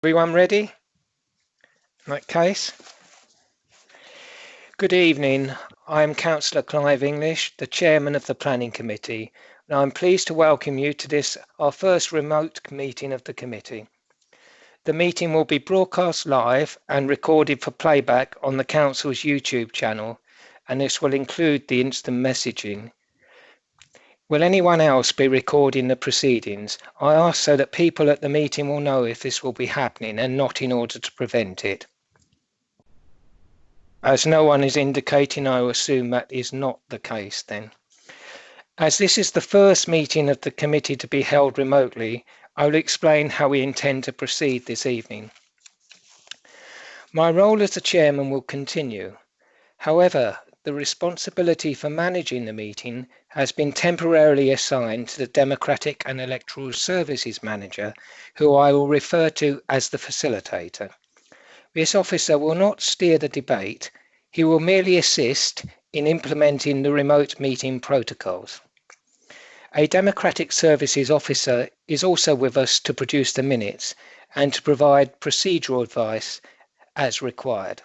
Everyone ready? In that case, good evening. I'm Councillor Clive English, the Chairman of the Planning Committee, and I'm pleased to welcome you to this, our first remote meeting of the committee. The meeting will be broadcast live and recorded for playback on the Council's YouTube channel, and this will include the instant messaging. Will anyone else be recording the proceedings? I ask so that people at the meeting will know if this will be happening and not in order to prevent it. As no one is indicating, I assume that is not the case then. As this is the first meeting of the committee to be held remotely, I will explain how we intend to proceed this evening. My role as the chairman will continue. However, the responsibility for managing the meeting has been temporarily assigned to the Democratic and Electoral Services Manager, who I will refer to as the facilitator. This officer will not steer the debate, he will merely assist in implementing the remote meeting protocols. A Democratic Services officer is also with us to produce the minutes and to provide procedural advice as required.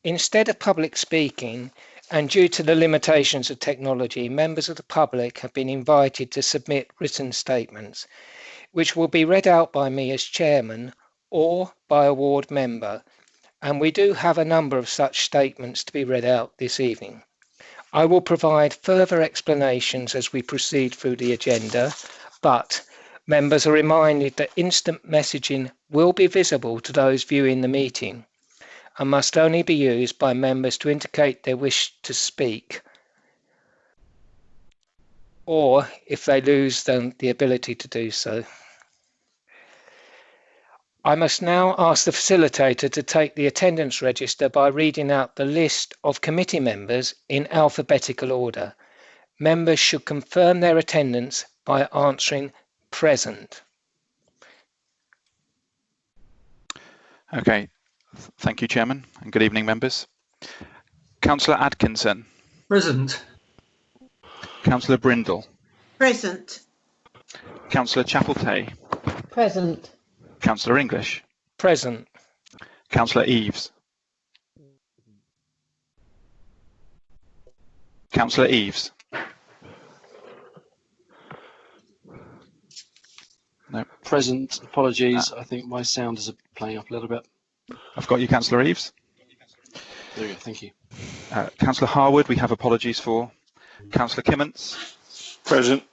Instead of public speaking, and due to the limitations of technology, members of the public have been invited to submit written statements, which will be read out by me as chairman or by a ward member, and we do have a number of such statements to be read out this evening. I will provide further explanations as we proceed through the agenda, but members are reminded that instant messaging will be visible to those viewing the meeting and must only be used by members to indicate their wish to speak, or if they lose the ability to do so. I must now ask the facilitator to take the attendance register by reading out the list of committee members in alphabetical order. Members should confirm their attendance by answering present. Okay, thank you, Chairman, and good evening, members. Councillor Atkinson. Present. Councillor Brindle. Present. Councillor Chapeltay. Present. Councillor English. Present. Councillor Eaves. Councillor Eaves. No. Present. Apologies. I think my sound is playing up a little bit. I've got you, Councillor Eaves. There we go. Thank you. Councillor Harwood, we have apologies for. Councillor Kimments. Present.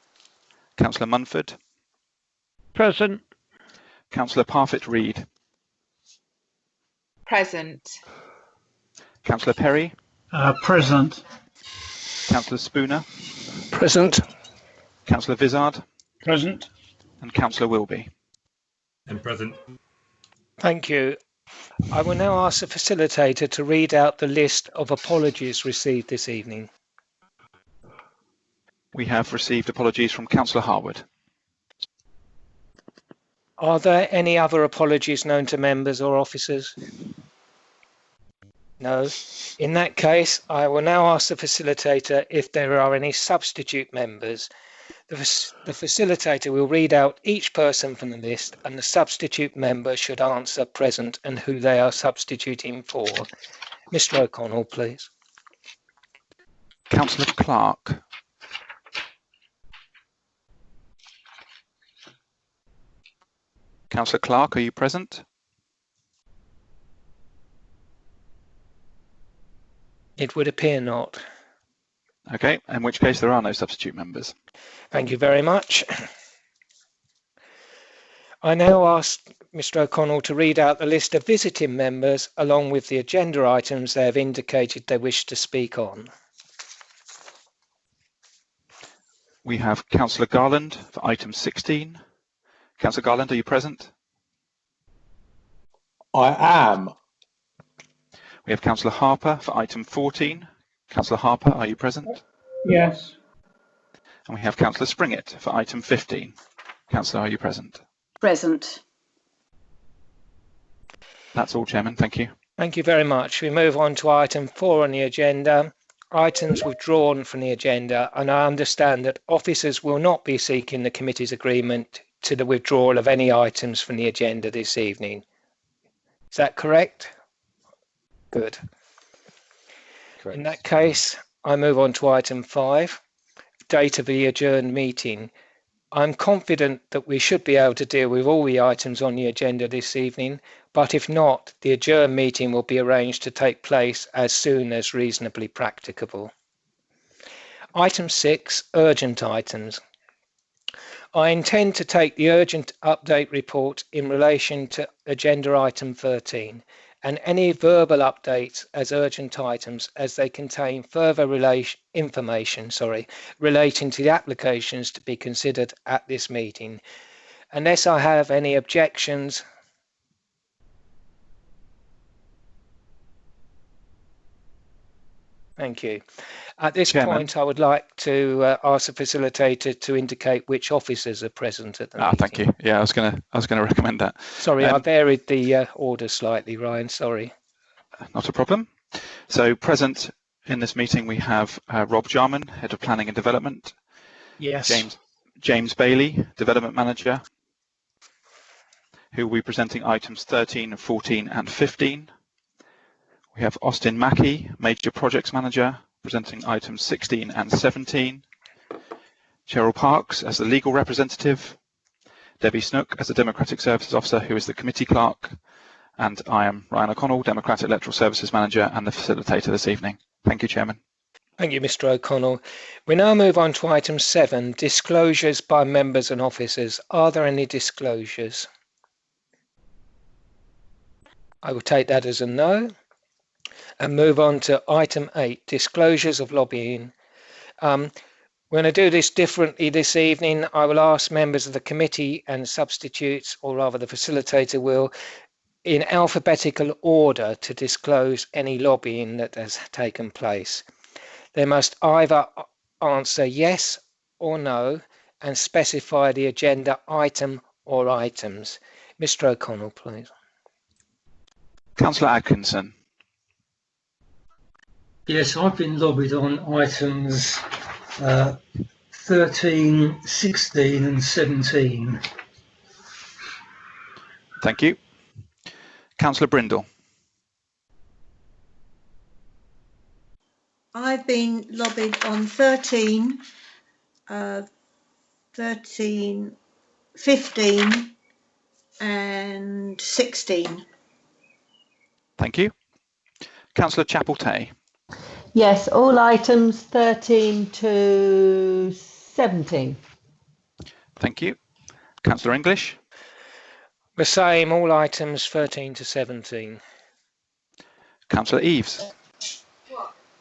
Councillor Munford. Present. Councillor Parfitt-Reid. Present. Councillor Perry. Present. Councillor Spooner. Present. Councillor Vizard. Present. And Councillor Wilby. And present. Thank you. I will now ask the facilitator to read out the list of apologies received this evening. We have received apologies from Councillor Harwood. Are there any other apologies known to members or officers? No. In that case, I will now ask the facilitator if there are any substitute members. The facilitator will read out each person from the list, and the substitute member should answer present and who they are substituting for. Mr. O'Connell, please. Councillor Clark. Councillor Clark, are you present? It would appear not. Okay, in which case there are no substitute members. Thank you very much. I now ask Mr. O'Connell to read out the list of visiting members along with the agenda items they have indicated they wish to speak on. We have Councillor Garland for item 16. Councillor Garland, are you present? I am. We have Councillor Harper for item 14. Councillor Harper, are you present? Yes. And we have Councillor Springett for item 15. Councillor, are you present? Present. That's all, Chairman. Thank you. Thank you very much. We move on to item 4 on the agenda. Items withdrawn from the agenda, and I understand that officers will not be seeking the committee's agreement to the withdrawal of any items from the agenda this evening. Is that correct? Good. Correct. In that case, I move on to item 5, date of the adjourned meeting. I'm confident that we should be able to deal with all the items on the agenda this evening, but if not, the adjourned meeting will be arranged to take place as soon as reasonably practicable. Item 6, urgent items. I intend to take the urgent update report in relation to agenda item 13 and any verbal updates as urgent items as they contain further information relating to the applications to be considered at this meeting. Unless I have any objections, thank you. At this point, I would like to ask the facilitator to indicate which officers are present at the meeting. Thank you. Yeah, I was gonna recommend that. Sorry, I varied the order slightly, Ryan. Sorry. Not a problem. So present in this meeting we have Rob Jarman, Head of Planning and Development. Yes. James Bailey, Development Manager, who will be presenting items 13, 14, and 15. We have Austin Mackey, Major Projects Manager, presenting items 16 and 17. Cheryl Parks as the legal representative. Debbie Snook as the Democratic Services Officer, who is the committee clerk. And I am Ryan O'Connell, Democratic Electoral Services Manager and the facilitator this evening. Thank you, Chairman. Thank you, Mr. O'Connell. We now move on to item 7, disclosures by members and officers. Are there any disclosures? I will take that as a no. And move on to item 8, disclosures of lobbying. We're going to do this differently this evening. I will ask members of the committee and substitutes, or rather the facilitator will, in alphabetical order to disclose any lobbying that has taken place. They must either answer yes or no and specify the agenda item or items. Mr. O'Connell, please. Councillor Atkinson. Yes, I've been lobbied on items 13, 16 and 17. Thank you. Councillor Brindle. I've been lobbied on 13, 15 and 16. Thank you. Councillor Chapel-Tay. Yes, all items 13 to 17. Thank you. Councillor English. The same, all items 13 to 17. Councillor Eaves.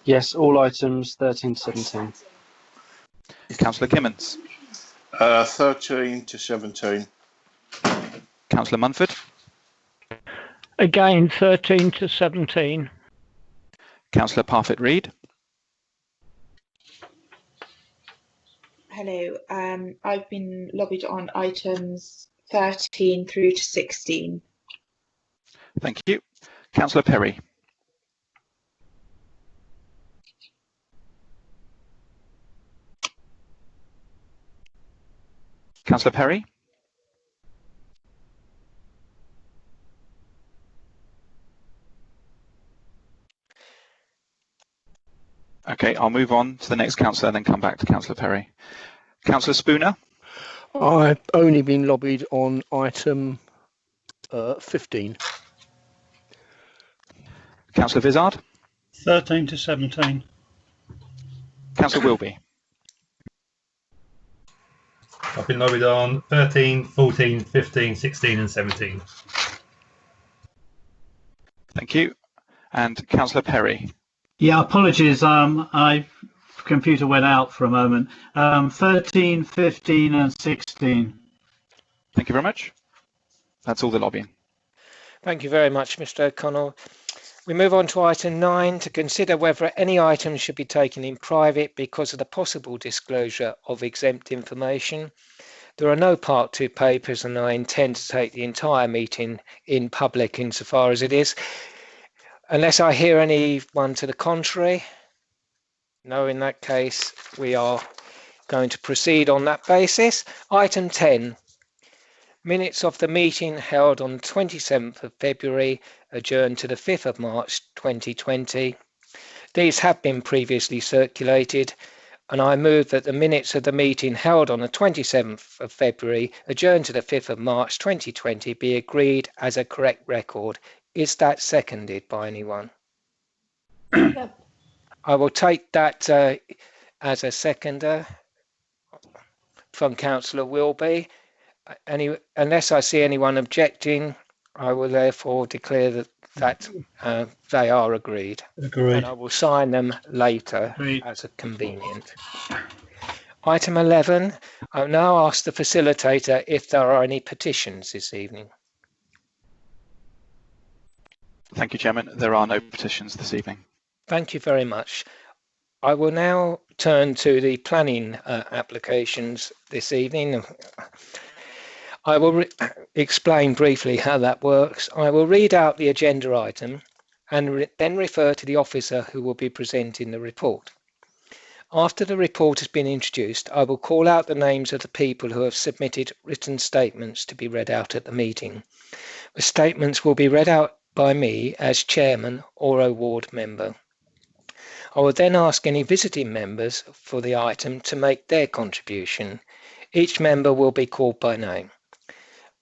Yes, all items 13 to 17. Councillor Kimmins. 13 to 17. Councillor Munford. Again, 13 to 17. Councillor Parfitt-Reid. Hello, I've been lobbied on items 13 through to 16. Thank you. Councillor Perry. Councillor Perry. Okay, I'll move on to the next councillor and then come back to Councillor Perry. Councillor Spooner. I've only been lobbied on item 15. Councillor Vizard. 13 to 17. Councillor Wilby. I've been lobbied on 13, 14, 15, 16 and 17. Thank you. And Councillor Perry. Yeah, apologies. My computer went out for a moment. 13, 15 and 16. Thank you very much. That's all the lobbying. Thank you very much, Mr. O'Connell. We move on to item 9 to consider whether any items should be taken in private because of the possible disclosure of exempt information. There are no Part 2 papers and I intend to take the entire meeting in public insofar as it is. Unless I hear anyone to the contrary. No, in that case, we are going to proceed on that basis. Item 10, Minutes of the meeting held on 27th of February, adjourned to the 5th of March 2020. These have been previously circulated, and I move that the minutes of the meeting held on the 27th of February, adjourned to the 5th of March 2020, be agreed as a correct record. Is that seconded by anyone? Yep. I will take that as a seconder from Councillor Wilby. Unless I see anyone objecting, I will therefore declare that they are agreed. Agreed. And I will sign them later Agreed. as a convenient. Item 11, I'll now ask the facilitator if there are any petitions this evening. Thank you, Chairman. There are no petitions this evening. Thank you very much. I will now turn to the planning applications this evening. I will explain briefly how that works. I will read out the agenda item and then refer to the officer who will be presenting the report. After the report has been introduced, I will call out the names of the people who have submitted written statements to be read out at the meeting. The statements will be read out by me as chairman or a ward member. I will then ask any visiting members for the item to make their contribution. Each member will be called by name.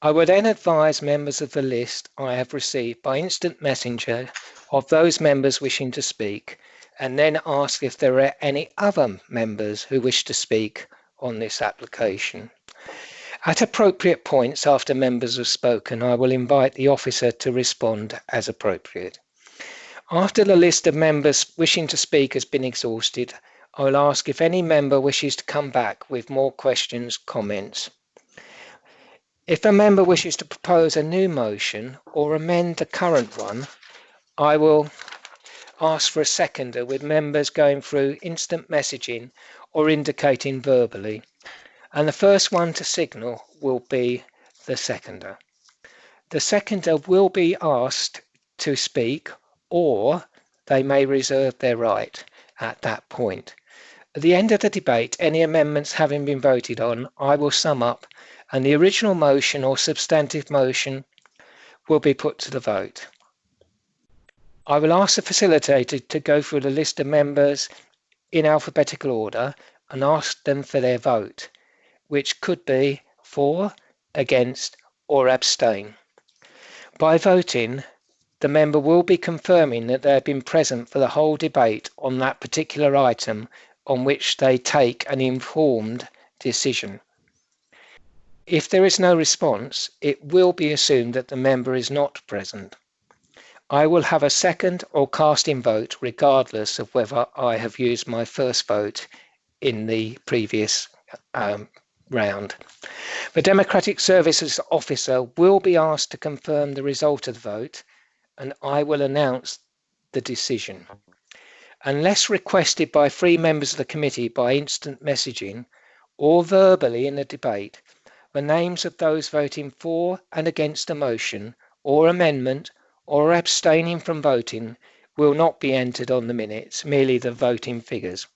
I will then advise members of the list I have received by instant messenger of those members wishing to speak, and then ask if there are any other members who wish to speak on this application. At appropriate points after members have spoken, I will invite the officer to respond as appropriate. After the list of members wishing to speak has been exhausted, I will ask if any member wishes to come back with more questions, comments. If a member wishes to propose a new motion or amend the current one, I will ask for a seconder, with members going through instant messaging or indicating verbally. And the first one to signal will be the seconder. The seconder will be asked to speak, or they may reserve their right at that point. At the end of the debate, any amendments having been voted on, I will sum up, and the original motion or substantive motion will be put to the vote. I will ask the facilitator to go through the list of members in alphabetical order and ask them for their vote, which could be for, against, or abstain. By voting, the member will be confirming that they have been present for the whole debate on that particular item on which they take an informed decision. If there is no response, it will be assumed that the member is not present. I will have a second or casting vote regardless of whether I have used my first vote in the previous round. The Democratic Services Officer will be asked to confirm the result of the vote, and I will announce the decision. Unless requested by 3 members of the committee by instant messaging or verbally in the debate, the names of those voting for and against a motion or amendment or abstaining from voting will not be entered on the minutes, merely the voting figures.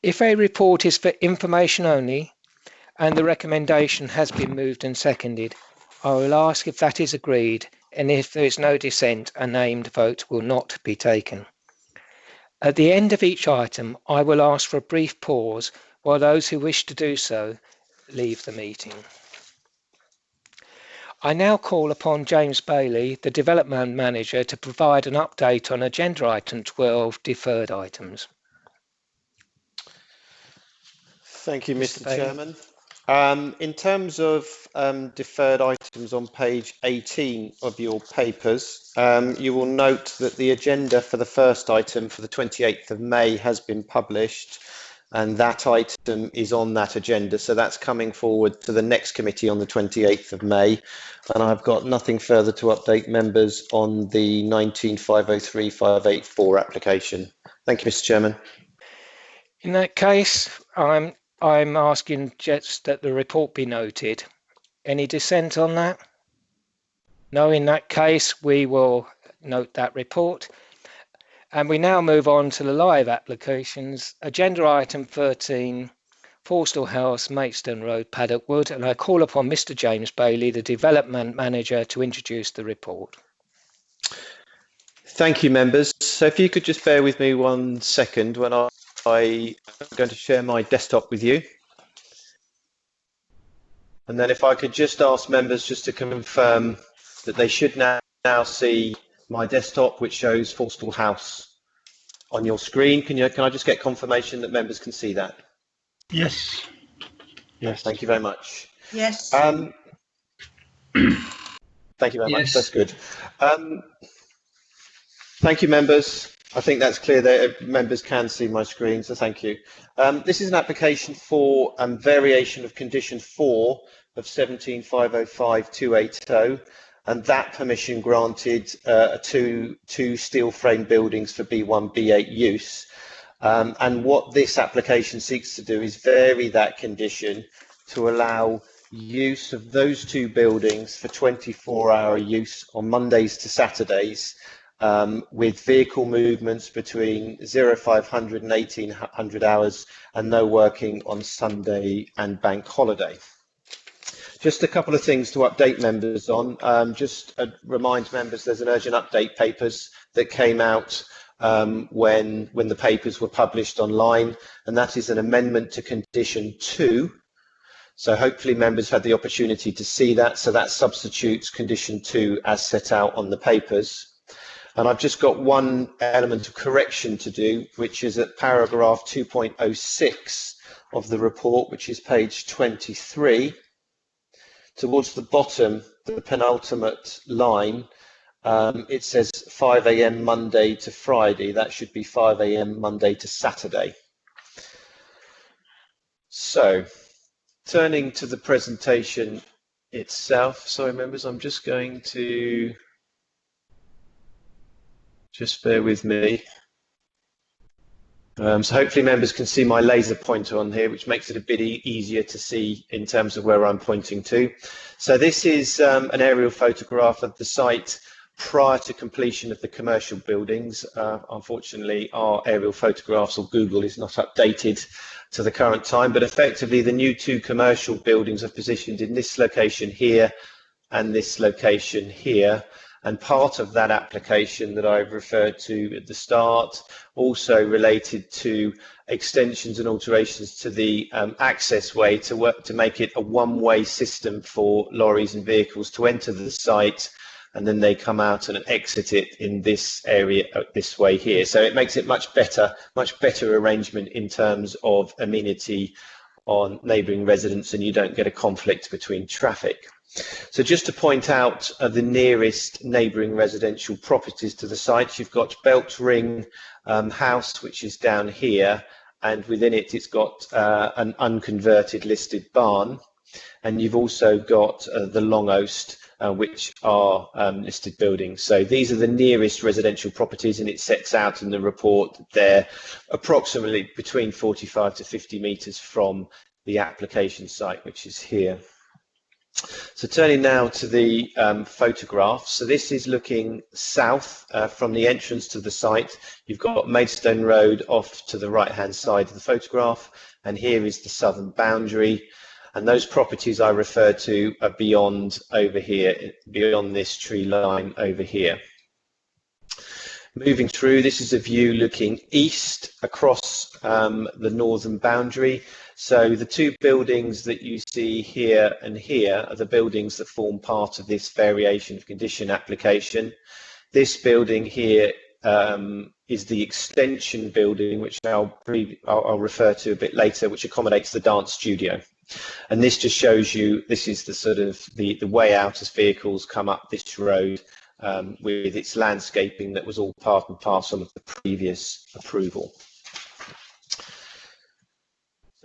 If a report is for information only and the recommendation has been moved and seconded, I will ask if that is agreed, and if there is no dissent, a named vote will not be taken. At the end of each item, I will ask for a brief pause while those who wish to do so leave the meeting. I now call upon James Bailey, the Development Manager, to provide an update on agenda item 12, deferred items. Thank you, Mr. Bailey. Chairman. In terms of deferred items on page 18 of your papers, you will note that the agenda for the first item for the 28th of May has been published, and that item is on that agenda. So that's coming forward to the next committee on the 28th of May. And I've got nothing further to update members on the 19-503-584 application. Thank you, Mr. Chairman. In that case, I'm asking just that the report be noted. Any dissent on that? No, in that case, we will note that report. And we now move on to the live applications. Agenda item 13 Forstall House, Maidstone Road, Paddock Wood, and I call upon Mr. James Bailey, the Development Manager, to introduce the report. Thank you, members. So if you could just bear with me 1 second when I'm going to share my desktop with you. And then if I could just ask members just to confirm that they should now see my desktop, which shows Forstall House on your screen. Can I just get confirmation that members can see that? Yes. Yes. Thank you very much. Yes. Thank you very much. Yes. That's good. Thank you, members. I think that's clear that members can see my screen, so thank you. This is an application for variation of condition 4 of 17505280, and that permission granted two steel frame buildings for B1, B8 use. And what this application seeks to do is vary that condition to allow use of those 2 buildings for 24-hour use on Mondays to Saturdays, with vehicle movements between 0500 and 1800 hours and no working on Sunday and bank holiday. Just a couple of things to update members on. Just remind members there's an urgent update papers that came out when the papers were published online, and that is an amendment to condition 2. So hopefully members had the opportunity to see that. So that substitutes condition 2 as set out on the papers. And I've just got one element of correction to do, which is at paragraph 2.06 of the report, which is page 23. Towards the bottom, the penultimate line, it says 5 a.m. Monday to Friday. That should be 5 a.m. Monday to Saturday. So, turning to the presentation itself. Sorry, members, I'm just going to... Just bear with me. So hopefully members can see my laser pointer on here, which makes it a bit easier to see in terms of where I'm pointing to. So this is an aerial photograph of the site prior to completion of the commercial buildings. Unfortunately, our aerial photographs or Google is not updated to the current time, but effectively the new 2 commercial buildings are positioned in this location here and this location here. And part of that application that I've referred to at the start also related to extensions and alterations to the access way to make it a one-way system for lorries and vehicles to enter the site, and then they come out and exit it in this area this way here. So it makes it much better arrangement in terms of amenity on neighbouring residents, and you don't get a conflict between traffic. So just to point out the nearest neighbouring residential properties to the site, you've got Belt Ring House, which is down here, and within it, it's got an unconverted listed barn. And you've also got the Longoast, which are listed buildings. So these are the nearest residential properties, and it sets out in the report that they're approximately between 45 to 50 metres from the application site, which is here. So turning now to the photograph. So this is looking south from the entrance to the site. You've got Maidstone Road off to the right hand side of the photograph, and here is the southern boundary. And those properties I referred to are beyond over here, beyond this tree line over here. Moving through, this is a view looking east across the northern boundary. So the 2 buildings that you see here and here are the buildings that form part of this variation of condition application. This building here is the extension building, which I'll refer to a bit later, which accommodates the dance studio. And this just shows you, this is the sort of the way out as vehicles come up this road with its landscaping that was all part and parcel of the previous approval.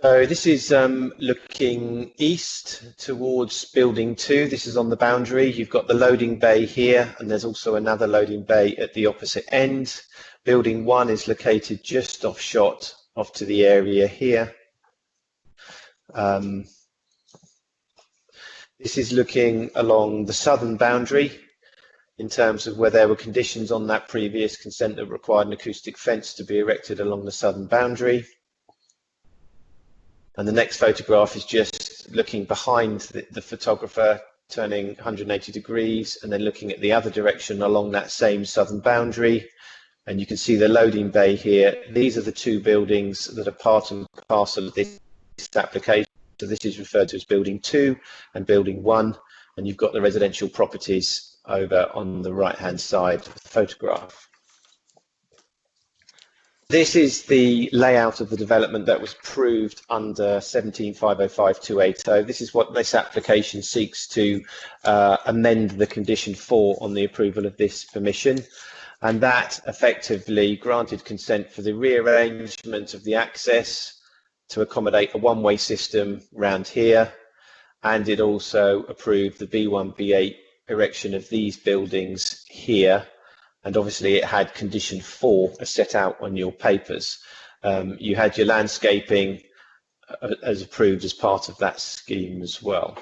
So this is looking east towards building 2. This is on the boundary. You've got the loading bay here, and there's also another loading bay at the opposite end. Building 1 is located just off shot off to the area here. This is looking along the southern boundary in terms of where there were conditions on that previous consent that required an acoustic fence to be erected along the southern boundary. And the next photograph is just looking behind the photographer, turning 180 degrees, and then looking at the other direction along that same southern boundary. And you can see the loading bay here. These are the two buildings that are part and parcel of this application. So this is referred to as Building 2 and Building 1. And you've got the residential properties over on the right-hand side of the photograph. This is the layout of the development that was approved under 17505280. This is what this application seeks to amend the condition 4 on the approval of this permission. And that effectively granted consent for the rearrangement of the access to accommodate a one-way system round here. And it also approved the B1, B8 erection of these buildings here. And obviously it had condition 4 as set out on your papers. You had your landscaping as approved as part of that scheme as well.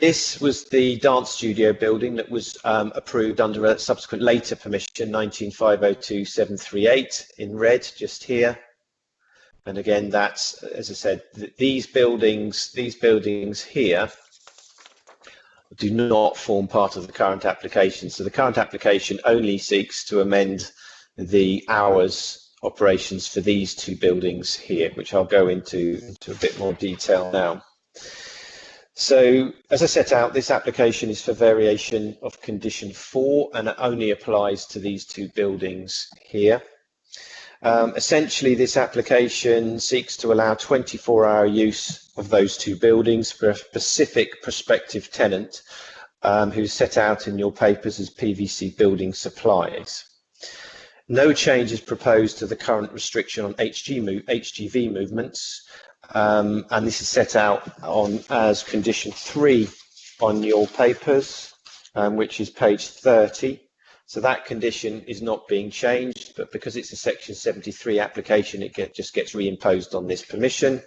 This was the dance studio building that was approved under a subsequent later permission, 19502-738 in red, just here. And again, that's, as I said, these buildings here do not form part of the current application. So the current application only seeks to amend the hours operations for these two buildings here, which I'll go into a bit more detail now. So as I set out, this application is for variation of condition 4, and it only applies to these two buildings here. Essentially, this application seeks to allow 24-hour use of those two buildings for a specific prospective tenant who's set out in your papers as PVC Building Supplies. No change is proposed to the current restriction on HGV movements, and this is set out on as condition 3 on your papers, which is page 30. So that condition is not being changed, but because it's a Section 73 application, it just gets reimposed on this permission.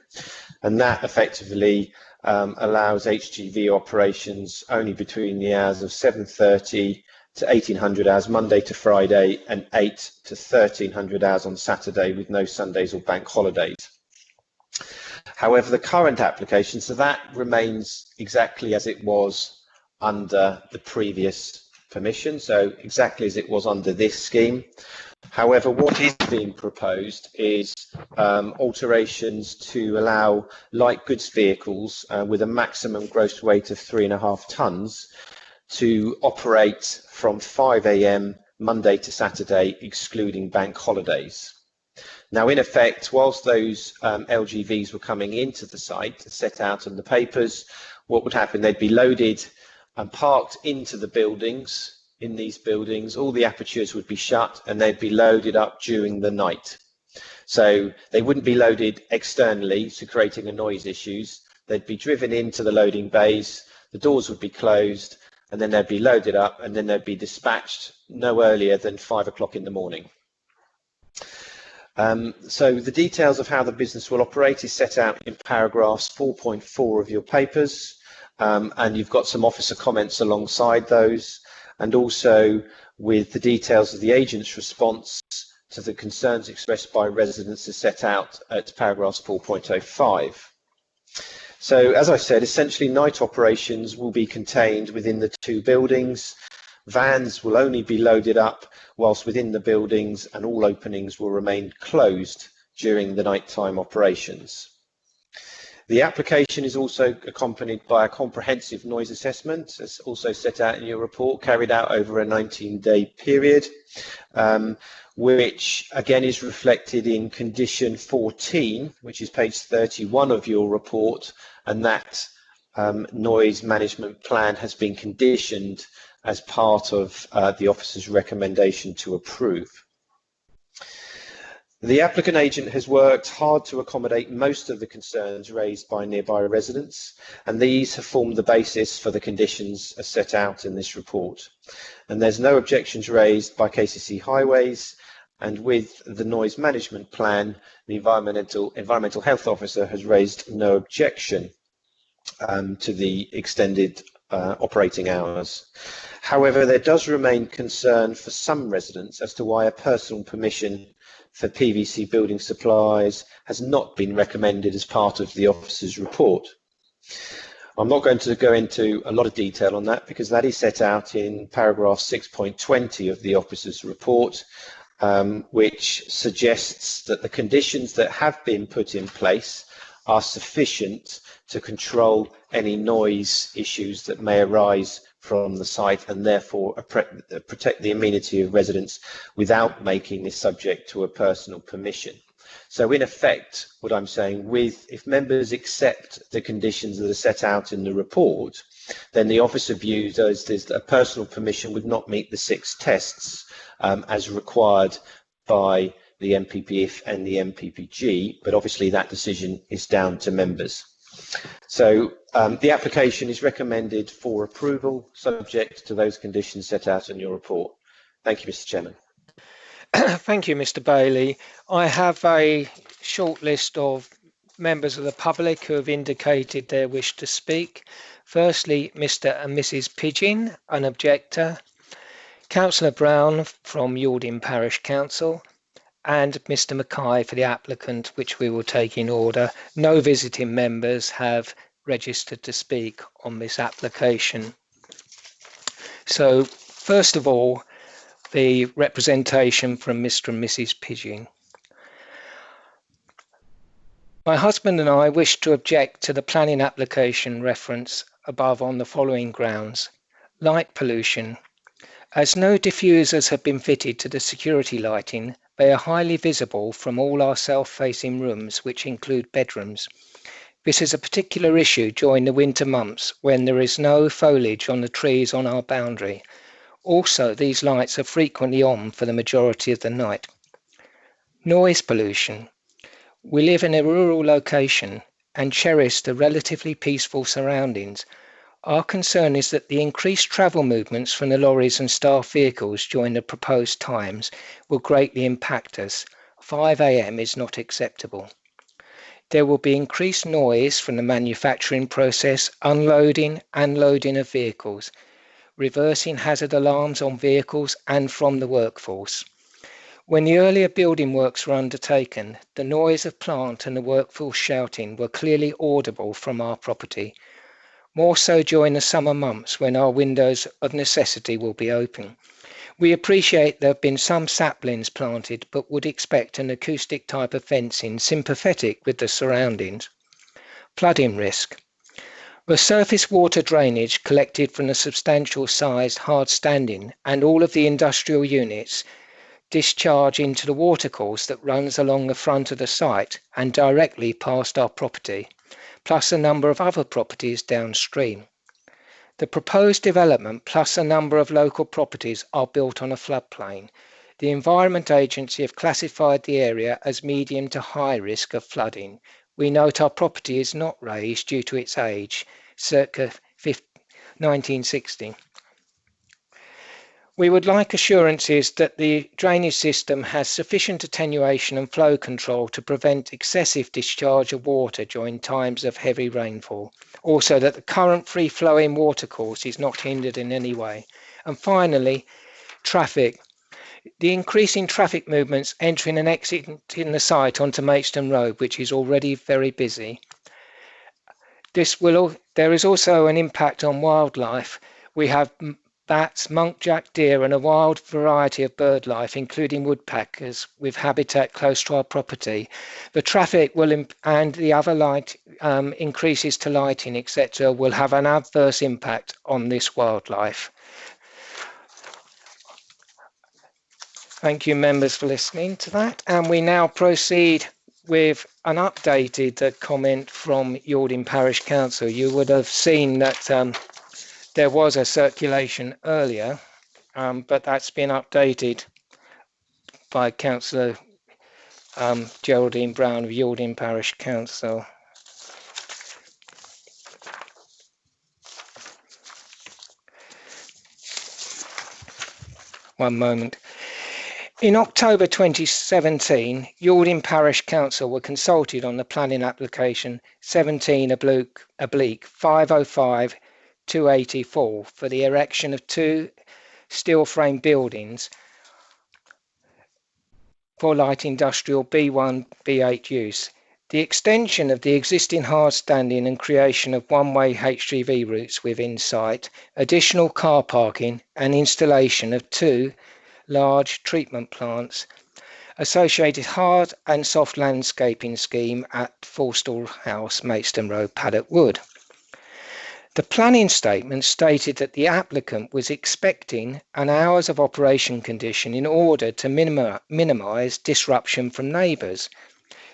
And that effectively allows HGV operations only between the hours of 7:30 to 1800 hours Monday to Friday, and 8 to 1300 hours on Saturday, with no Sundays or bank holidays. However, the current application, so that remains exactly as it was under the previous permission, so exactly as it was under this scheme. However, what is being proposed is alterations to allow light goods vehicles with a maximum gross weight of 3.5 tonnes to operate from 5 AM Monday to Saturday, excluding bank holidays. Now, in effect, whilst those LGVs were coming into the site, set out on the papers, what would happen, they'd be loaded and parked into the buildings. In these buildings, all the apertures would be shut and they'd be loaded up during the night. So they wouldn't be loaded externally, so creating a noise issues. They'd be driven into the loading bays, the doors would be closed, and then they'd be loaded up, and then they'd be dispatched no earlier than 5 o'clock in the morning. So the details of how the business will operate is set out in paragraphs 4.4 of your papers. And you've got some officer comments alongside those, and also with the details of the agent's response to the concerns expressed by residents as set out at paragraphs 4.05. So, as I said, essentially night operations will be contained within the two buildings. Vans will only be loaded up whilst within the buildings, and all openings will remain closed during the nighttime operations. The application is also accompanied by a comprehensive noise assessment, as also set out in your report, carried out over a 19-day period, which again is reflected in condition 14, which is page 31 of your report, and that noise management plan has been conditioned as part of the officer's recommendation to approve. The applicant agent has worked hard to accommodate most of the concerns raised by nearby residents, and these have formed the basis for the conditions as set out in this report. And there's no objections raised by KCC Highways, and with the noise management plan, the environmental health officer has raised no objection to the extended operating hours. However, there does remain concern for some residents as to why a personal permission for PVC building supplies has not been recommended as part of the officer's report. I'm not going to go into a lot of detail on that because that is set out in paragraph 6.20 of the officer's report, which suggests that the conditions that have been put in place are sufficient to control any noise issues that may arise from the site and therefore protect the amenity of residents without making this subject to a personal permission. So in effect, what I'm saying, if members accept the conditions that are set out in the report, then the officer views as a personal permission would not meet the 6 tests as required by the MPPF and the MPPG, but obviously that decision is down to members. So the application is recommended for approval, subject to those conditions set out in your report. Thank you, Mr. Chairman. Thank you, Mr. Bailey. I have a short list of members of the public who have indicated their wish to speak. Firstly, Mr. and Mrs. Pidgeon, an objector, Councillor Brown from Yalding Parish Council, and Mr. Mackay for the applicant, which we will take in order. No visiting members have registered to speak on this application. So, first of all, the representation from Mr. and Mrs. Pidgeon. My husband and I wish to object to the planning application reference above on the following grounds. Light pollution. As no diffusers have been fitted to the security lighting, they are highly visible from all our south-facing rooms, which include bedrooms. This is a particular issue during the winter months when there is no foliage on the trees on our boundary. Also, these lights are frequently on for the majority of the night. Noise pollution. We live in a rural location and cherish the relatively peaceful surroundings. Our concern is that the increased travel movements from the lorries and staff vehicles during the proposed times will greatly impact us. 5 AM is not acceptable. There will be increased noise from the manufacturing process, unloading and loading of vehicles, reversing hazard alarms on vehicles and from the workforce. When the earlier building works were undertaken, the noise of plant and the workforce shouting were clearly audible from our property, more so during the summer months when our windows of necessity will be open. We appreciate there have been some saplings planted, but would expect an acoustic type of fencing sympathetic with the surroundings. Flooding risk. The surface water drainage collected from the substantial sized hard standing and all of the industrial units discharge into the watercourse that runs along the front of the site and directly past our property, plus a number of other properties downstream. The proposed development plus a number of local properties are built on a floodplain. The Environment Agency have classified the area as medium to high risk of flooding. We note our property is not raised due to its age, circa 1960. We would like assurances that the drainage system has sufficient attenuation and flow control to prevent excessive discharge of water during times of heavy rainfall. Also, that the current free-flowing watercourse is not hindered in any way. And finally, traffic. The increasing traffic movements entering and exiting the site onto Maidstone Road, which is already very busy. There is also an impact on wildlife. We have bats, muntjac deer and a wild variety of bird life, including woodpeckers, with habitat close to our property. The traffic will and the other light increases to lighting, etc., will have an adverse impact on this wildlife. Thank you, members, for listening to that. And we now proceed with an updated comment from Yalding Parish Council. You would have seen that there was a circulation earlier, but that's been updated by Councillor Geraldine Brown of Yalding Parish Council. One moment. In October 2017, Yalding Parish Council were consulted on the planning application 17/505/284 for the erection of 2 steel frame buildings for light industrial B1, B8 use. The extension of the existing hard standing and creation of one-way HGV routes within site, additional car parking and installation of 2 large treatment plants, associated hard and soft landscaping scheme at Forstall House, Maidstone Road, Paddock Wood. The planning statement stated that the applicant was expecting an hours of operation condition in order to minimise disruption from neighbours,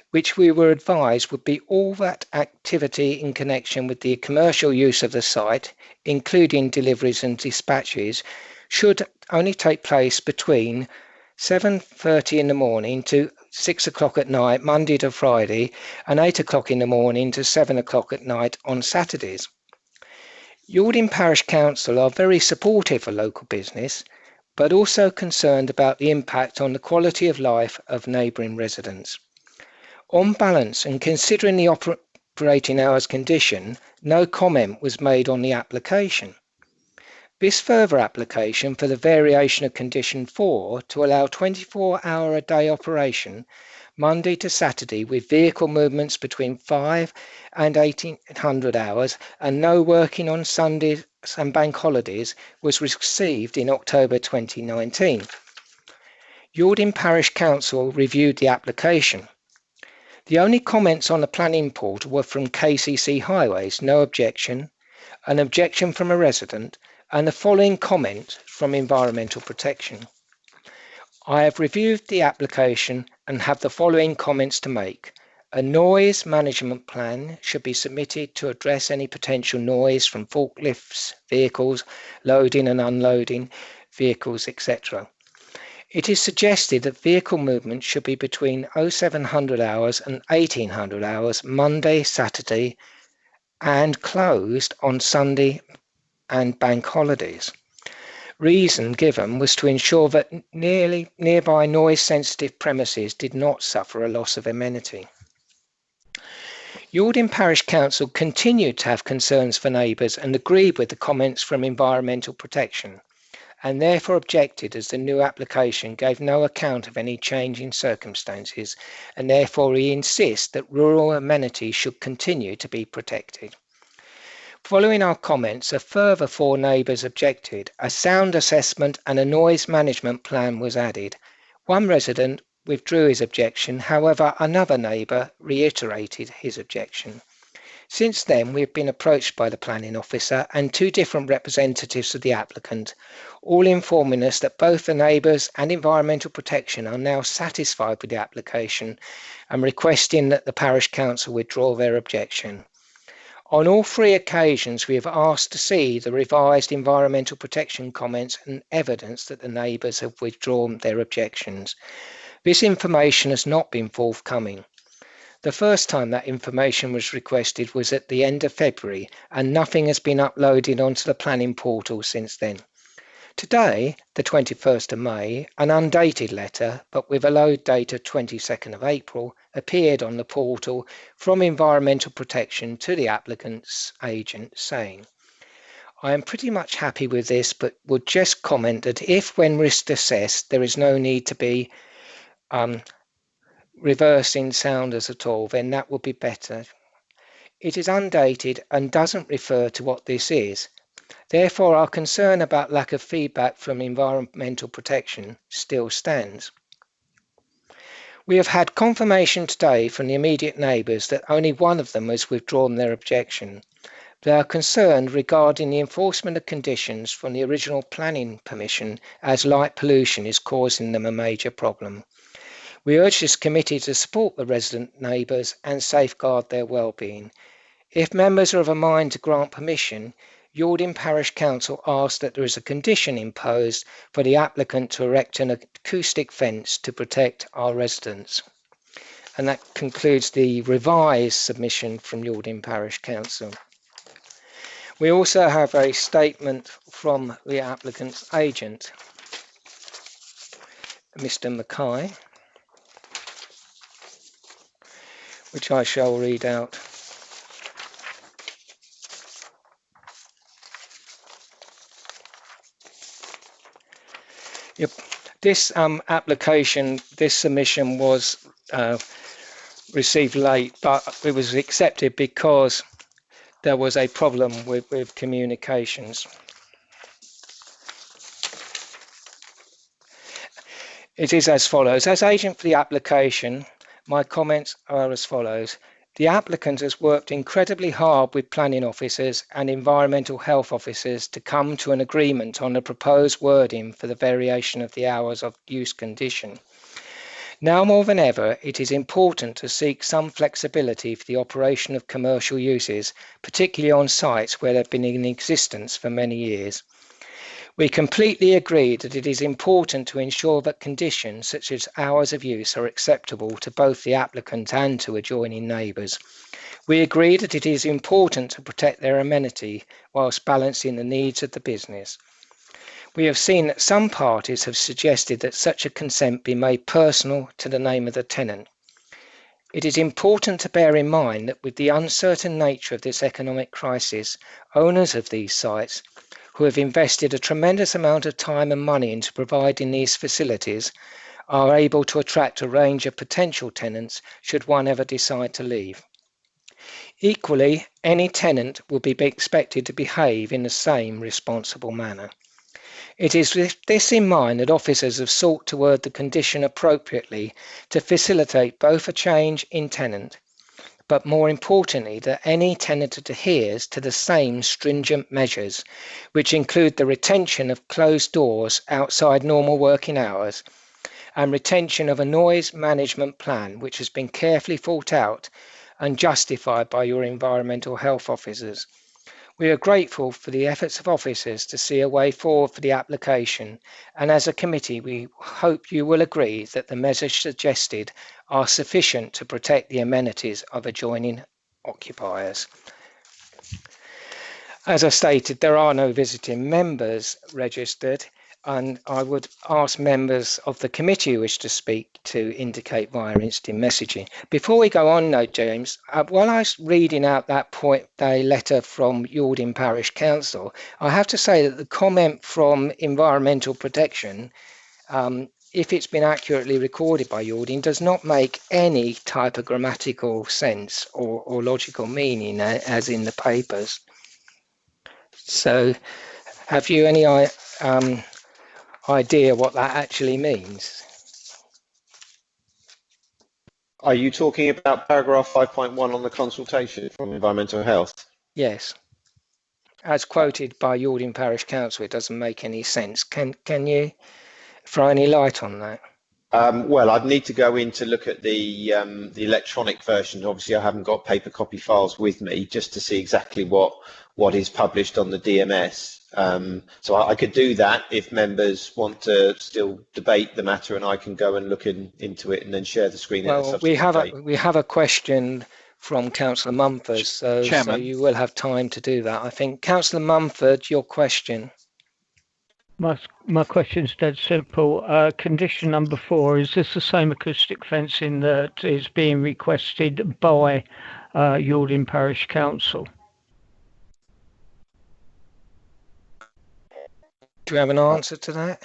which we were advised would be all that activity in connection with the commercial use of the site, including deliveries and dispatches, should only take place between 7:30 in the morning to 6 o'clock at night, Monday to Friday, and 8 o'clock in the morning to 7 o'clock at night on Saturdays. Yalding Parish Council are very supportive of local business, but also concerned about the impact on the quality of life of neighbouring residents. On balance, and considering the operating hours condition, no comment was made on the application. This further application for the variation of condition 4 to allow 24-hour-a-day operation Monday to Saturday with vehicle movements between 5 and 1800 hours and no working on Sundays and bank holidays was received in October 2019. Yalding Parish Council reviewed the application. The only comments on the planning portal were from KCC Highways, no objection, an objection from a resident, and the following comment from Environmental Protection. I have reviewed the application and have the following comments to make. A noise management plan should be submitted to address any potential noise from forklifts, vehicles, loading and unloading vehicles, etc. It is suggested that vehicle movement should be between 0700 hours and 1800 hours Monday, Saturday, and closed on Sunday and bank holidays. Reason given was to ensure that nearby noise-sensitive premises did not suffer a loss of amenity. Yalding Parish Council continued to have concerns for neighbours and agreed with the comments from Environmental Protection, and therefore objected as the new application gave no account of any change in circumstances, and therefore we insist that rural amenities should continue to be protected. Following our comments, a further 4 neighbours objected. A sound assessment and a noise management plan was added. One resident withdrew his objection, however, another neighbour reiterated his objection. Since then, we have been approached by the planning officer and 2 different representatives of the applicant, all informing us that both the neighbours and Environmental Protection are now satisfied with the application and requesting that the Parish Council withdraw their objection. On all 3 occasions, we have asked to see the revised Environmental Protection comments and evidence that the neighbours have withdrawn their objections. This information has not been forthcoming. The first time that information was requested was at the end of February, and nothing has been uploaded onto the planning portal since then. Today, the 21st of May, an undated letter, but with a load date of 22nd of April, appeared on the portal from Environmental Protection to the applicant's agent saying, I am pretty much happy with this, but would just comment that if when risk assessed, there is no need to be reversing sounders at all, then that would be better. It is undated and doesn't refer to what this is. Therefore, our concern about lack of feedback from Environmental Protection still stands. We have had confirmation today from the immediate neighbours that only one of them has withdrawn their objection. They are concerned regarding the enforcement of conditions from the original planning permission, as light pollution is causing them a major problem. We urge this committee to support the resident neighbours and safeguard their well-being. If members are of a mind to grant permission, Yalding Parish Council asks that there is a condition imposed for the applicant to erect an acoustic fence to protect our residents. And that concludes the revised submission from Yalding Parish Council. We also have a statement from the applicant's agent, Mr. Mackay, which I shall read out. this application, this submission was received late, but it was accepted because there was a problem with communications. It is as follows. As agent for the application, my comments are as follows. The applicant has worked incredibly hard with planning officers and environmental health officers to come to an agreement on the proposed wording for the variation of the hours of use condition. Now more than ever, it is important to seek some flexibility for the operation of commercial uses, particularly on sites where they've been in existence for many years. We completely agree that it is important to ensure that conditions such as hours of use are acceptable to both the applicant and to adjoining neighbours. We agree that it is important to protect their amenity whilst balancing the needs of the business. We have seen that some parties have suggested that such a consent be made personal to the name of the tenant. It is important to bear in mind that with the uncertain nature of this economic crisis, owners of these sites who have invested a tremendous amount of time and money into providing these facilities are able to attract a range of potential tenants should one ever decide to leave. Equally, any tenant will be expected to behave in the same responsible manner. It is with this in mind that officers have sought to word the condition appropriately to facilitate both a change in tenant, but more importantly, that any tenant adheres to the same stringent measures, which include the retention of closed doors outside normal working hours and retention of a noise management plan, which has been carefully thought out and justified by your environmental health officers. We are grateful for the efforts of officers to see a way forward for the application, and as a committee, we hope you will agree that the measures suggested are sufficient to protect the amenities of adjoining occupiers. As I stated, there are no visiting members registered, and I would ask members of the committee who wish to speak to indicate via instant messaging. Before we go on, though, James, while I was reading out that letter from Yalding Parish Council, I have to say that the comment from Environmental Protection, if it's been accurately recorded by Yalding, does not make any type of grammatical sense or logical meaning as in the papers. So have you any idea what that actually means? Are you talking about paragraph 5.1 on the consultation from Environmental Health? Yes. As quoted by Yalding Parish Council, it doesn't make any sense. Can you throw any light on that? Well, I'd need to go in to look at the electronic version. Obviously, I haven't got paper copy files with me just to see exactly what is published on the DMS. So I could do that if members want to still debate the matter, and I can go and look into it and then share the screen. Well, we have a question from Councillor Mumford, so you will have time to do that. I think, Councillor Mumford, your question. My question's dead simple. Condition number 4, is this the same acoustic fencing that is being requested by Yalding Parish Council? Do you have an answer to that?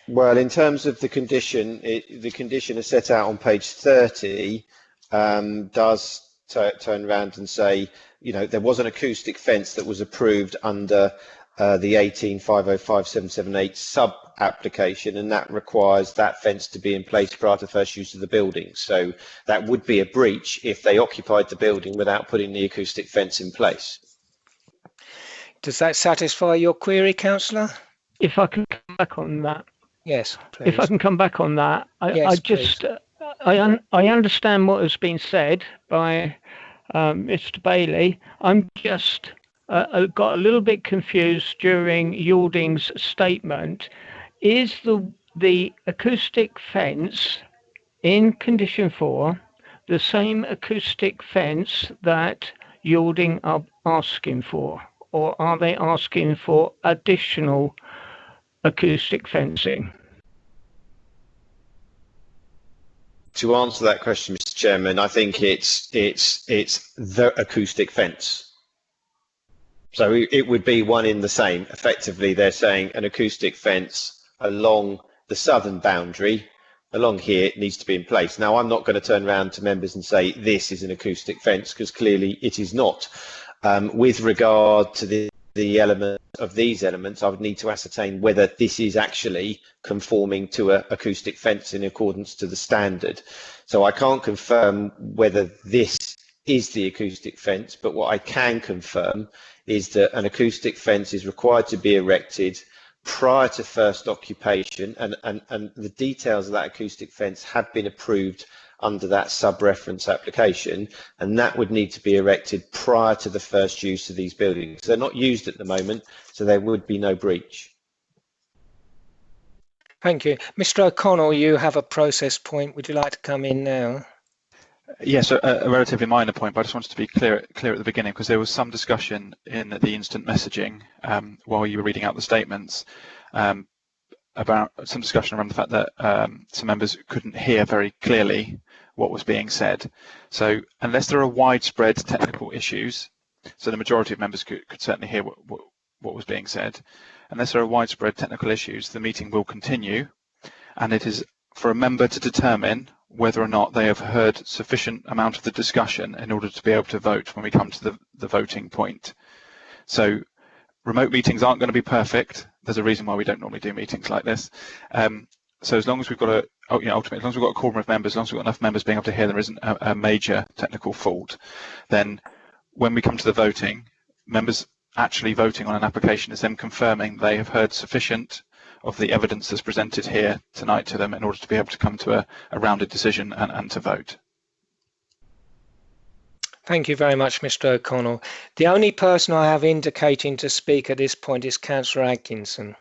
Well, in terms of the condition, the condition is set out on page 30, does turn around and say, you know, there was an acoustic fence that was approved under the 18505778 sub application, and that requires that fence to be in place prior to first use of the building. So that would be a breach if they occupied the building without putting the acoustic fence in place. Does that satisfy your query, Councillor? If I can come back on that. Yes, please. If I can come back on that, I understand what has been said by Mr. Bailey. I'm just got a little bit confused during Yalding's statement. Is the acoustic fence in condition 4 the same acoustic fence that Yalding are asking for, or are they asking for additional acoustic fencing? To answer that question, Mr. Chairman, I think it's the acoustic fence. So it would be one in the same. Effectively, they're saying an acoustic fence along the southern boundary along here, it needs to be in place. Now, I'm not going to turn around to members and say this is an acoustic fence, because clearly it is not. With regard to the element of these elements, I would need to ascertain whether this is actually conforming to an acoustic fence in accordance to the standard. So I can't confirm whether this is the acoustic fence, but what I can confirm is that an acoustic fence is required to be erected prior to first occupation, and the details of that acoustic fence have been approved under that sub-reference application, and that would need to be erected prior to the first use of these buildings. They're not used at the moment, so there would be no breach. Thank you. Mr. O'Connell, you have a process point. Would you like to come in now? Yes, a relatively minor point, but I just wanted to be clear at the beginning, because there was some discussion in the instant messaging while you were reading out the statements about some discussion around the fact that some members couldn't hear very clearly what was being said. So unless there are widespread technical issues, so the majority of members could certainly hear what was being said, unless there are widespread technical issues, the meeting will continue, and it is for a member to determine whether or not they have heard sufficient amount of the discussion in order to be able to vote when we come to the voting point. So remote meetings aren't going to be perfect. There's a reason why we don't normally do meetings like this. So as long as we've got ultimately, as long as we've got a quorum of members, as long as we've got enough members being able to hear there isn't a major technical fault, then when we come to the voting, members actually voting on an application is them confirming they have heard sufficient of the evidence that's presented here tonight to them in order to be able to come to a rounded decision and to vote. Thank you very much, Mr. O'Connell. The only person I have indicating to speak at this point is Councillor Atkinson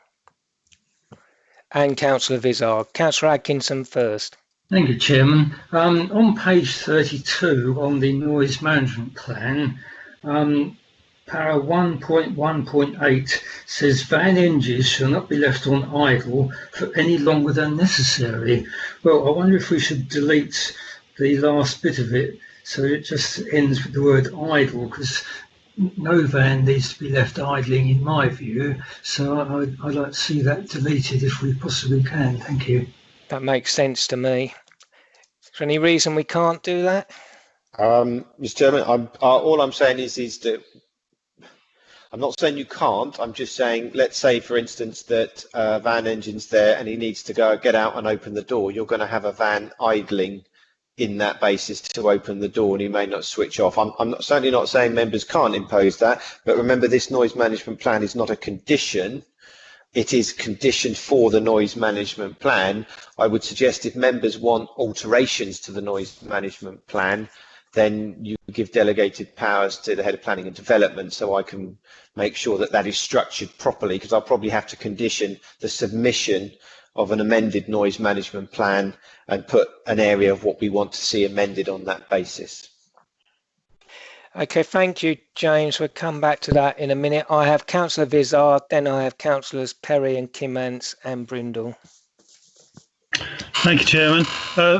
and Councillor Vizard. Councillor Atkinson first. Thank you, Chairman. On page 32 on the noise management plan, para 1.1.8 says van engines shall not be left on idle for any longer than necessary. Well, I wonder if we should delete the last bit of it so it just ends with the word idle, because no van needs to be left idling in my view. So I'd like to see that deleted if we possibly can. Thank you. That makes sense to me. Is there any reason we can't do that? Mr. Chairman, all I'm saying is that I'm not saying you can't. I'm just saying, let's say, for instance, that van engine's there and he needs to go get out and open the door. You're going to have a van idling in that basis to open the door, and he may not switch off. I'm certainly not saying members can't impose that, but remember, this noise management plan is not a condition. It is conditioned for the noise management plan. I would suggest if members want alterations to the noise management plan, then you give delegated powers to the head of planning and development, so I can make sure that that is structured properly, because I'll probably have to condition the submission of an amended noise management plan and put an area of what we want to see amended on that basis. Okay, thank you, James. We'll come back to that in a minute. I have Councillor Vizard, then I have Councillors Perry and Kimmants and Brindle. Thank you, Chairman.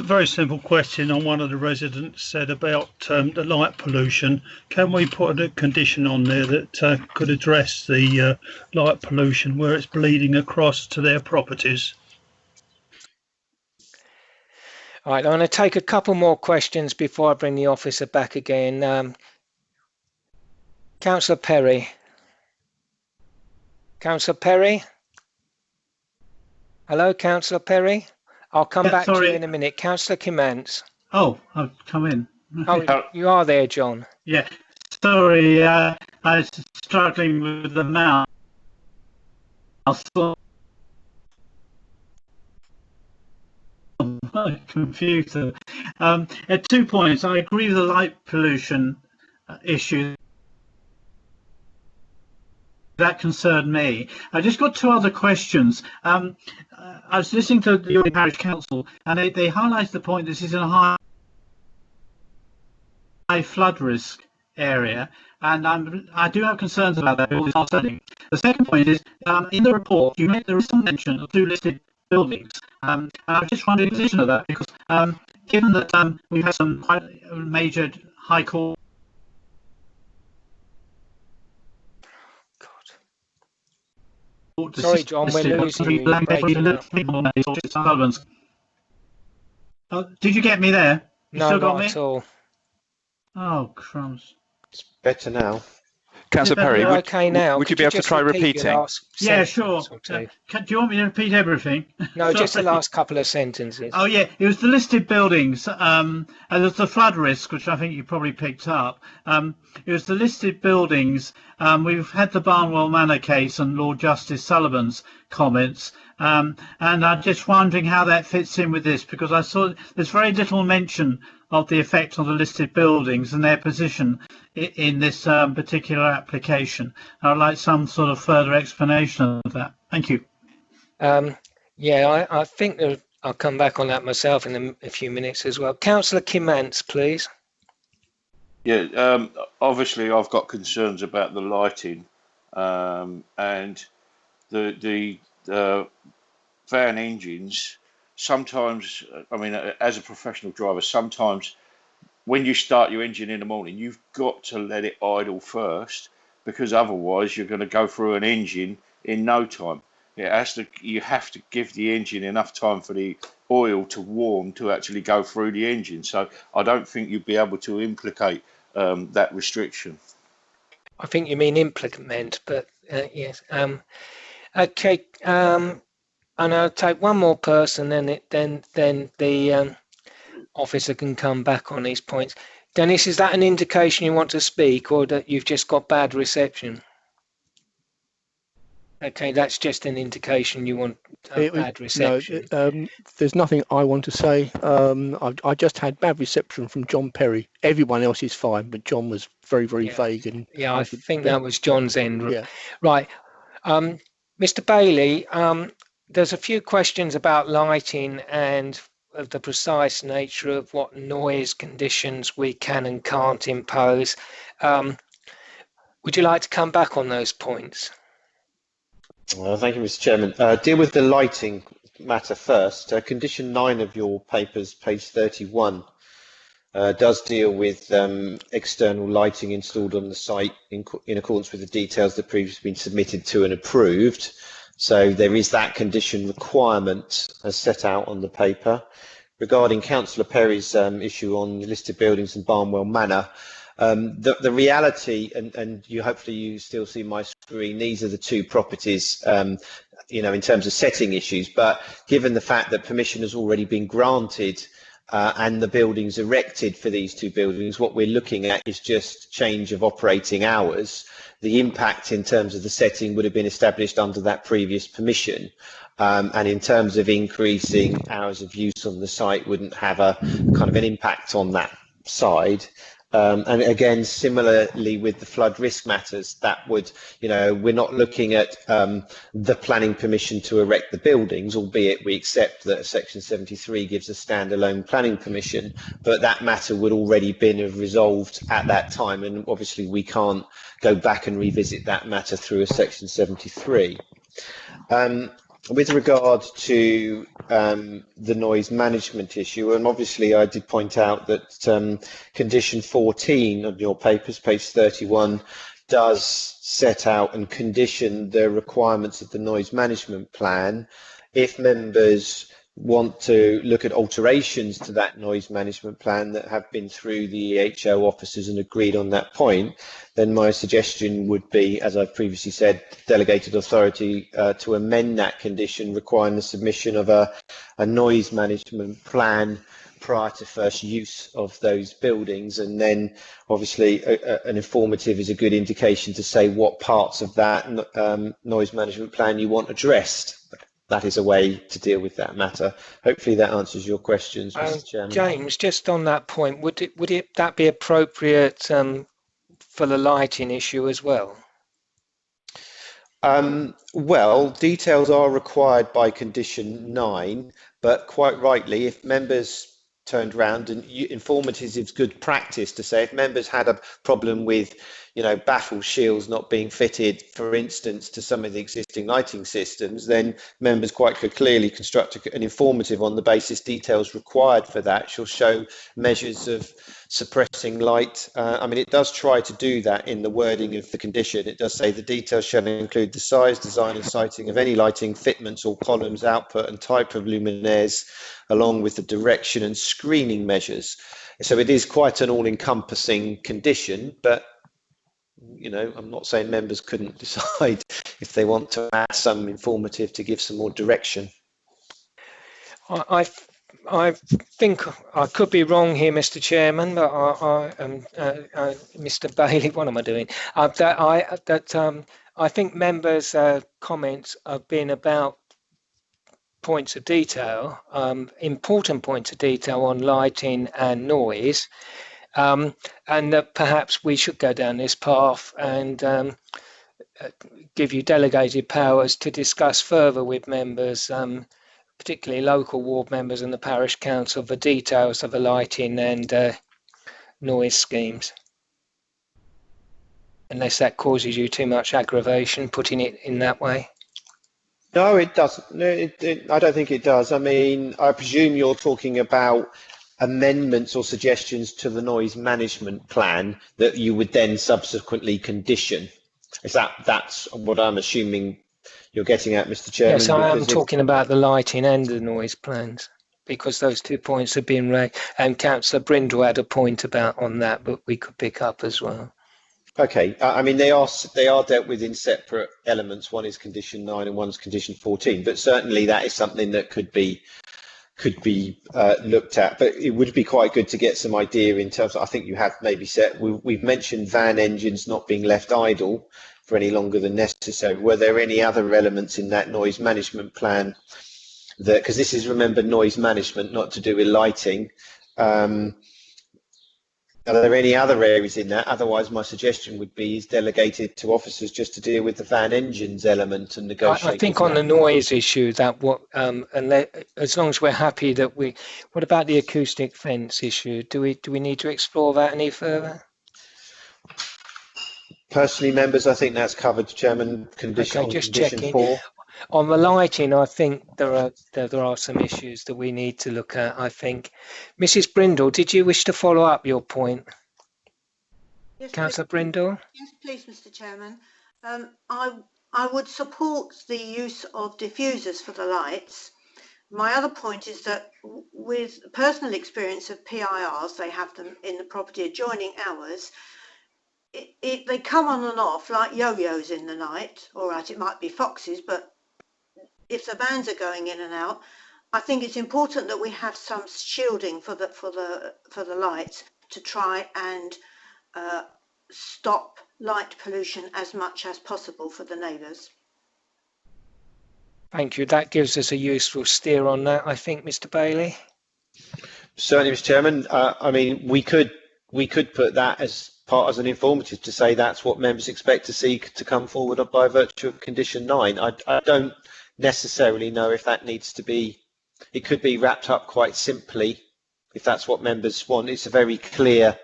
Very simple question on one of the residents said about the light pollution. Can we put a condition on there that could address the light pollution where it's bleeding across to their properties? All right, I'm going to take a couple more questions before I bring the officer back again. Councillor Perry. Councillor Perry? Hello, Councillor Perry? I'll come back to you in a minute. Councillor Kimmants. Oh, I've come in. Oh, you are there, John. Yeah, sorry, I was struggling with the mouse. Computer. At 2 points, I agree with the light pollution issue. That concerned me. I just got two other questions. I was listening to the York Parish Council, and they highlighted the point this is in a high flood risk area, and I do have concerns about that. The second point is, in the report, you made there is some mention of 2 listed buildings, and I was just wondering the position of that, because given that we've had some quite major High Court Sorry, John, we're losing you. Did you get me there? You no, still got not me? at all. Oh, crumbs. It's better now. Councillor Perry, You're okay now. would you be able to try repeating? Yeah, sure. Do you want me to repeat everything? No, just the last couple of sentences. Oh, yeah. It was the listed buildings. And there's the flood risk, which I think you probably picked up. It was the listed buildings. We've had the Barnwell Manor case and Lord Justice Sullivan's comments. And I'm just wondering how that fits in with this, because I saw there's very little mention of the effect on the listed buildings and their position in this particular application. I'd like some sort of further explanation of that. Thank you. Yeah, I think that I'll come back on that myself in a few minutes as well. Councillor Kimantz, please. Yeah, obviously I've got concerns about the lighting and the van engines. Sometimes, I mean, as a professional driver, sometimes when you start your engine in the morning, you've got to let it idle first, because otherwise you're going to go through an engine in no time. You have to give the engine enough time for the oil to warm to actually go through the engine. So I don't think you'd be able to implicate that restriction. I think you mean implement, but yes. Okay. And I'll take one more person, then the officer can come back on these points. Dennis, is that an indication you want to speak, or that you've just got bad reception? Okay, that's just an indication you want bad reception. No, there's nothing I want to say. I just had bad reception from John Perry. Everyone else is fine, but John was very, very vague. And yeah, I think that was John's end. Yeah. Right. Mr. Bailey, there's a few questions about lighting and of the precise nature of what noise conditions we can and can't impose. Would you like to come back on those points? Well, thank you, Mr. Chairman. Deal with the lighting matter first. Condition 9 of your papers, page 31, does deal with external lighting installed on the site in accordance with the details that previously been submitted to and approved. So there is that condition requirement as set out on the paper. Regarding Councillor Perry's issue on listed buildings and Barnwell Manor, the reality, and hopefully you still see my screen, these are the two properties, in terms of setting issues, but given the fact that permission has already been granted and the buildings erected for these two buildings, what we're looking at is just change of operating hours. The impact in terms of the setting would have been established under that previous permission. And in terms of increasing hours of use on the site wouldn't have a kind of an impact on that side. And again, similarly with the flood risk matters, that would, we're not looking at the planning permission to erect the buildings, albeit we accept that Section 73 gives a standalone planning permission, but that matter would already been resolved at that time, and obviously we can't go back and revisit that matter through a Section 73. With regard to the noise management issue, and obviously I did point out that condition 14 of your papers, page 31, does set out and condition the requirements of the noise management plan. If members want to look at alterations to that noise management plan that have been through the EHO officers and agreed on that point, then my suggestion would be, as I've previously said, delegated authority to amend that condition, requiring the submission of a noise management plan prior to first use of those buildings. And then obviously an informative is a good indication to say what parts of that noise management plan you want addressed. That is a way to deal with that matter. Hopefully that answers your questions, Mr. Chairman. James, just on that point, would that be appropriate for the lighting issue as well? Well, details are required by condition 9, but quite rightly, if members turned around, and informative is good practice to say if members had a problem with baffle shields not being fitted, for instance, to some of the existing lighting systems, then members quite could clearly construct an informative on the basis details required for that. Shall show measures of suppressing light. I mean, it does try to do that in the wording of the condition. It does say the details shall include the size, design and sighting of any lighting fitments or columns, output and type of luminaires, along with the direction and screening measures. So it is quite an all-encompassing condition, but I'm not saying members couldn't decide if they want to add some informative to give some more direction. I think I could be wrong here, Mr. Chairman, but Mr. Bailey, what am I doing? I think members' comments have been about points of detail, important points of detail on lighting and noise, and that perhaps we should go down this path and give you delegated powers to discuss further with members, particularly local ward members and the parish council, the details of the lighting and noise schemes. Unless that causes you too much aggravation, putting it in that way. No, it doesn't. No, I don't think it does. I mean, I presume you're talking about amendments or suggestions to the noise management plan that you would then subsequently condition. That's what I'm assuming you're getting at, Mr. Chairman? Yes, I am talking about the lighting and the noise plans, because those 2 points have been raised, and Councillor Brindle had a point on that, but we could pick up as well. Okay, I mean, they are dealt with in separate elements. One is condition 9 and one's condition 14, but certainly that is something that could be looked at. But it would be quite good to get some idea in terms of, I think you have maybe said, we've mentioned van engines not being left idle for any longer than necessary. Were there any other elements in that noise management plan that, because this is, remember, noise management, not to do with lighting, are there any other areas in that? Otherwise, my suggestion would be is delegated to officers just to deal with the van engines element and negotiate. I think on the noise issue, that as long as we're happy that what about the acoustic fence issue? Do we need to explore that any further? Personally, members, I think that's covered, Chairman. Condition 4. On the lighting, I think there are some issues that we need to look at. I think, Mrs. Brindle, did you wish to follow up your point? Yes, Councillor Brindle? Yes, please, Mr. Chairman. I would support the use of diffusers for the lights. My other point is that with personal experience of PIRs, they have them in the property adjoining ours. They come on and off like yo-yos in the night. All right, it might be foxes, but if the bands are going in and out, I think it's important that we have some shielding for the lights to try and stop light pollution as much as possible for the neighbours. Thank you. That gives us a useful steer on that, I think, Mr. Bailey. Certainly, Mr. Chairman. I mean, we could put that as an informative to say that's what members expect to see to come forward by virtue of condition 9. I don't necessarily know if that needs to be. It could be wrapped up quite simply if that's what members want. It's a very clear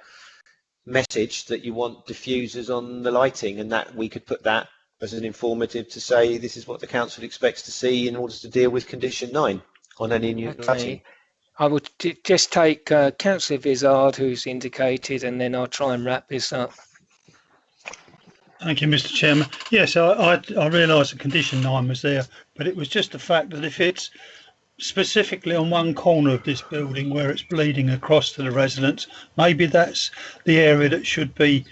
message that you want diffusers on the lighting, and that we could put that as an informative to say this is what the council expects to see in order to deal with condition 9 on any new lighting. I would just take Councillor Vizard, who's indicated, and then I'll try and wrap this up. Thank you, Mr. Chairman. Yes, I realise that condition 9 was there, but it was just the fact that if it's specifically on one corner of this building where it's bleeding across to the residents, maybe that's the area that should be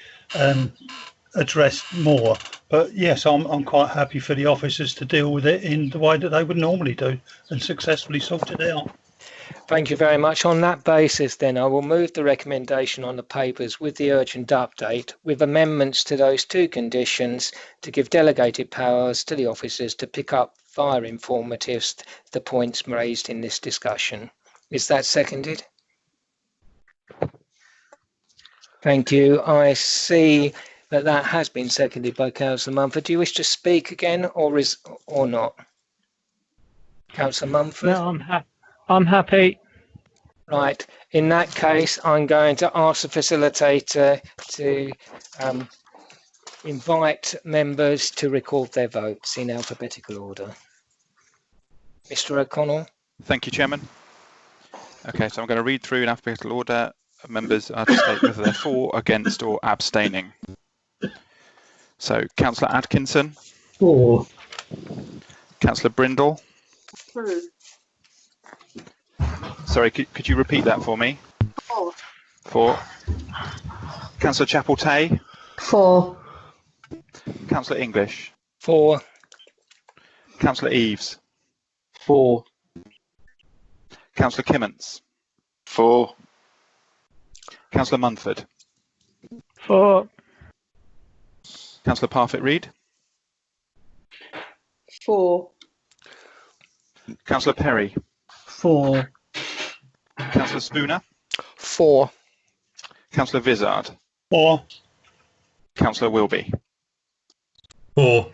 addressed more. But yes, I'm quite happy for the officers to deal with it in the way that they would normally do and successfully sort it out. Thank you very much. On that basis, then, I will move the recommendation on the papers with the urgent update, with amendments to those 2 conditions to give delegated powers to the officers to pick up via informatives the points raised in this discussion. Is that seconded? Thank you. I see that has been seconded by Councillor Mumford. Do you wish to speak again, or not? Councillor Mumford? No, I'm happy. Right. In that case, I'm going to ask the facilitator to invite members to record their votes in alphabetical order. Mr. O'Connell. Thank you, Chairman. Okay, so I'm going to read through in alphabetical order. Members are to state whether they're for, against, or abstaining. So, Councillor Atkinson. For. Councillor Brindle. For. Sorry, could you repeat that for me? For. For. Councillor Chapel-Tay. For. Councillor English. For. Councillor Eaves. For. Councillor Kimments. For. Councillor Munford. For. Councillor Parfitt-Reed. For. Councillor Perry. For. Councillor Spooner. For. Councillor Vizard. For. Councillor Wilby. For.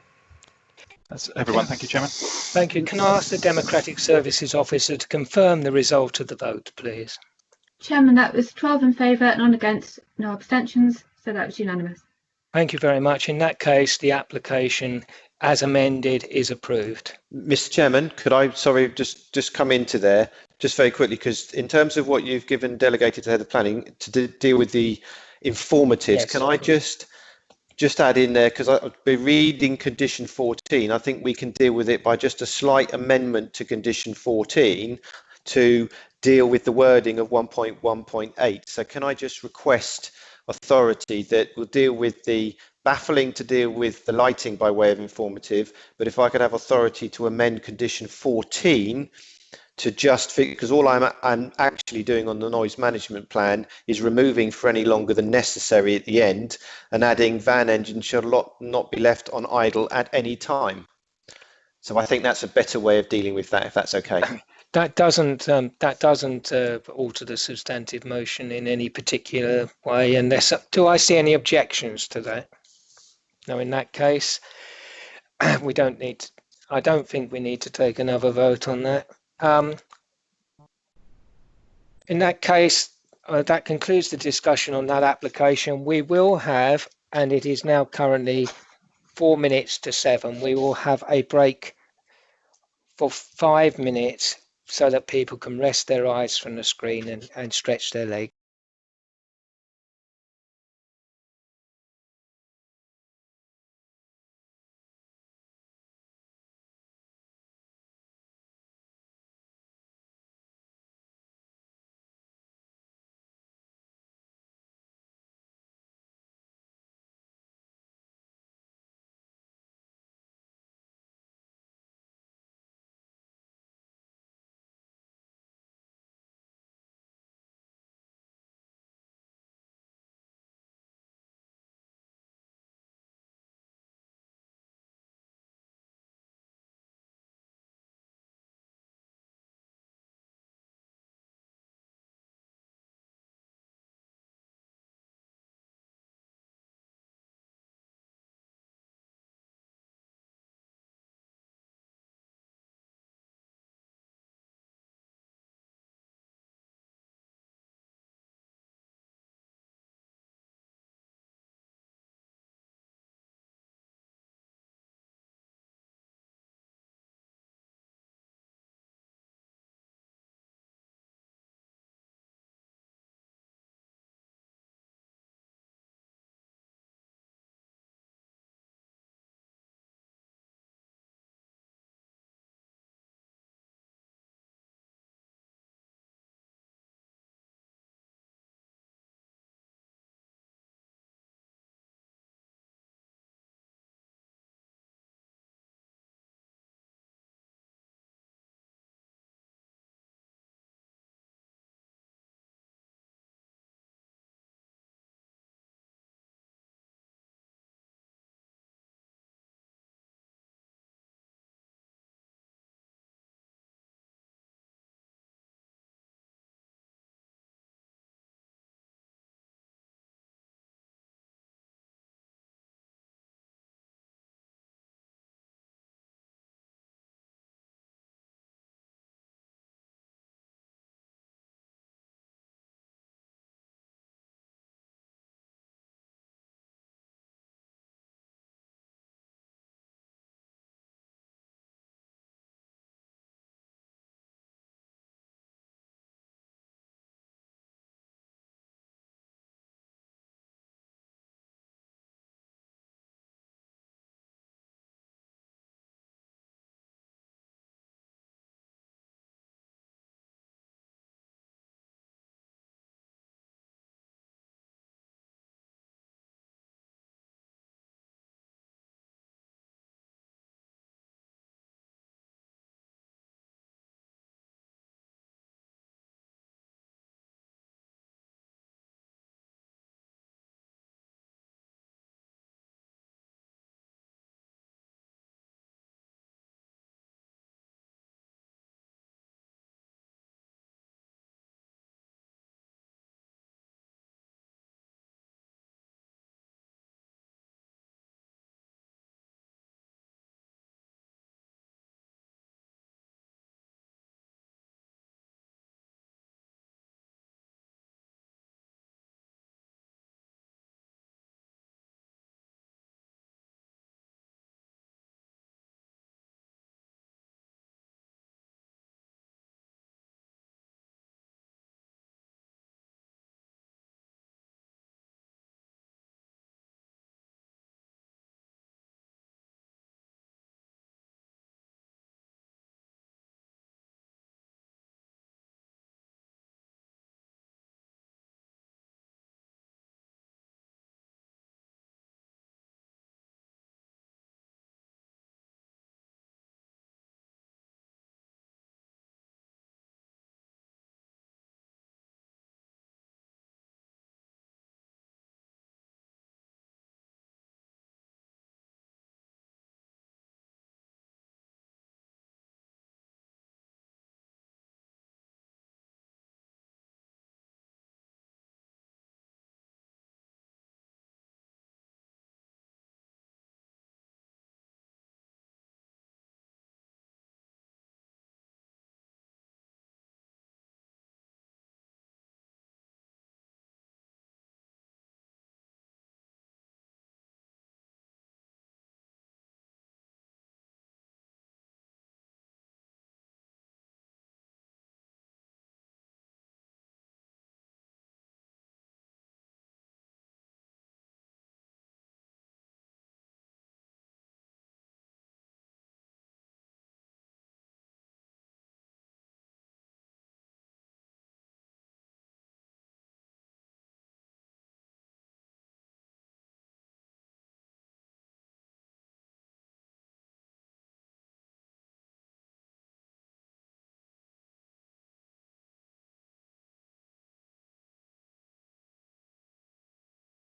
That's everyone. Thank you, Chairman. Thank you. Can I ask the Democratic Services Officer to confirm the result of the vote, please? Chairman, that was 12 in favour, none against, no abstentions, so that was unanimous. Thank you very much. In that case, the application as amended is approved. Mr. Chairman, could I, sorry, just come into there just very quickly, because in terms of what you've given delegated to head of planning to deal with the informatives, Yes. can I just add in there, because I'll be reading condition 14, I think we can deal with it by just a slight amendment to condition 14 to deal with the wording of 1.1.8. So can I just request authority that will deal with the baffling to deal with the lighting by way of informative, but if I could have authority to amend condition 14 to just, because all I'm actually doing on the noise management plan is removing for any longer than necessary at the end and adding van engines shall not be left on idle at any time. So I think that's a better way of dealing with that, if that's okay. That doesn't alter the substantive motion in any particular way, unless, do I see any objections to that? No, in that case, we don't need, I don't think we need to take another vote on that. In that case, that concludes the discussion on that application. We will have, and it is now currently 4 minutes to 7, we will have a break for 5 minutes so that people can rest their eyes from the screen and stretch their legs.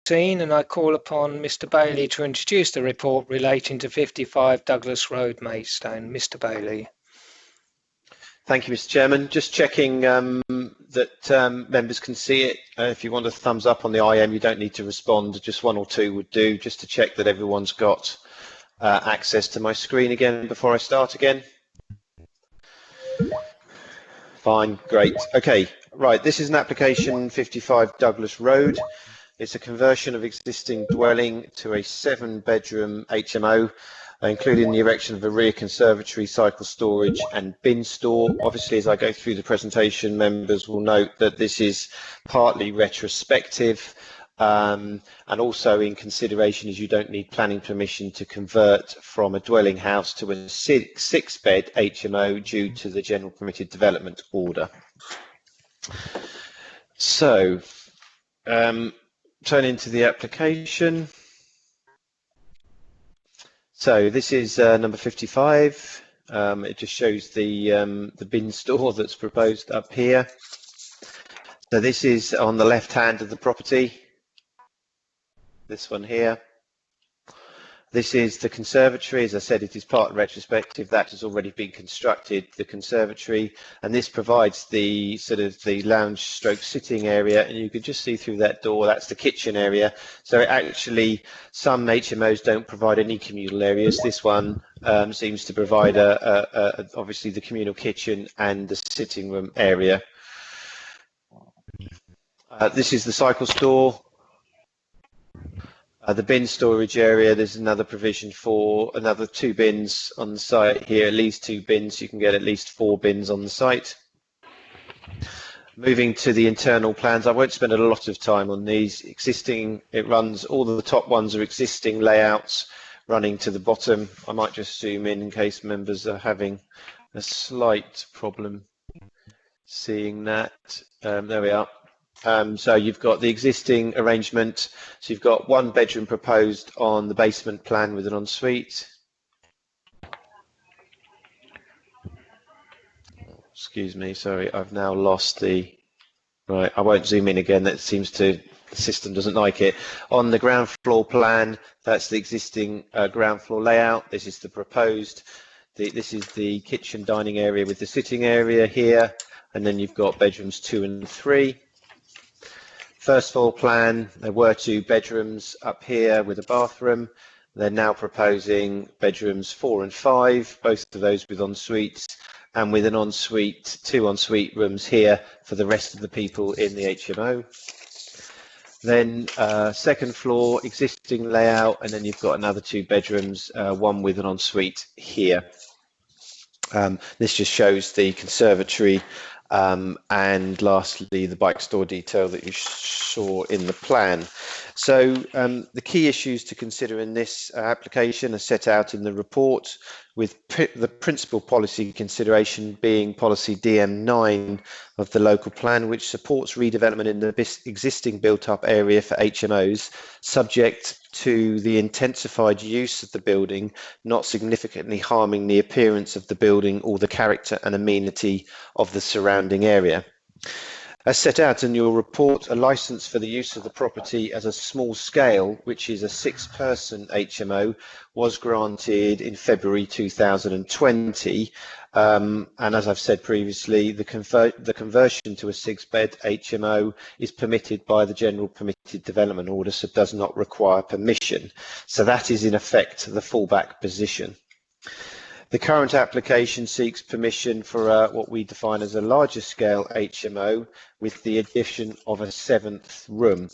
seen, and I call upon Mr. Bailey to introduce the report relating to 55 Douglas Road, Maidstone. Mr. Bailey. Thank you, Mr. Chairman. Just checking that members can see it. If you want a thumbs up on the IM, you don't need to respond. Just one or two would do, just to check that everyone's got access to my screen again before I start again. Fine, great. Okay, right. This is an application 55 Douglas Road. It's a conversion of existing dwelling to a 7-bedroom HMO, including the erection of a rear conservatory, cycle storage and bin store. Obviously, as I go through the presentation, members will note that this is partly retrospective, and also in consideration as you don't need planning permission to convert from a dwelling house to a 6-bed HMO due to the General Permitted Development Order. So, turning to the application. So this is number 55. It just shows the bin store that's proposed up here. So this is on the left hand of the property. This one here. This is the conservatory. As I said, it is part retrospective. That has already been constructed, the conservatory, and this provides the sort of the lounge stroke sitting area, and you can just see through that door, that's the kitchen area. So actually, some HMOs don't provide any communal areas. This one seems to provide obviously the communal kitchen and the sitting room area. This is the cycle store. The bin storage area, there's another provision for another 2 bins on the site here, at least 2 bins. You can get at least 4 bins on the site. Moving to the internal plans, I won't spend a lot of time on these. Existing, it runs, all of the top ones are existing layouts running to the bottom. I might just zoom in case members are having a slight problem seeing that. There we are. So you've got the existing arrangement. So you've got 1 bedroom proposed on the basement plan with an ensuite. Excuse me, sorry, I've now lost the, right, I won't zoom in again. That seems to, the system doesn't like it. On the ground floor plan, that's the existing ground floor layout. This is the proposed. This is the kitchen dining area with the sitting area here. And then you've got bedrooms 2 and 3. First floor plan, there were 2 bedrooms up here with a bathroom. They're now proposing bedrooms 4 and 5, both of those with en-suites, and with an ensuite, 2 ensuite rooms here for the rest of the people in the HMO. Then second floor, existing layout, and then you've got another 2 bedrooms, 1 with an ensuite here. This just shows the conservatory and lastly the bike store detail that you saw in the plan. So the key issues to consider in this application are set out in the report, with the principal policy consideration being policy DM9 of the local plan, which supports redevelopment in the existing built-up area for HMOs, subject to the intensified use of the building not significantly harming the appearance of the building or the character and amenity of the surrounding area. As set out in your report, a licence for the use of the property as a small scale, which is a 6-person HMO, was granted in February 2020. And as I've said previously, the conversion to a 6-bed HMO is permitted by the General Permitted Development Order, so does not require permission. So that is in effect the fallback position. The current application seeks permission for what we define as a larger scale HMO with the addition of a 7th room.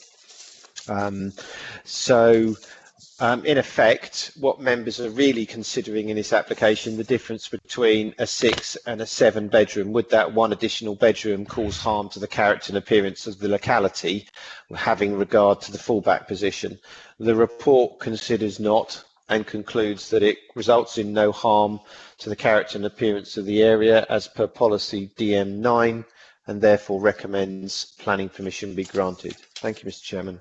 In effect, what members are really considering in this application, the difference between a 6 and a 7 bedroom. Would that 1 additional bedroom cause harm to the character and appearance of the locality, having regard to the fallback position? The report considers not, and concludes that it results in no harm to the character and appearance of the area as per policy DM9, and therefore recommends planning permission be granted. Thank you, Mr. Chairman.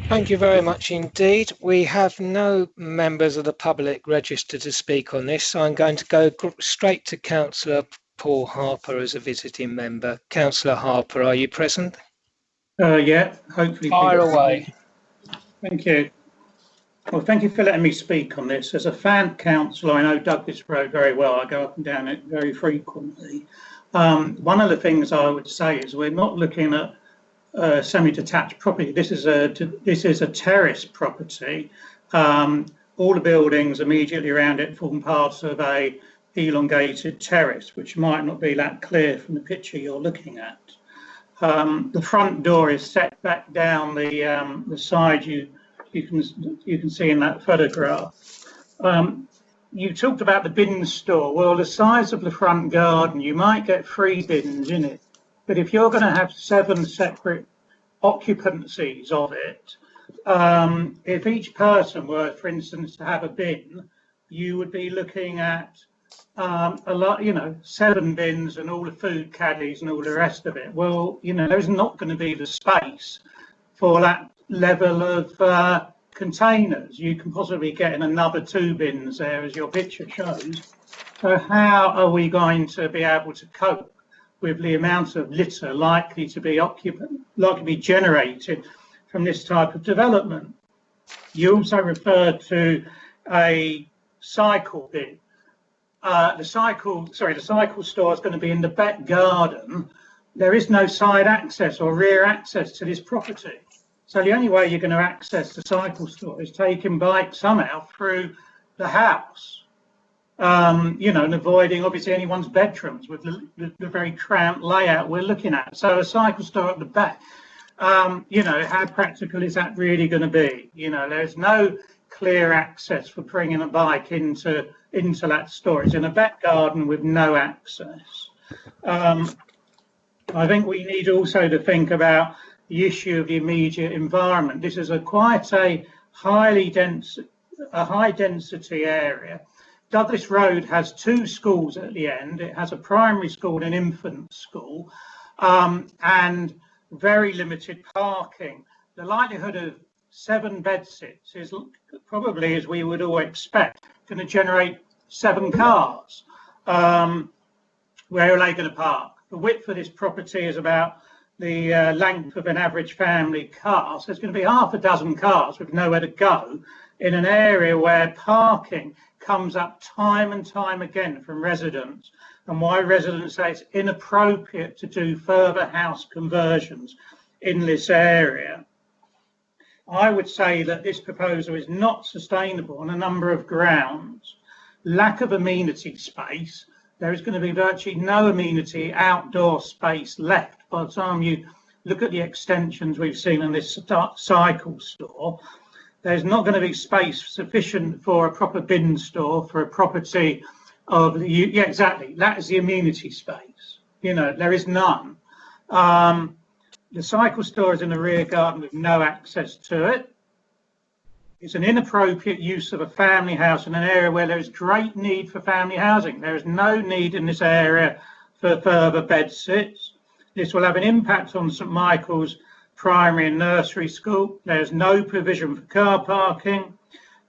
Thank you very much indeed. We have no members of the public registered to speak on this, so I'm going to go straight to Councillor Paul Harper as a visiting member. Councillor Harper, are you present? Yeah, hopefully. Fire away. Thank you. Well, thank you for letting me speak on this. As a fan councillor, I know Douglas Road very well. I go up and down it very frequently. One of the things I would say is we're not looking at semi-detached property. This is a terrace property. All the buildings immediately around it form part of a elongated terrace, which might not be that clear from the picture you're looking at. The front door is set back down the side you can see in that photograph. You talked about the bin store. Well, the size of the front garden, you might get 3 bins in it, but if you're going to have 7 separate occupancies of it, if each person were, for instance, to have a bin, you would be looking at a lot, 7 bins and all the food caddies and all the rest of it. Well, there's not going to be the space for that level of containers. You can possibly get in another 2 bins there, as your picture shows. So how are we going to be able to cope with the amount of litter likely to be generated from this type of development? You also referred to a cycle bin. The cycle store is going to be in the back garden. There is no side access or rear access to this property. So the only way you're going to access the cycle store is taking bikes somehow through the house, and avoiding obviously anyone's bedrooms with the very cramped layout we're looking at. So a cycle store at the back, how practical is that really going to be? There's no clear access for bringing a bike into that store. It's in a back garden with no access. I think we need also to think about the issue of the immediate environment. This is quite a high density area. Douglas Road has 2 schools at the end. It has a primary school and an infant school, and very limited parking. The likelihood of 7 bed sits is probably, as we would all expect, going to generate 7 cars. Where are they going to park? The width of this property is about the length of an average family car. So there's going to be half a dozen cars with nowhere to go in an area where parking comes up time and time again from residents, and why residents say it's inappropriate to do further house conversions in this area. I would say that this proposal is not sustainable on a number of grounds. Lack of amenity space. There is going to be virtually no amenity outdoor space left by the time you look at the extensions we've seen in this cycle store. There's not going to be space sufficient for a proper bin store for a property of exactly. That is the amenity space. There is none. The cycle store is in the rear garden with no access to it. It's an inappropriate use of a family house in an area where there is great need for family housing. There is no need in this area for further bed sits. This will have an impact on St Michael's primary and nursery school. There is no provision for car parking.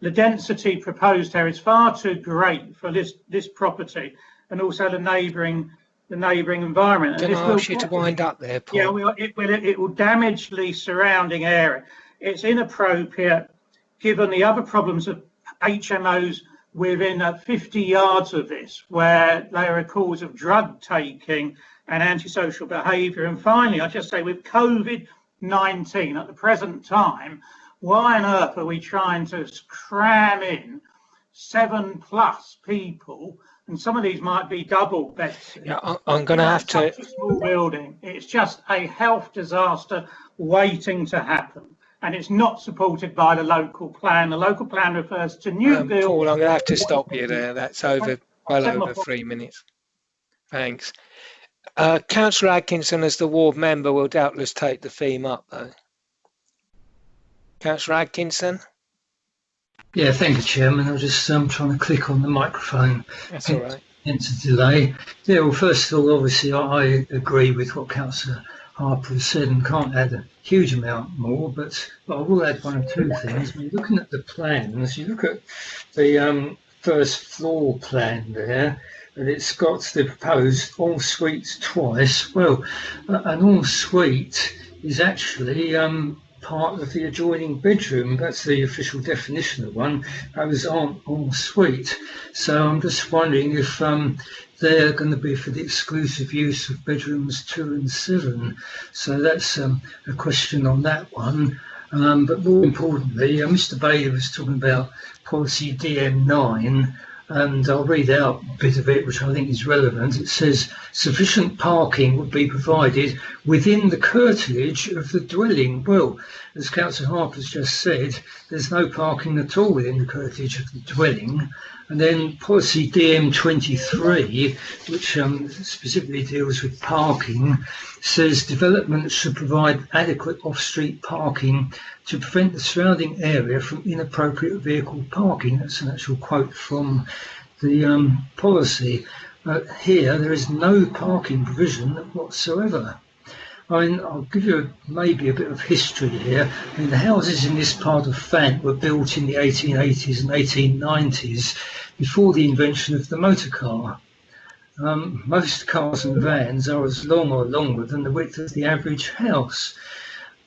The density proposed here is far too great for this property and also the neighbouring environment. Can I ask you to wind up there, Paul? Yeah, it will damage the surrounding area. It's inappropriate given the other problems of HMOs within 50 yards of this, where they are a cause of drug taking and antisocial behaviour. And finally, I just say with COVID-19 at the present time, why on earth are we trying to cram in 7+ people? And some of these might be double beds. Yeah, I'm going to have to. It's a small building. It's just a health disaster waiting to happen. And it's not supported by the local plan. The local plan refers to new builds. Paul, I'm going to have to stop you there. That's well over 3 minutes. Thanks. Councillor Atkinson, as the ward member, will doubtless take the theme up, though. Councillor Atkinson? Yeah, thank you, Chairman. I was just trying to click on the microphone. That's all right. Hence the delay. Yeah, well, first of all, obviously, I agree with what Councillor Harper has said and can't add a huge amount more, but I will add 1 or 2 things. I mean, looking at the plans, you look at the first floor plan there, and it's got the proposed en-suite twice. Well, an en-suite is actually part of the adjoining bedroom. That's the official definition of one. Those aren't en suite. So I'm just wondering if they're going to be for the exclusive use of bedrooms 2 and 7. So that's a question on that one. But more importantly, Mr. Bailey was talking about policy DM9, and I'll read out a bit of it, which I think is relevant. It says, sufficient parking would be provided within the curtilage of the dwelling. Well, as Councillor Harper's just said, there's no parking at all within the curtilage of the dwelling. And then policy DM23, which specifically deals with parking, says development should provide adequate off-street parking to prevent the surrounding area from inappropriate vehicle parking. That's an actual quote from the policy. Here, there is no parking provision whatsoever. I mean, I'll give you maybe a bit of history here. I mean, the houses in this part of Fant were built in the 1880s and 1890s before the invention of the motor car. Most cars and vans are as long or longer than the width of the average house.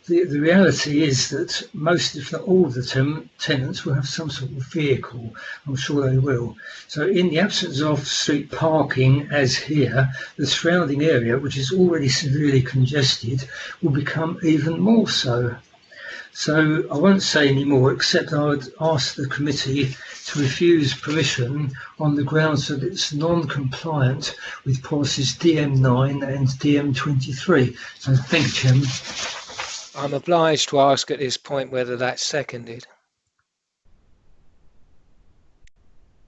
The reality is that most, if not all, of the tenants will have some sort of vehicle. I'm sure they will. So in the absence of street parking, as here, the surrounding area, which is already severely congested, will become even more so. So I won't say any more, except I would ask the committee to refuse permission on the grounds that it's non-compliant with policies DM9 and DM23. So thank you, Chairman. I'm obliged to ask at this point whether that's seconded.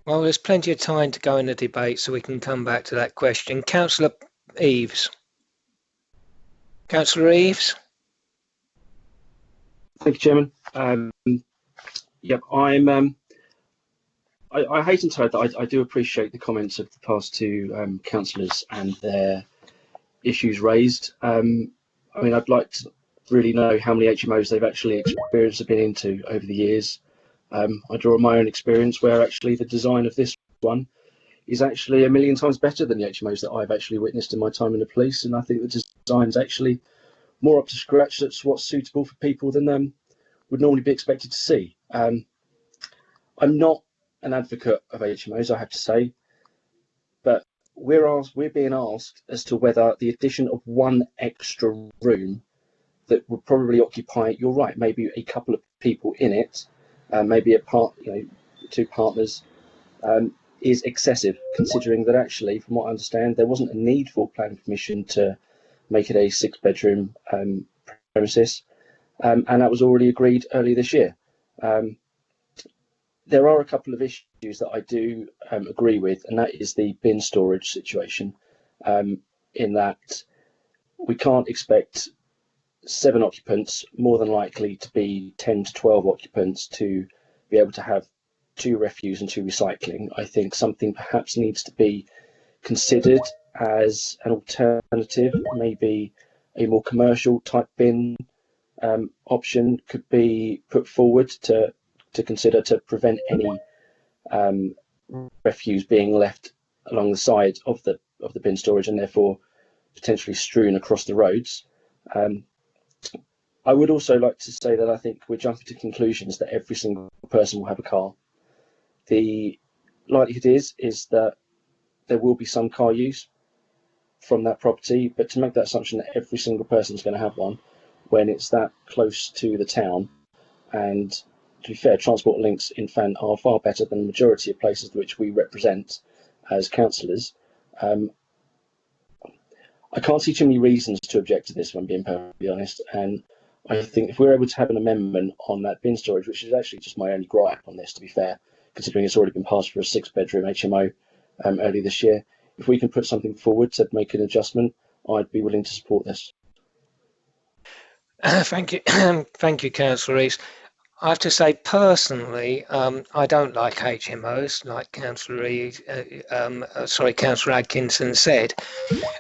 Well, there's plenty of time to go in the debate, so we can come back to that question. Councillor Eaves. Councillor Eaves. Thank you, Chairman. Yep, I hasten to add that I do appreciate the comments of the past two councillors and their issues raised. I mean, I'd like to really know how many HMOs they've actually experienced or been into over the years. I draw on my own experience where actually the design of this one is actually a million times better than the HMOs that I've actually witnessed in my time in the police, and I think the design's actually more up to scratch. That's what's suitable for people than would normally be expected to see. I'm not an advocate of HMOs, I have to say, but we're being asked as to whether the addition of one extra room that would probably occupy, you're right, maybe a couple of people in it, maybe two partners, is excessive, considering that actually, from what I understand, there wasn't a need for planning permission to make it a 6-bedroom premises, and that was already agreed earlier this year. There are a couple of issues that I do agree with, and that is the bin storage situation, in that we can't expect 7 occupants, more than likely to be 10 to 12 occupants, to be able to have 2 refuse and 2 recycling. I think something perhaps needs to be considered as an alternative. Maybe a more commercial type bin option could be put forward to consider to prevent any refuse being left along the side of the bin storage and therefore potentially strewn across the roads. I would also like to say that I think we're jumping to conclusions that every single person will have a car. The likelihood is that there will be some car use from that property, but to make that assumption that every single person is going to have one when it's that close to the town, and to be fair, transport links in Fant are far better than the majority of places which we represent as councillors. I can't see too many reasons to object to this one, being perfectly honest, and I think if we're able to have an amendment on that bin storage, which is actually just my only gripe on this, to be fair, considering it's already been passed for a 6-bedroom HMO earlier this year, if we can put something forward to make an adjustment, I'd be willing to support this. Thank you, thank you, Councillor Rees. I have to say, personally, I don't like HMOs, like Councillor Atkinson said,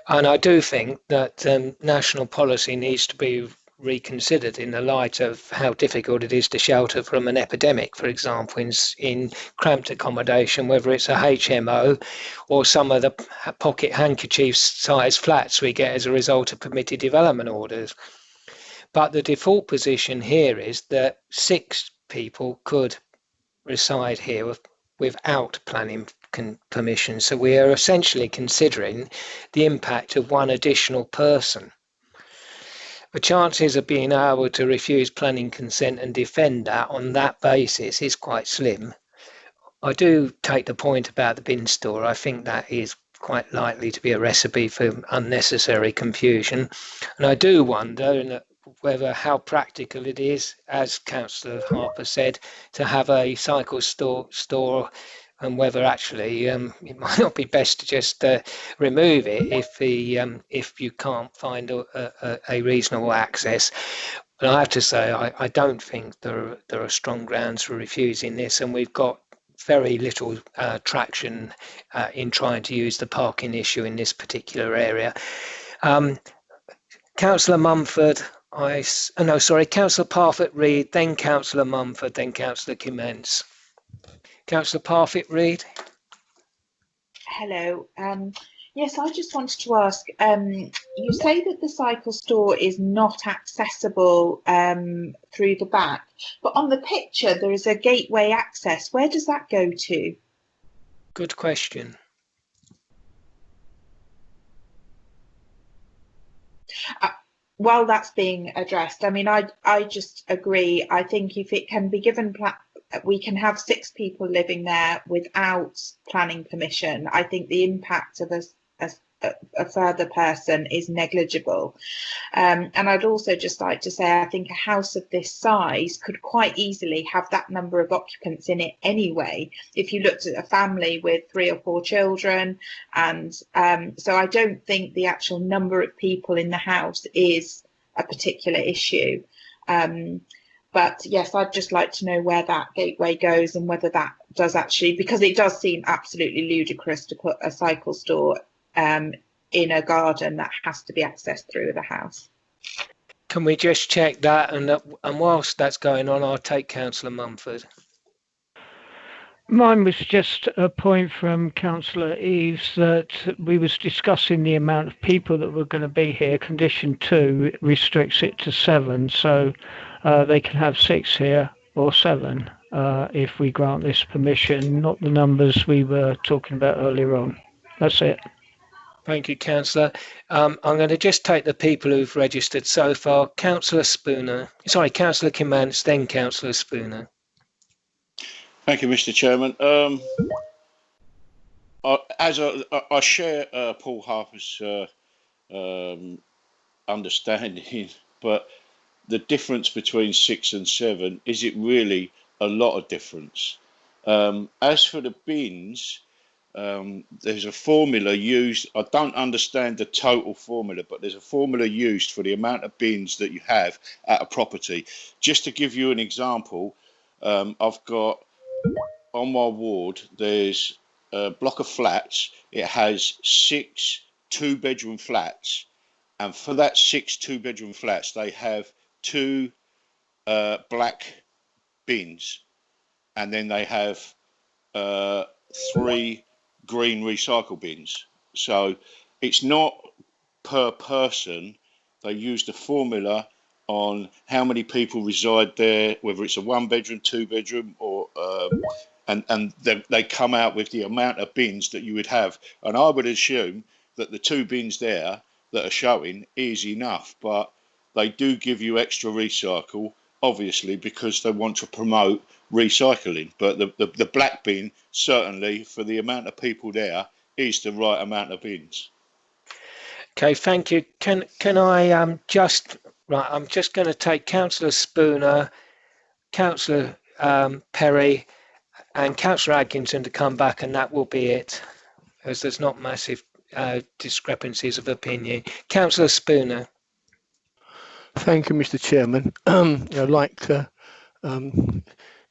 and I do think that national policy needs to be reconsidered in the light of how difficult it is to shelter from an epidemic, for example, in cramped accommodation, whether it's a HMO or some of the pocket handkerchief size flats we get as a result of permitted development orders. But the default position here is that 6 people could reside here without planning permission. So we are essentially considering the impact of 1 additional person. The chances of being able to refuse planning consent and defend that on that basis is quite slim. I do take the point about the bin store. I think that is quite likely to be a recipe for unnecessary confusion. And I do wonder whether how practical it is, as Councillor Harper said, to have a cycle store and whether actually it might not be best to just remove it if you can't find a reasonable access. But I have to say, I don't think there are strong grounds for refusing this, and we've got very little traction in trying to use the parking issue in this particular area. Councillor Mumford, Councillor Parfitt-Reid, then Councillor Mumford, then Councillor Clements. Councillor Parfitt-Reid. Hello. Yes, I just wanted to ask, you say that the cycle store is not accessible through the back, but on the picture there is a gateway access. Where does that go to? Good question. While that's being addressed, I mean, I just agree. I think if it can be given, we can have 6 people living there without planning permission. I think the impact of a further person is negligible. And I'd also just like to say, I think a house of this size could quite easily have that number of occupants in it anyway, if you looked at a family with 3 or 4 children. And so I don't think the actual number of people in the house is a particular issue. But yes, I'd just like to know where that gateway goes and whether that does actually, because it does seem absolutely ludicrous to put a cycle store in a garden that has to be accessed through the house. Can we just check that? And whilst that's going on, I'll take Councillor Mumford. Mine was just a point from Councillor Eaves that we was discussing the amount of people that were going to be here. Condition 2 restricts it to 7, so they can have 6 here or 7 if we grant this permission, not the numbers we were talking about earlier on. That's it. Thank you, Councillor. I'm going to just take the people who've registered so far. Councillor Clements, then Councillor Spooner. Thank you, Mr. Chairman. I share Paul Harper's understanding, but the difference between 6 and 7, is it really a lot of difference? As for the bins, there's a formula used. I don't understand the total formula, but there's a formula used for the amount of bins that you have at a property. Just to give you an example, I've got on my ward, there's a block of flats. It has 6 2-bedroom flats, and for that 6 2-bedroom flats, they have 2 black bins, and then they have 3 green recycle bins. So it's not per person. They use the formula on how many people reside there, whether it's a 1-bedroom, 2-bedroom, or and they come out with the amount of bins that you would have. And I would assume that the 2 bins there that are showing is enough, but they do give you extra recycle, obviously, because they want to promote recycling. But the black bin, certainly for the amount of people there, is the right amount of bins. Okay, thank you. Can I I'm just going to take Councillor Spooner, Councillor Perry, and Councillor Atkinson to come back, and that will be it, as there's not massive discrepancies of opinion. Councillor Spooner. Thank you, Mr. Chairman. Like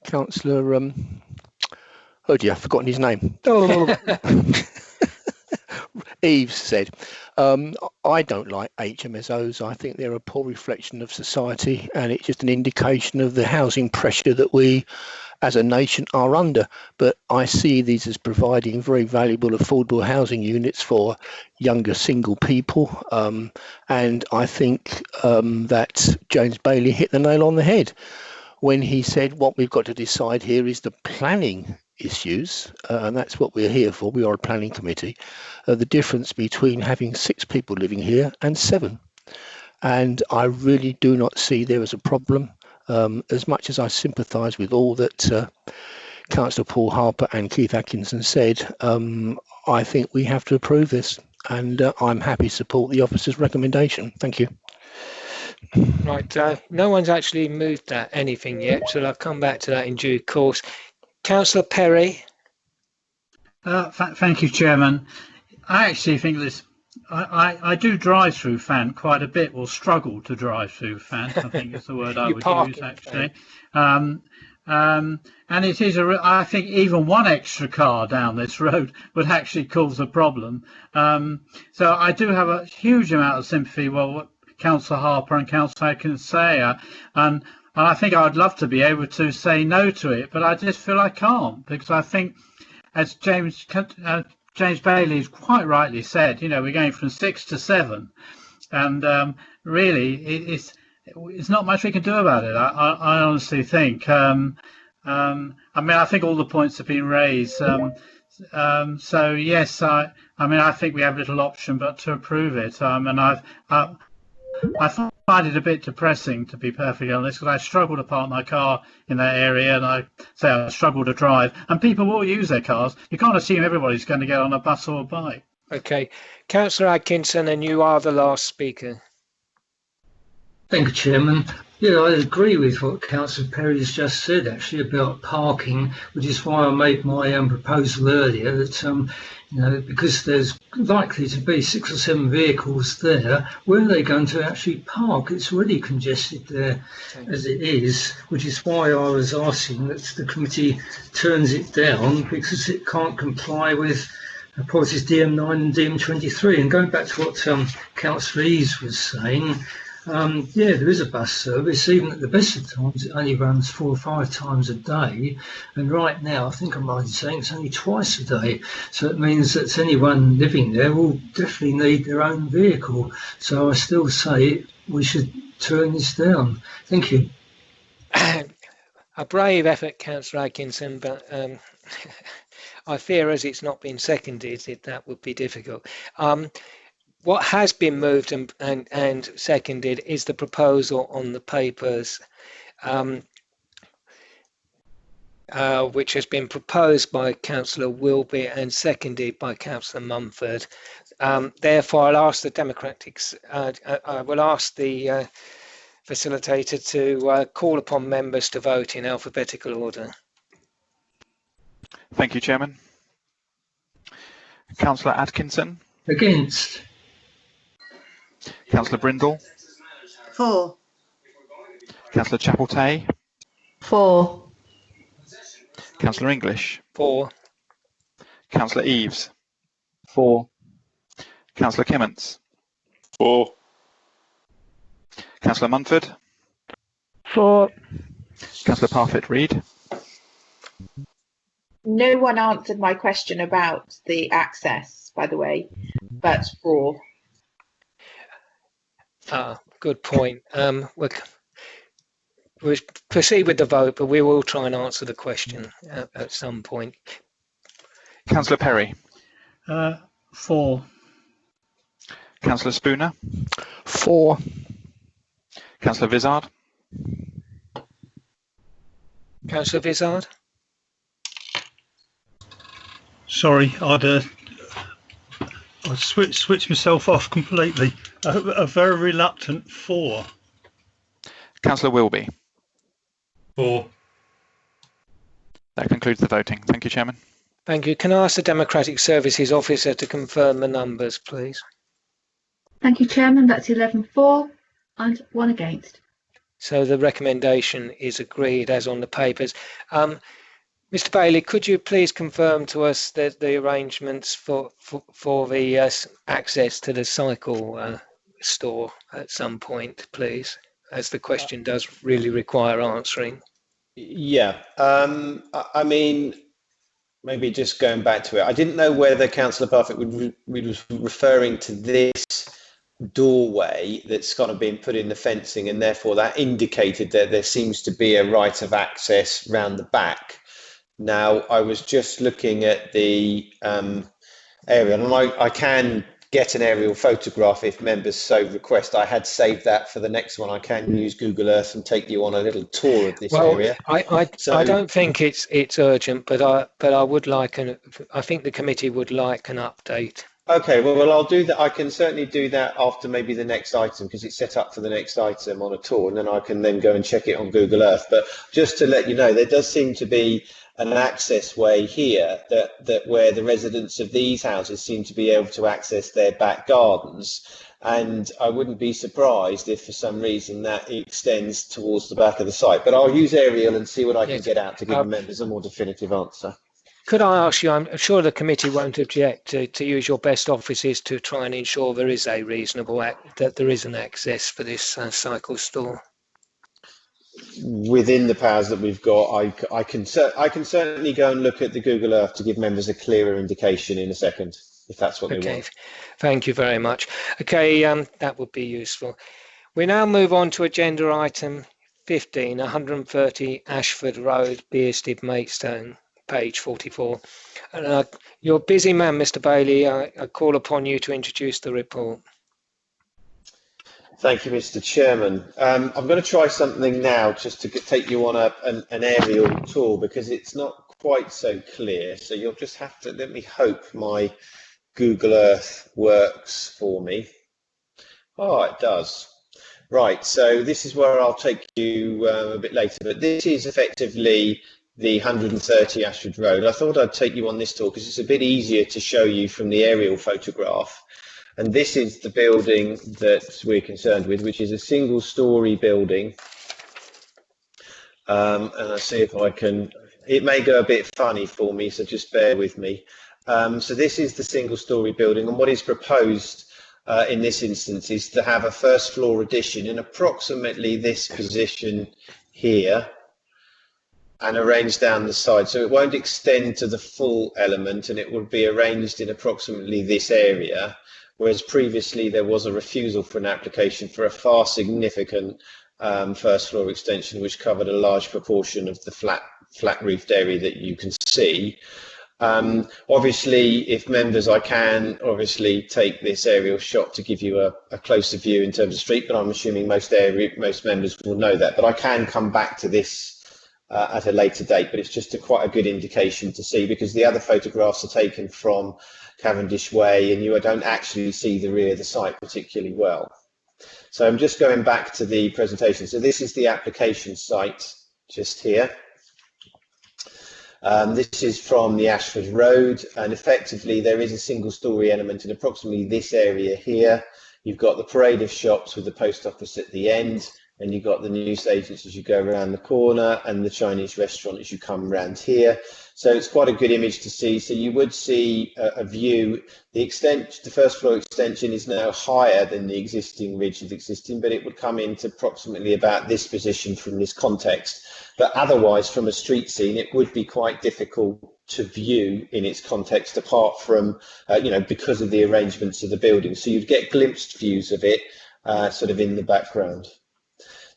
Councillor, oh dear, I've forgotten his name. Eaves said, I don't like HMSOs. I think they're a poor reflection of society, and it's just an indication of the housing pressure that we as a nation are under. But I see these as providing very valuable affordable housing units for younger single people. And I think that James Bailey hit the nail on the head when he said what we've got to decide here is the planning issues, and that's what we're here for. We are a planning committee. The difference between having 6 people living here and 7. And I really do not see there as a problem. As much as I sympathise with all that Councillor Paul Harper and Keith Atkinson said, I think we have to approve this, and I'm happy to support the officer's recommendation. Thank you. Right, no one's actually moved that anything yet, so I'll come back to that in due course. Councillor Perry. Thank you, Chairman. I actually think this. I do drive through Fant quite a bit, or struggle to drive through Fant. I think it's the word I would use actually. And it is I think even one extra car down this road would actually cause a problem. So I do have a huge amount of sympathy. Well, what Councillor Harper and Councillor Atkins say, and I think I'd love to be able to say no to it, but I just feel I can't, because I think, as James Bailey has quite rightly said, we're going from 6 to 7, and really it's not much we can do about it. I honestly think. I mean, I think all the points have been raised. So yes, I mean, I think we have little option but to approve it. And I find it a bit depressing, to be perfectly honest, because I struggle to park my car in that area, and I struggle to drive. And people will use their cars. You can't assume everybody's going to get on a bus or a bike. Okay, Councillor Atkinson, and you are the last speaker. Thank you, Chairman. Yeah, I agree with what Councillor Perry has just said, actually, about parking, which is why I made my proposal earlier that, because there's likely to be 6 or 7 vehicles there, where are they going to actually park? It's already congested there as it is, which is why I was asking that the committee turns it down, because it can't comply with policies DM9 and DM23. And going back to what Councillor Eaves was saying, yeah, there is a bus service. Even at the best of times, it only runs 4 or 5 times a day. And right now, I think I'm right in saying it's only twice a day. So it means that anyone living there will definitely need their own vehicle. So I still say we should turn this down. Thank you. A brave effort, Councillor Atkinson, but I fear as it's not been seconded, that would be difficult. What has been moved and seconded is the proposal on the papers, which has been proposed by Councillor Wilby and seconded by Councillor Mumford. Therefore, I'll ask the I will ask the facilitator to call upon members to vote in alphabetical order. Thank you, Chairman. Councillor Atkinson. Against. Councillor Brindle. For. Councillor Chapeltay. For. Councillor English. For. Councillor Eaves. For. Councillor Kimments. For. Councillor Munford. For. Councillor Parfitt-Reid. No one answered my question about the access, by the way, but for. Good point. We'll proceed with the vote, but we will try and answer the question at some point. Councillor Perry. For. Councillor Spooner. For. Councillor Vizard. Councillor Vizard. Sorry, I'd switch myself off completely. A very reluctant for. Councillor Wilby. For. That concludes the voting. Thank you, Chairman. Thank you. Can I ask the Democratic Services Officer to confirm the numbers, please? Thank you, Chairman. That's 11 for and 1 against. So the recommendation is agreed as on the papers. Mr. Bailey, could you please confirm to us that the arrangements for the access to the cycle store at some point, please, as the question does really require answering. Yeah, I mean, maybe just going back to it, I didn't know whether Councillor Buffett was referring to this doorway that's kind of been put in the fencing, and therefore that indicated that there seems to be a right of access round the back. Now, I was just looking at the area, and I can get an aerial photograph if members so request. I had saved that for the next one. I can use Google Earth and take you on a little tour of this area. I don't think it's urgent, but I would like I think the committee would like an update. Okay, well, I'll do that. I can certainly do that after maybe the next item, because it's set up for the next item on a tour, and then I can then go and check it on Google Earth. But just to let you know, there does seem to be an access way here that where the residents of these houses seem to be able to access their back gardens. And I wouldn't be surprised if for some reason that extends towards the back of the site. But I'll use aerial and see what I can get out to give the members a more definitive answer. Could I ask you, I'm sure the committee won't object to use your best offices to try and ensure there is a reasonable that there is an access for this cycle store? Within the powers that we've got, I can certainly go and look at the Google Earth to give members a clearer indication in a second, if that's what they want. Thank you very much. Okay, that would be useful. We now move on to agenda item 15, 130 Ashford Road, Bearsted, Maidstone, page 44. And, you're a busy man, Mr. Bailey. I call upon you to introduce the report. Thank you, Mr. Chairman. I'm going to try something now just to take you on an aerial tour, because it's not quite so clear. So you'll just have to let me hope my Google Earth works for me. Oh, it does. Right, so this is where I'll take you a bit later, but this is effectively the 130 Ashford Road. I thought I'd take you on this tour because it's a bit easier to show you from the aerial photograph. And this is the building that we're concerned with, which is a single-storey building. And I'll see if I can, it may go a bit funny for me, so just bear with me. So this is the single-storey building, and what is proposed in this instance is to have a first floor addition in approximately this position here, and arranged down the side. So it won't extend to the full element, and it will be arranged in approximately this area. Whereas previously there was a refusal for an application for a far significant first floor extension, which covered a large proportion of the flat roofed area that you can see. Obviously, if members, I can obviously take this aerial shot to give you a closer view in terms of street, but I'm assuming most members will know that. But I can come back to this at a later date, but it's just quite a good indication to see, because the other photographs are taken from Cavendish Way, and you don't actually see the rear of the site particularly well. So I'm just going back to the presentation. So this is the application site just here. This is from the Ashford Road, and effectively there is a single-storey element in approximately this area here. You've got the parade of shops with the post office at the end, and you've got the newsagents as you go around the corner, and the Chinese restaurant as you come around here. So it's quite a good image to see. So you would see a view. The first floor extension is now higher than the existing ridge of existing, but it would come into approximately about this position from this context. But otherwise, from a street scene, it would be quite difficult to view in its context, apart from, because of the arrangements of the building. So you'd get glimpsed views of it sort of in the background.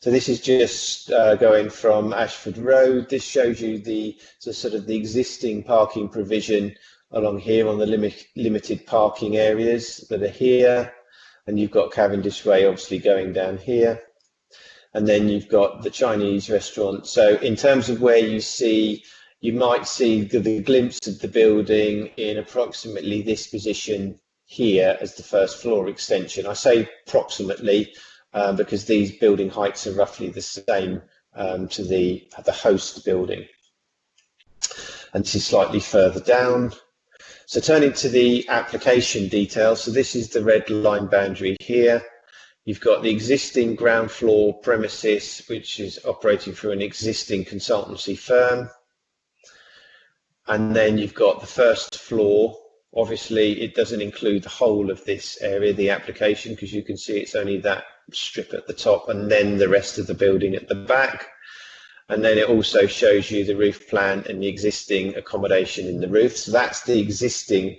So this is just going from Ashford Road. This shows you the existing parking provision along here on the limited parking areas that are here. And you've got Cavendish Way obviously going down here. And then you've got the Chinese restaurant. So in terms of where you might see the glimpse of the building in approximately this position here as the first floor extension. I say approximately, because these building heights are roughly the same to the host building. And this is slightly further down. So turning to the application details, so this is the red line boundary here. You've got the existing ground floor premises, which is operating through an existing consultancy firm. And then you've got the first floor. Obviously, it doesn't include the whole of this area, the application, because you can see it's only that strip at the top and then the rest of the building at the back. And then it also shows you the roof plan and the existing accommodation in the roof. So that's the existing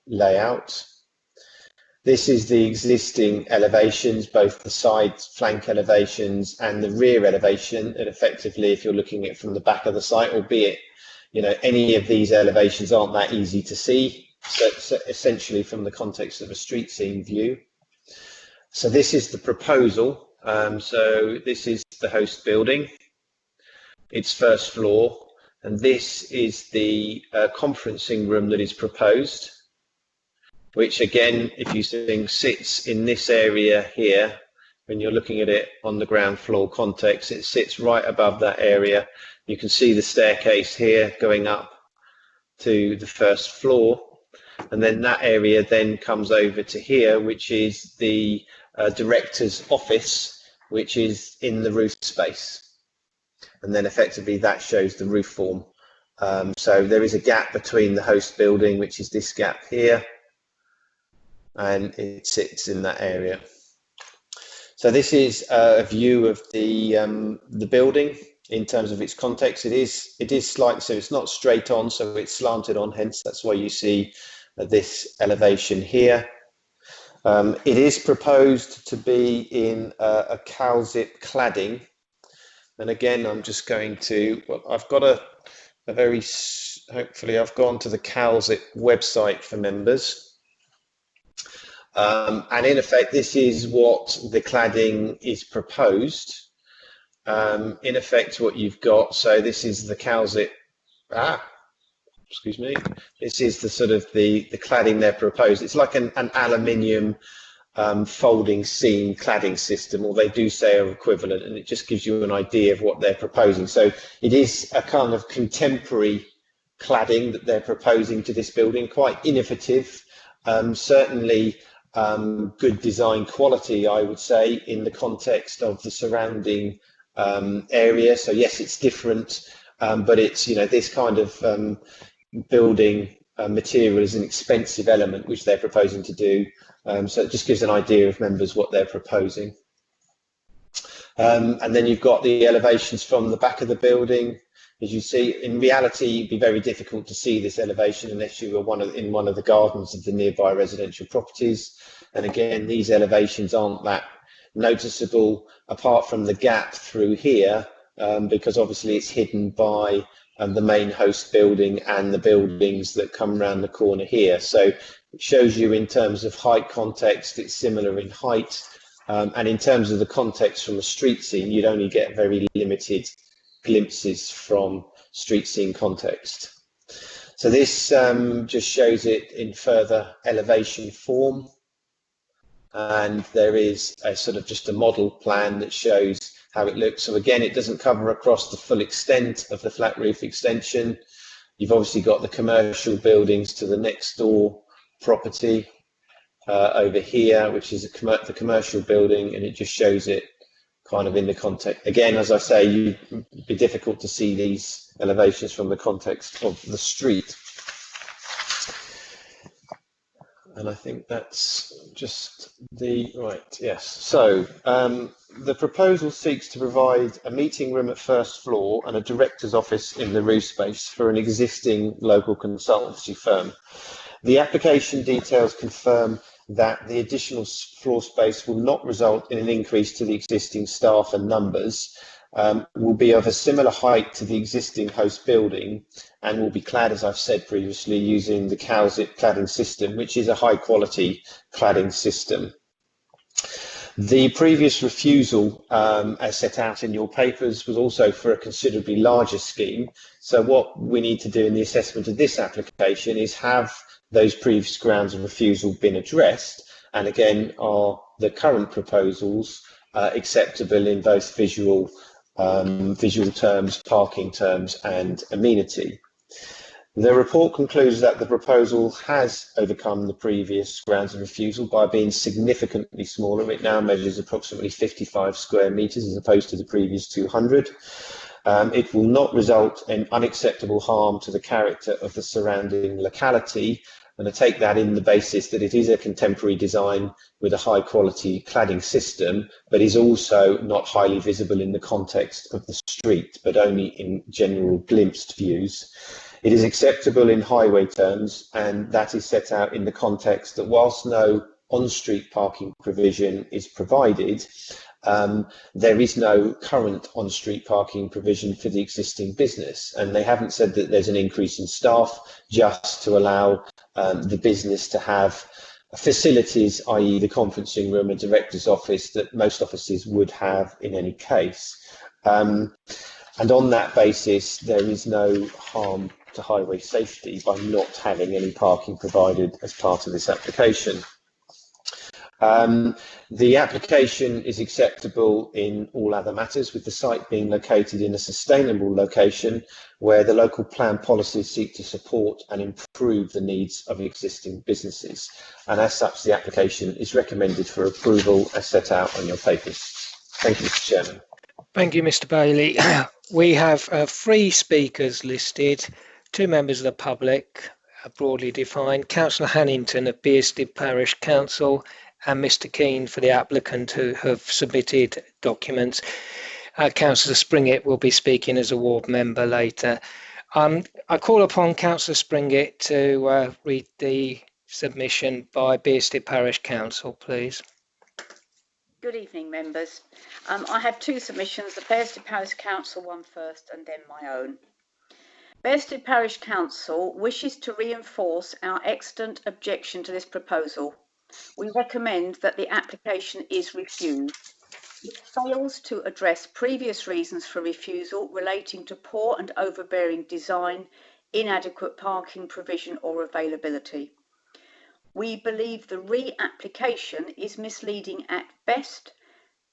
layout. This is the existing elevations, both the side flank elevations and the rear elevation. And effectively, if you're looking at it from the back of the site, albeit, you know, any of these elevations aren't that easy to see. So essentially from the context of a street scene view. So this is the proposal. So this is the host building, its first floor, and this is the conferencing room that is proposed, which again, if you think, sits in this area here. When you're looking at it on the ground floor context, it sits right above that area. You can see the staircase here going up to the first floor, and then that area then comes over to here, which is the director's office, which is in the roof space. And then effectively that shows the roof form. So there is a gap between the host building, which is this gap here, and it sits in that area. So this is a view of the building in terms of its context. It is slight, so it's not straight on, so it's slanted on, hence that's why you see this elevation here. It is proposed to be in a Calzip cladding, and again I'm just going to, well, I've got a very, hopefully I've gone to the Calzip website for members, and in effect this is what the cladding is proposed. In effect what you've got, so this is the Calzip, excuse me, this is the sort of the cladding they're proposed. It's like an aluminium folding seam cladding system, or they do say are equivalent, and it just gives you an idea of what they're proposing. So it is a kind of contemporary cladding that they're proposing to this building, quite innovative, certainly good design quality, I would say, in the context of the surrounding area. So yes, it's different, but it's, you know, this kind of building material is an expensive element which they're proposing to do. So it just gives an idea of members what they're proposing. And then you've got the elevations from the back of the building. As you see, in reality, it'd be very difficult to see this elevation unless you were in one of the gardens of the nearby residential properties. And again, these elevations aren't that noticeable apart from the gap through here, because obviously it's hidden by the main host building and the buildings that come around the corner here. So it shows you in terms of height context, it's similar in height. And in terms of the context from a street scene, you'd only get very limited glimpses from street scene context. So this just shows it in further elevation form. And there is a sort of just a model plan that shows how it looks. So again, it doesn't cover across the full extent of the flat roof extension. You've obviously got the commercial buildings to the next door property over here, which is the commercial building, and it just shows it kind of in the context. Again, as I say, it'd be difficult to see these elevations from the context of the street. And I think that's just the right, yes. So the proposal seeks to provide a meeting room at first floor and a director's office in the roof space for an existing local consultancy firm. The application details confirm that the additional floor space will not result in an increase to the existing staff and numbers, will be of a similar height to the existing host building, and will be clad, as I've said previously, using the Calzip cladding system, which is a high quality cladding system. The previous refusal, as set out in your papers, was also for a considerably larger scheme. So what we need to do in the assessment of this application is have those previous grounds of refusal been addressed, and again, are the current proposals acceptable in both visual terms, parking terms and amenity. The report concludes that the proposal has overcome the previous grounds of refusal by being significantly smaller. It now measures approximately 55 square metres as opposed to the previous 200. It will not result in unacceptable harm to the character of the surrounding locality, And I take that in the basis that it is a contemporary design with a high quality cladding system, but is also not highly visible in the context of the street, but only in general glimpsed views. It is acceptable in highway terms, and that is set out in the context that whilst no on-street parking provision is provided, there is no current on-street parking provision for the existing business, and they haven't said that there's an increase in staff, just to allow the business to have facilities, i.e. the conferencing room and director's office that most offices would have in any case. And on that basis, there is no harm to highway safety by not having any parking provided as part of this application. The application is acceptable in all other matters, with the site being located in a sustainable location where the local plan policies seek to support and improve the needs of existing businesses. And as such, the application is recommended for approval as set out on your papers. Thank you, Mr. Chairman. Thank you, Mr. Bailey. We have 3 speakers listed, 2 members of the public, broadly defined, Councillor Hannington of Bearsted Parish Council, and Mr. Keane for the applicant who have submitted documents. Councillor Springett will be speaking as a ward member later. I call upon Councillor Springett to read the submission by Bearsted Parish Council, please. Good evening, members. I have 2 submissions, the Bearsted Parish Council one first and then my own. Bearsted Parish Council wishes to reinforce our extant objection to this proposal. We recommend that the application is refused. It fails to address previous reasons for refusal relating to poor and overbearing design, inadequate parking provision or availability. We believe the re-application is misleading at best.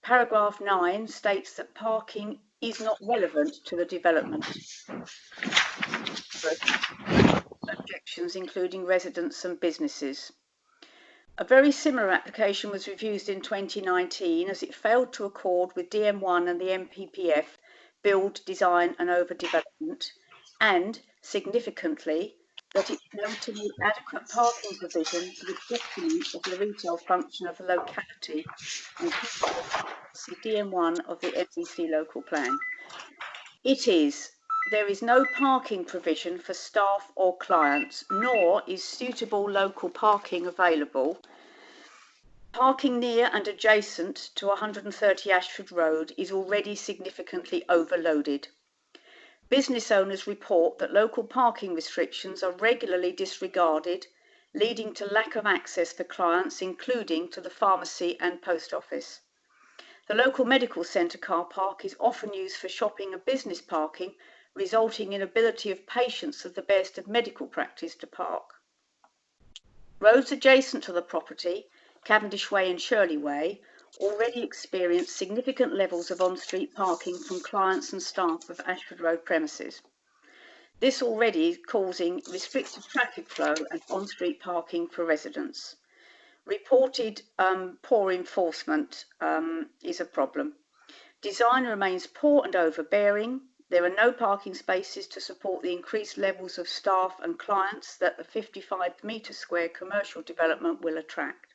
Paragraph 9 states that parking is not relevant to the development. Objections including residents and businesses. A very similar application was reviewed in 2019 as it failed to accord with DM1 and the NPPF build, design and overdevelopment, and significantly that it failed to meet adequate parking provision for the detriment of the retail function of the locality and DM1 of the NEC local plan. There is no parking provision for staff or clients, nor is suitable local parking available. Parking near and adjacent to 130 Ashford Road is already significantly overloaded. Business owners report that local parking restrictions are regularly disregarded, leading to lack of access for clients, including to the pharmacy and post office. The local medical centre car park is often used for shopping and business parking, resulting in ability of patients of the Bearsted medical practice to park. Roads adjacent to the property, Cavendish Way and Shirley Way, already experience significant levels of on-street parking from clients and staff of Ashford Road premises. This already is causing restricted traffic flow and on-street parking for residents. Reported poor enforcement is a problem. Design remains poor and overbearing. There are no parking spaces to support the increased levels of staff and clients that the 55-metre square commercial development will attract.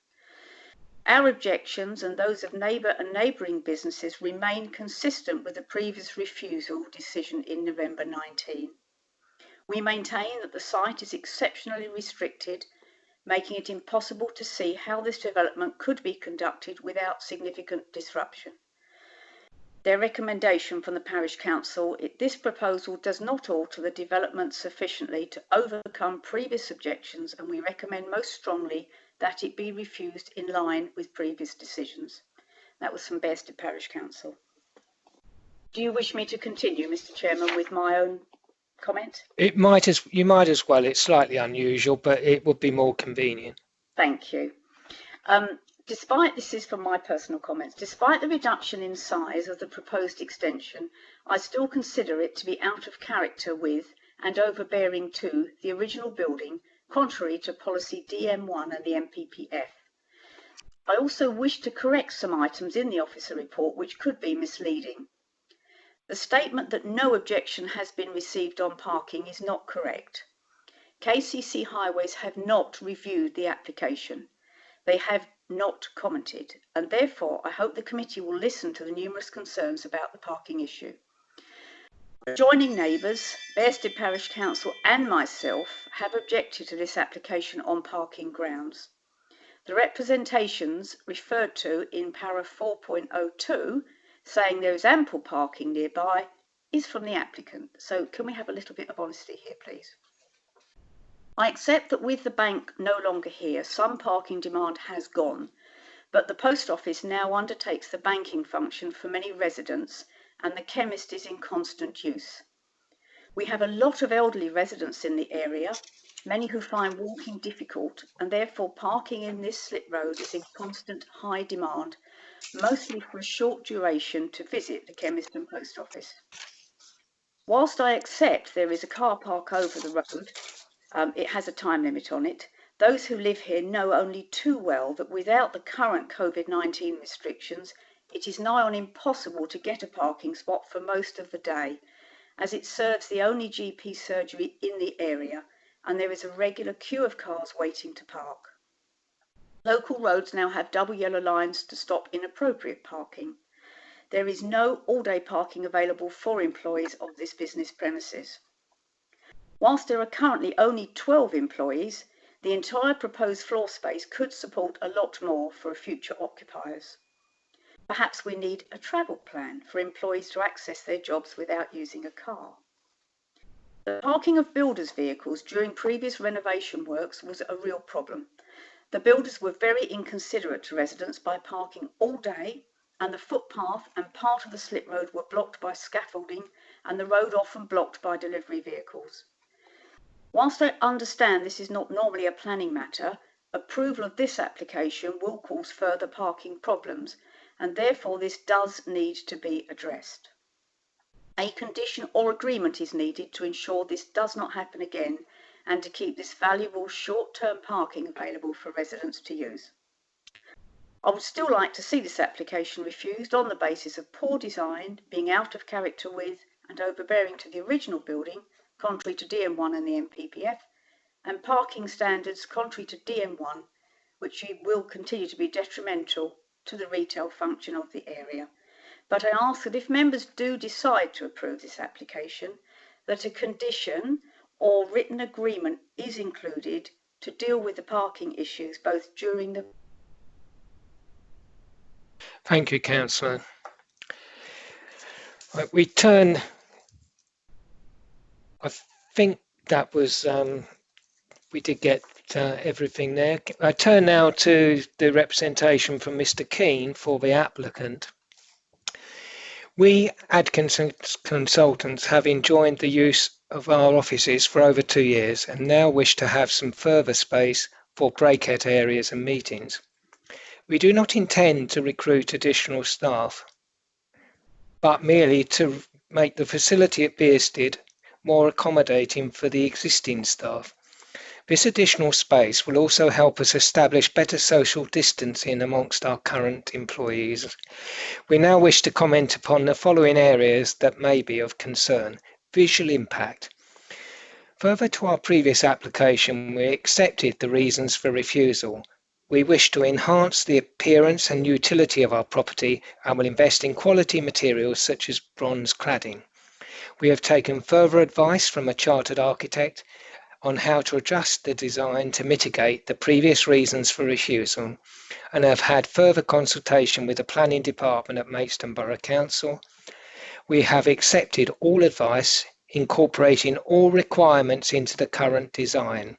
Our objections and those of neighbour and neighbouring businesses remain consistent with the previous refusal decision in November 19. We maintain that the site is exceptionally restricted, making it impossible to see how this development could be conducted without significant disruption. Their recommendation from the Parish Council, this proposal does not alter the development sufficiently to overcome previous objections, and we recommend most strongly that it be refused in line with previous decisions. That was from Bearsted Parish Council. Do you wish me to continue, Mr. Chairman, with my own comment? You might as well. It's slightly unusual, but it would be more convenient. Thank you. This is from my personal comments, despite the reduction in size of the proposed extension, I still consider it to be out of character with and overbearing to the original building, contrary to policy DM1 and the NPPF. I also wish to correct some items in the officer report which could be misleading. The statement that no objection has been received on parking is not correct. KCC Highways have not reviewed the application. They have not commented, and therefore I hope the committee will listen to the numerous concerns about the parking issue. Adjoining neighbours, Bearsted Parish Council and myself have objected to this application on parking grounds. The representations referred to in para 4.02, saying there is ample parking nearby, is from the applicant. So can we have a little bit of honesty here, please? I accept that with the bank no longer here, some parking demand has gone, but the post office now undertakes the banking function for many residents, and the chemist is in constant use. We have a lot of elderly residents in the area, many who find walking difficult, and therefore parking in this slip road is in constant high demand, mostly for a short duration to visit the chemist and post office. Whilst I accept there is a car park over the road, it has a time limit on it, those who live here know only too well that without the current COVID-19 restrictions, it is nigh on impossible to get a parking spot for most of the day, as it serves the only GP surgery in the area, and there is a regular queue of cars waiting to park. Local roads now have double yellow lines to stop inappropriate parking. There is no all-day parking available for employees of this business premises. Whilst there are currently only 12 employees, the entire proposed floor space could support a lot more for future occupiers. Perhaps we need a travel plan for employees to access their jobs without using a car. The parking of builders' vehicles during previous renovation works was a real problem. The builders were very inconsiderate to residents by parking all day, and the footpath and part of the slip road were blocked by scaffolding, and the road often blocked by delivery vehicles. Whilst I understand this is not normally a planning matter, approval of this application will cause further parking problems, and therefore this does need to be addressed. A condition or agreement is needed to ensure this does not happen again and to keep this valuable short-term parking available for residents to use. I would still like to see this application refused on the basis of poor design, being out of character with and overbearing to the original building, contrary to DM1 and the NPPF, and parking standards contrary to DM1, which will continue to be detrimental to the retail function of the area. But I ask that if members do decide to approve this application, that a condition or written agreement is included to deal with the parking issues both during the... Thank you, Councillor. Right, we turn, I think that was, we did get everything there. I turn now to the representation from Mr. Keane for the applicant. We, Adkins Consultants, have enjoyed the use of our offices for over 2 years and now wish to have some further space for breakout areas and meetings. We do not intend to recruit additional staff, but merely to make the facility at Bearsted more accommodating for the existing staff. This additional space will also help us establish better social distancing amongst our current employees. We now wish to comment upon the following areas that may be of concern. Visual impact. Further to our previous application, we accepted the reasons for refusal. We wish to enhance the appearance and utility of our property and will invest in quality materials such as bronze cladding. We have taken further advice from a chartered architect on how to adjust the design to mitigate the previous reasons for refusal, and have had further consultation with the planning department at Maidstone Borough Council. We have accepted all advice, incorporating all requirements into the current design.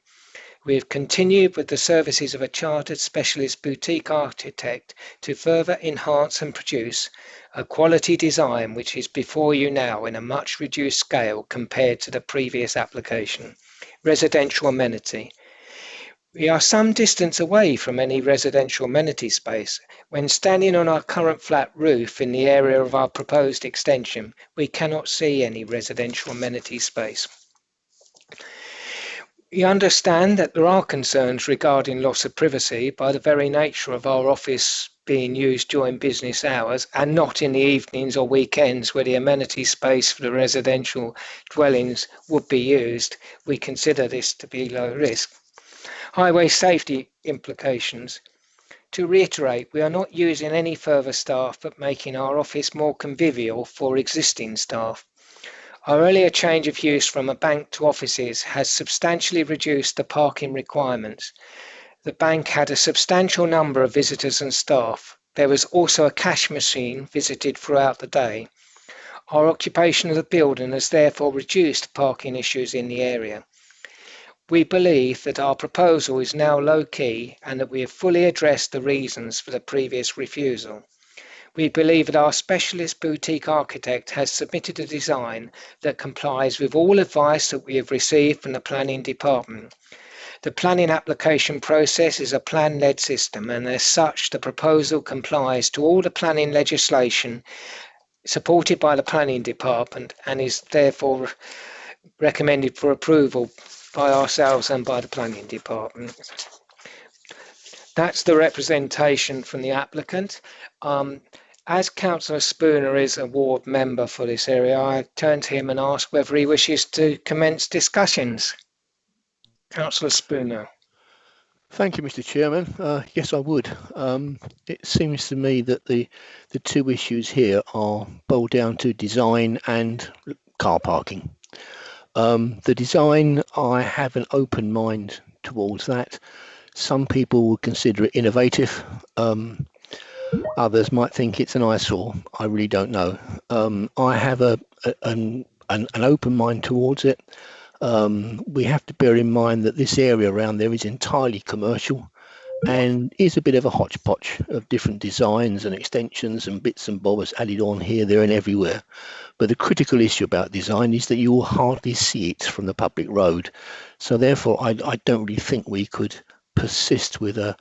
We have continued with the services of a chartered specialist boutique architect to further enhance and produce a quality design which is before you now in a much reduced scale compared to the previous application. Residential amenity. We are some distance away from any residential amenity space. When standing on our current flat roof in the area of our proposed extension, we cannot see any residential amenity space. We understand that there are concerns regarding loss of privacy by the very nature of our office being used during business hours and not in the evenings or weekends where the amenity space for the residential dwellings would be used, we consider this to be low risk. Highway safety implications. To reiterate, we are not using any further staff but making our office more convivial for existing staff. Our earlier change of use from a bank to offices has substantially reduced the parking requirements. The bank had a substantial number of visitors and staff. There was also a cash machine visited throughout the day. Our occupation of the building has therefore reduced parking issues in the area. We believe that our proposal is now low key and that we have fully addressed the reasons for the previous refusal. We believe that our specialist boutique architect has submitted a design that complies with all advice that we have received from the planning department. The planning application process is a plan-led system, and as such, the proposal complies to all the planning legislation supported by the planning department and is therefore recommended for approval by ourselves and by the planning department. That's the representation from the applicant. As Councillor Spooner is a ward member for this area, I turn to him and ask whether he wishes to commence discussions. Councillor Spooner. Thank you, Mr. Chairman. Yes, I would. It seems to me that the two issues here are boiled down to design and car parking. The design, I have an open mind towards that. Some people would consider it innovative. Others might think it's an eyesore. I really don't know. I have an open mind towards it. We have to bear in mind that this area around there is entirely commercial and is a bit of a hodgepodge of different designs and extensions and bits and bobs added on here, there and everywhere. But the critical issue about design is that you will hardly see it from the public road. So therefore, I don't really think we could persist with a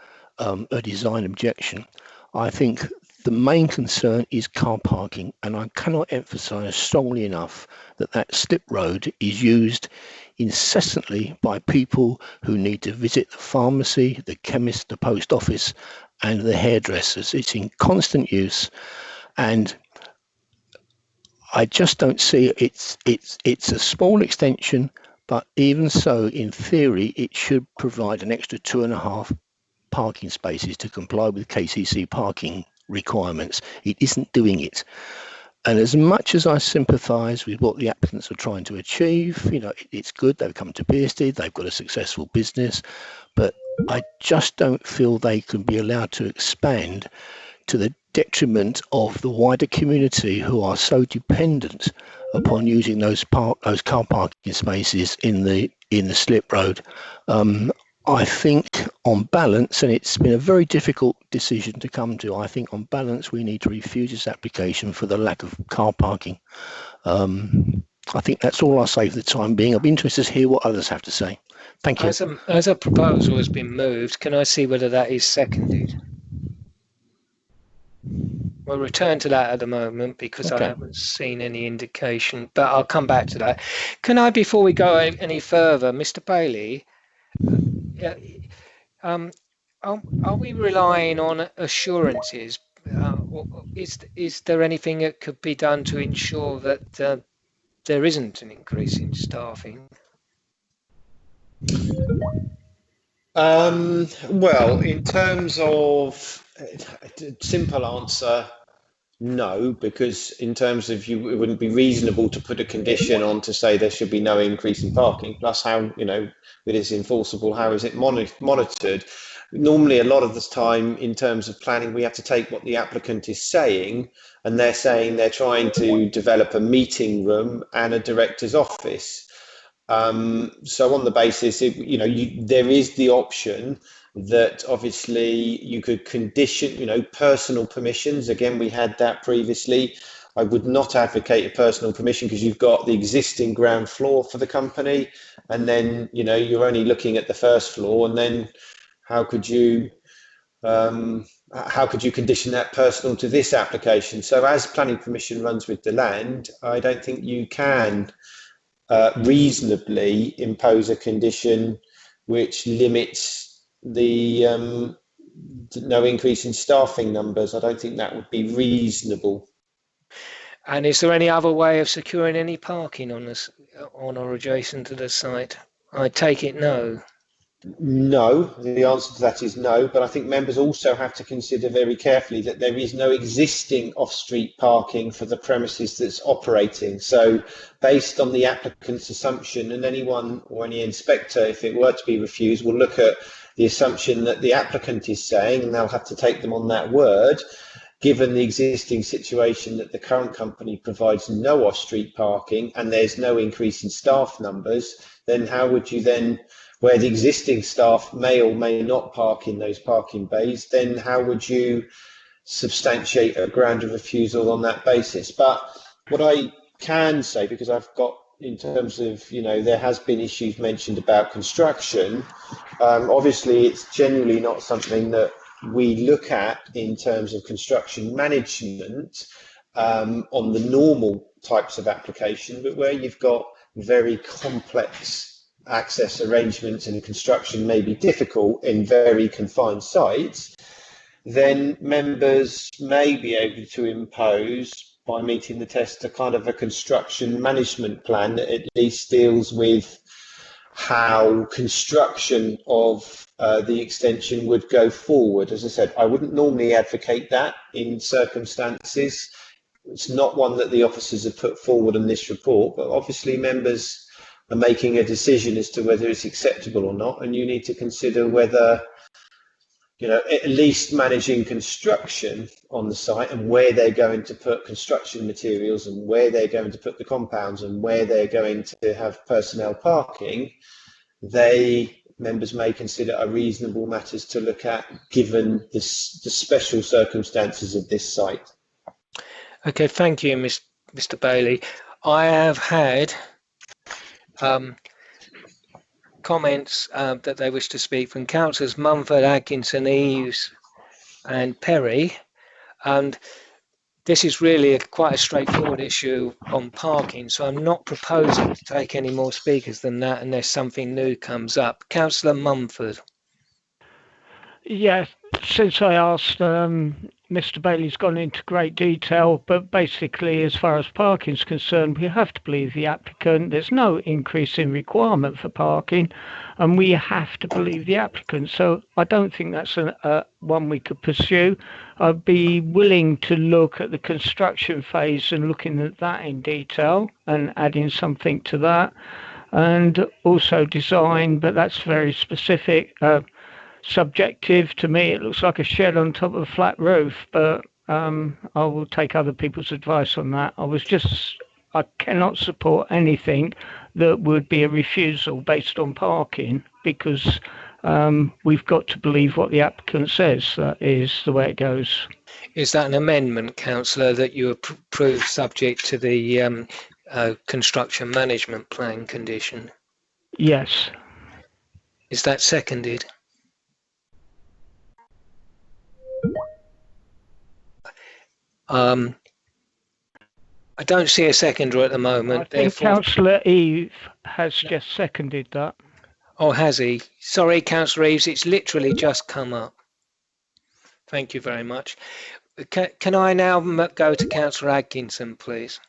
design objection. I think the main concern is car parking, and I cannot emphasise strongly enough that that slip road is used incessantly by people who need to visit the pharmacy, the chemist, the post office, and the hairdressers. It's in constant use, and I just don't see it's a small extension, but even so, in theory, it should provide an extra 2.5 parking spaces to comply with KCC parking requirements. It isn't doing it. And as much as I sympathise with what the applicants are trying to achieve, you know, it's good, they've come to Bearsted, they've got a successful business, but I just don't feel they can be allowed to expand to the detriment of the wider community who are so dependent upon using those car parking spaces in the slip road. I think on balance, and it's been a very difficult decision to come to, I think on balance we need to refuse this application for the lack of car parking. I think that's all I'll say for the time being. I'll be interested to hear what others have to say. Thank you. As a proposal has been moved, can I see whether that is seconded? We'll return to that at the moment because I haven't seen any indication, but I'll come back to that. Can I, before we go any further, Mr. Bailey, are we relying on assurances? Is there anything that could be done to ensure that there isn't an increase in staffing? Well, in terms of simple answer, no, because in terms of it wouldn't be reasonable to put a condition on to say there should be no increase in parking. Plus, how it is enforceable? How is it monitored? Normally, a lot of the time, in terms of planning, we have to take what the applicant is saying, and they're saying they're trying to develop a meeting room and a director's office. So, on the basis, there is the option that obviously you could condition, personal permissions. Again, we had that previously. I would not advocate a personal permission because you've got the existing ground floor for the company, and then you're only looking at the first floor, and then how could you condition that personal to this application? So as planning permission runs with the land, I don't think you can reasonably impose a condition which limits the no increase in staffing numbers. I don't think that would be reasonable. And is there any other way of securing any parking on this, on or adjacent to the site? I take it no. No, the answer to that is no, but I think members also have to consider very carefully that there is no existing off-street parking for the premises that's operating. So based on the applicant's assumption, and anyone or any inspector, if it were to be refused, will look at the assumption that the applicant is saying, and they'll have to take them on that word. Given the existing situation that the current company provides no off-street parking and there's no increase in staff numbers, then how would you then, where the existing staff may or may not park in those parking bays, then how would you substantiate a ground of refusal on that basis? But what I can say, because I've got, in terms of, you know, there has been issues mentioned about construction, obviously it's generally not something that we look at in terms of construction management on the normal types of application, but where you've got very complex access arrangements and construction may be difficult in very confined sites, then members may be able to impose, by meeting the test, a kind of a construction management plan that at least deals with how construction of the extension would go forward. As I said, I wouldn't normally advocate that in circumstances. It's not one that the officers have put forward in this report, but obviously members are making a decision as to whether it's acceptable or not, and you need to consider whether, you know, at least managing construction on the site and where they're going to put construction materials and where they're going to put the compounds and where they're going to have personnel parking, members may consider are reasonable matters to look at given the special circumstances of this site. Okay, thank you, Mr. Bailey. I have had comments that they wish to speak from councillors Mumford, Atkinson, Eaves and Perry, and this is really quite a straightforward issue on parking, so I'm not proposing to take any more speakers than that unless something new comes up. Councillor Mumford. Yes, since I asked, Mr. Bailey's gone into great detail, but basically, as far as parking is concerned, we have to believe the applicant. There's no increase in requirement for parking, and we have to believe the applicant. So I don't think that's one we could pursue. I'd be willing to look at the construction phase and looking at that in detail and adding something to that, and also design, but that's very specific. Subjective to me, it looks like a shed on top of a flat roof, but I will take other people's advice on that. I cannot support anything that would be a refusal based on parking, because we've got to believe what the applicant says. That is the way it goes. Is that an amendment, councillor, that you approve subject to the construction management plan condition? Yes. Is that seconded? I don't see a seconder at the moment. I think Councillor Eve has just seconded that. Oh, has he? Sorry, Councillor Eves, it's literally just come up. Thank you very much. Can I now go to Councillor Atkinson, please?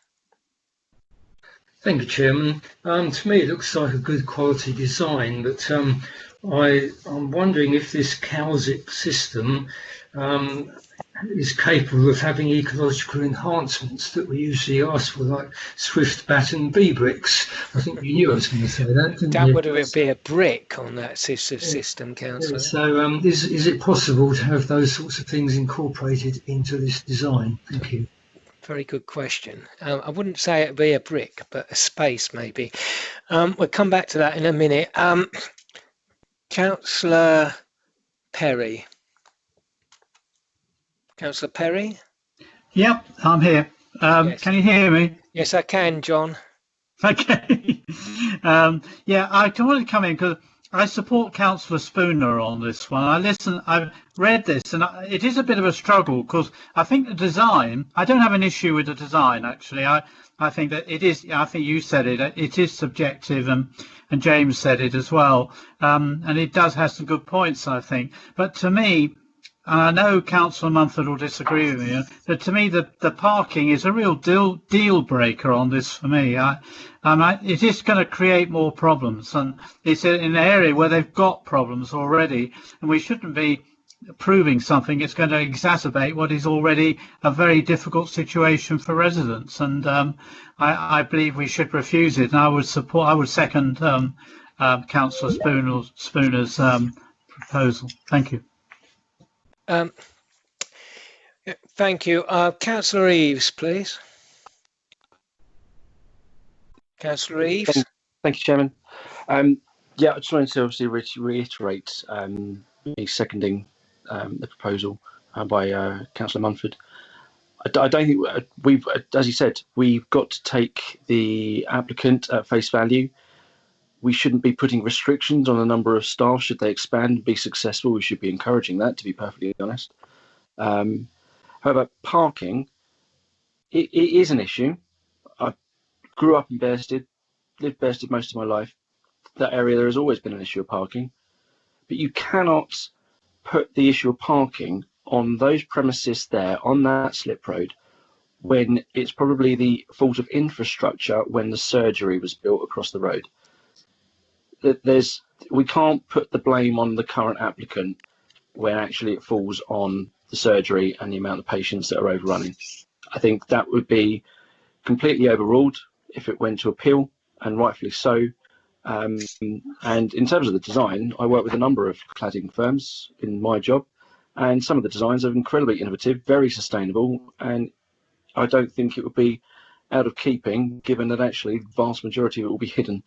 Thank you, Chairman. To me, it looks like a good quality design, but I'm wondering if this CalZip system is capable of having ecological enhancements that we usually ask for, like Swift Batten B bricks. I think you knew I was going to say that, didn't you? Would it be a brick on that system, Councillor? So is it possible to have those sorts of things incorporated into this design? Thank you. Very good question. I wouldn't say it'd be a brick, but a space maybe. We'll come back to that in a minute. Councillor Perry. Councillor Perry? Yep, I'm here. Yes. Can you hear me? Yes, I can, John. Okay. Yeah, I wanted to come in because I support Councillor Spooner on this one. I've read this, and it is a bit of a struggle because I think the design, I don't have an issue with the design, actually. I think that it is, I think you said it is subjective, and James said it as well. And it does have some good points, I think. But to me, and I know Councillor Mumford will disagree with me, but to me the parking is a real deal breaker on this for me. It is going to create more problems, and it's in an area where they've got problems already, and we shouldn't be approving something. It's going to exacerbate what is already a very difficult situation for residents, and I believe we should refuse it. And I would second Councillor Spooner's proposal. Thank you. Thank you. Councillor Eaves, please. Councillor Eaves. Thank you, Chairman. Yeah, I just wanted to obviously reiterate me seconding the proposal by Councillor Mumford. I don't think we've, as you said, we've got to take the applicant at face value. We shouldn't be putting restrictions on the number of staff. Should they expand and be successful, we should be encouraging that, to be perfectly honest. However, parking, it is an issue. I grew up in Bearsted, lived Bearsted most of my life. That area, there has always been an issue of parking. But you cannot put the issue of parking on those premises there, on that slip road, when it's probably the fault of infrastructure when the surgery was built across the road. We can't put the blame on the current applicant when actually it falls on the surgery and the amount of patients that are overrunning. I think that would be completely overruled if it went to appeal, and rightfully so. And in terms of the design, I work with a number of cladding firms in my job, and some of the designs are incredibly innovative, very sustainable, and I don't think it would be out of keeping, given that actually the vast majority of it will be hidden.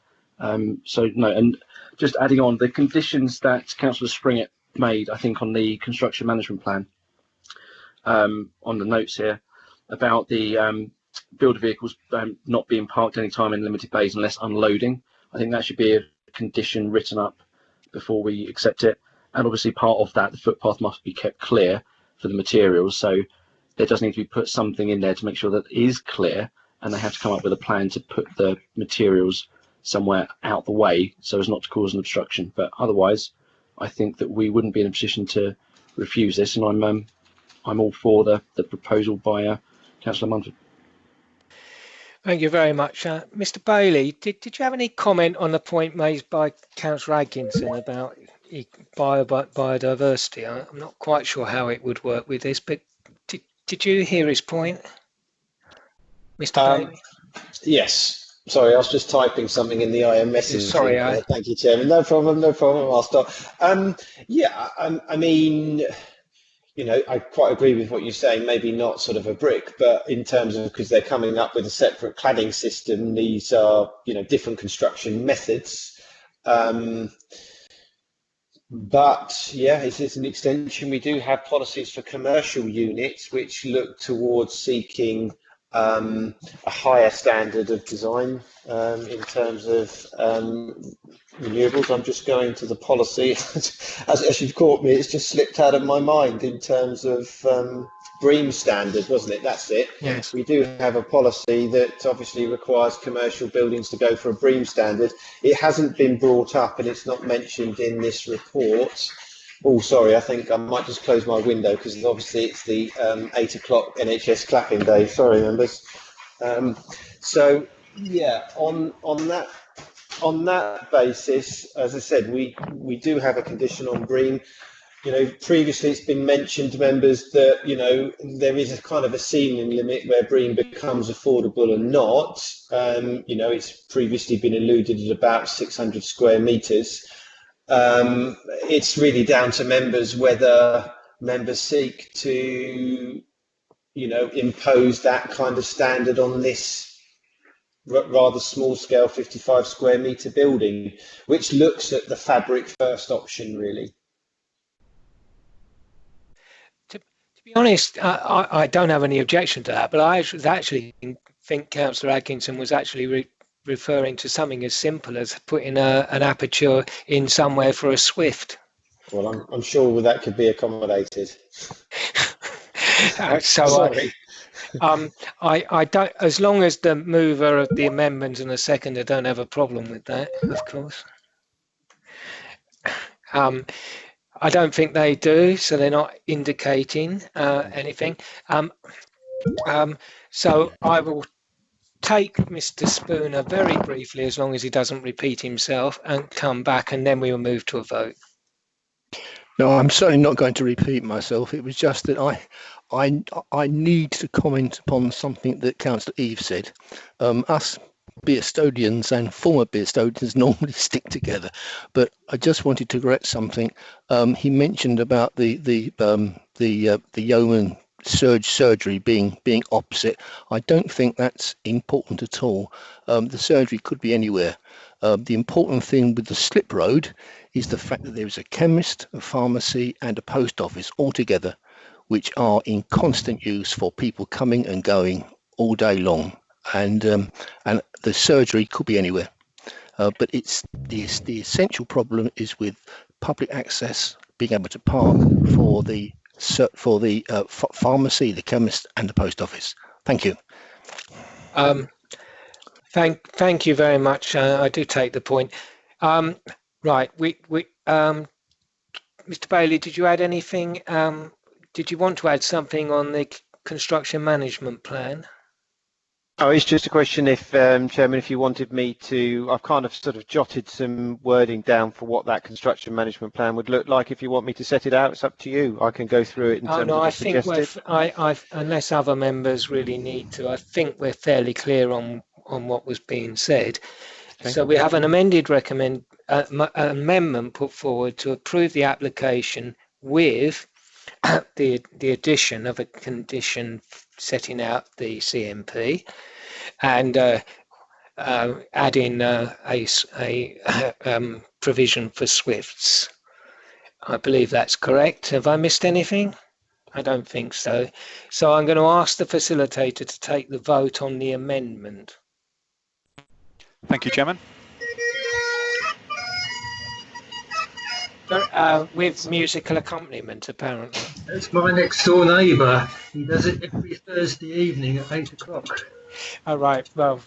So no, and just adding on the conditions that Councillor Springett made, I think, on the construction management plan, on the notes here about the builder vehicles not being parked any time in limited bays unless unloading. I think that should be a condition written up before we accept it. And obviously part of that, the footpath must be kept clear for the materials. So there does need to be put something in there to make sure that it is clear, and they have to come up with a plan to put the materials somewhere out the way so as not to cause an obstruction. But otherwise, I think that we wouldn't be in a position to refuse this, and I'm all for the proposal by Councillor Mumford. Thank you very much. Mr. Bailey, did you have any comment on the point made by Councillor Atkinson about biodiversity? I'm not quite sure how it would work with this, but did you hear his point, Mr. Bailey? Yes. Sorry, I was just typing something in the IM message. Sorry, thank you, Chairman. No problem. I'll stop. Yeah, I mean, you know, I quite agree with what you're saying. Maybe not sort of a brick, but in terms of, because they're coming up with a separate cladding system, these are, you know, different construction methods. But yeah, it's an extension. We do have policies for commercial units which look towards seeking a higher standard of design in terms of renewables. I'm just going to the policy. as you've caught me, it's just slipped out of my mind in terms of BREEAM standard, wasn't it? That's it. Yes. We do have a policy that obviously requires commercial buildings to go for a BREEAM standard. It hasn't been brought up and it's not mentioned in this report. Oh, sorry, I think I might just close my window because obviously it's the 8 o'clock NHS clapping day. Sorry, members. So yeah, on that basis, as I said, we do have a condition on BREEAM. You know, previously it's been mentioned, members, that, you know, there is a kind of a ceiling limit where BREEAM becomes affordable and not. You know, it's previously been alluded at about 600 square metres. It's really down to members whether members seek to, you know, impose that kind of standard on this rather small scale 55 square metre building, which looks at the fabric first option, really. To be honest, I don't have any objection to that, but I actually think Councillor Atkinson was actually referring to something as simple as putting an aperture in somewhere for a Swift. Well, I'm sure that could be accommodated. Sorry. I don't, as long as the mover of the amendment and the seconder don't have a problem with that, of course. I don't think they do, so they're not indicating anything. So I will take Mr. Spooner very briefly, as long as he doesn't repeat himself, and come back, and then we will move to a vote. No, I'm certainly not going to repeat myself. It was just that I need to comment upon something that Councillor Eves said. Us Beestonians and former Beestonians normally stick together, but I just wanted to correct something. He mentioned about the Yeoman surgery being opposite. I don't think that's important at all. The surgery could be anywhere. The important thing with the slip road is the fact that there is a chemist, a pharmacy, and a post office all together, which are in constant use for people coming and going all day long. And the surgery could be anywhere, but it's the essential problem is with public access, being able to park for the pharmacy, the chemist, and the post office. Thank you. Thank you very much. I do take the point. Right, Mr. Bailey, did you add anything? Did you want to add something on the construction management plan? Oh, it's just a question if, Chairman, if you wanted me to, I've kind of sort of jotted some wording down for what that construction management plan would look like. If you want me to set it out, it's up to you. I can go through it in terms of the suggested. Unless other members really need to, I think we're fairly clear on what was being said. Okay. So we have an amended amendment put forward to approve the application with the addition of a condition setting out the CMP and adding a provision for SWIFTs. I believe that's correct. Have I missed anything? I don't think so. So I'm going to ask the facilitator to take the vote on the amendment. Thank you, Chairman. With musical accompaniment, apparently. It's my next door neighbour. He does it every Thursday evening at 8 o'clock. All right. Well,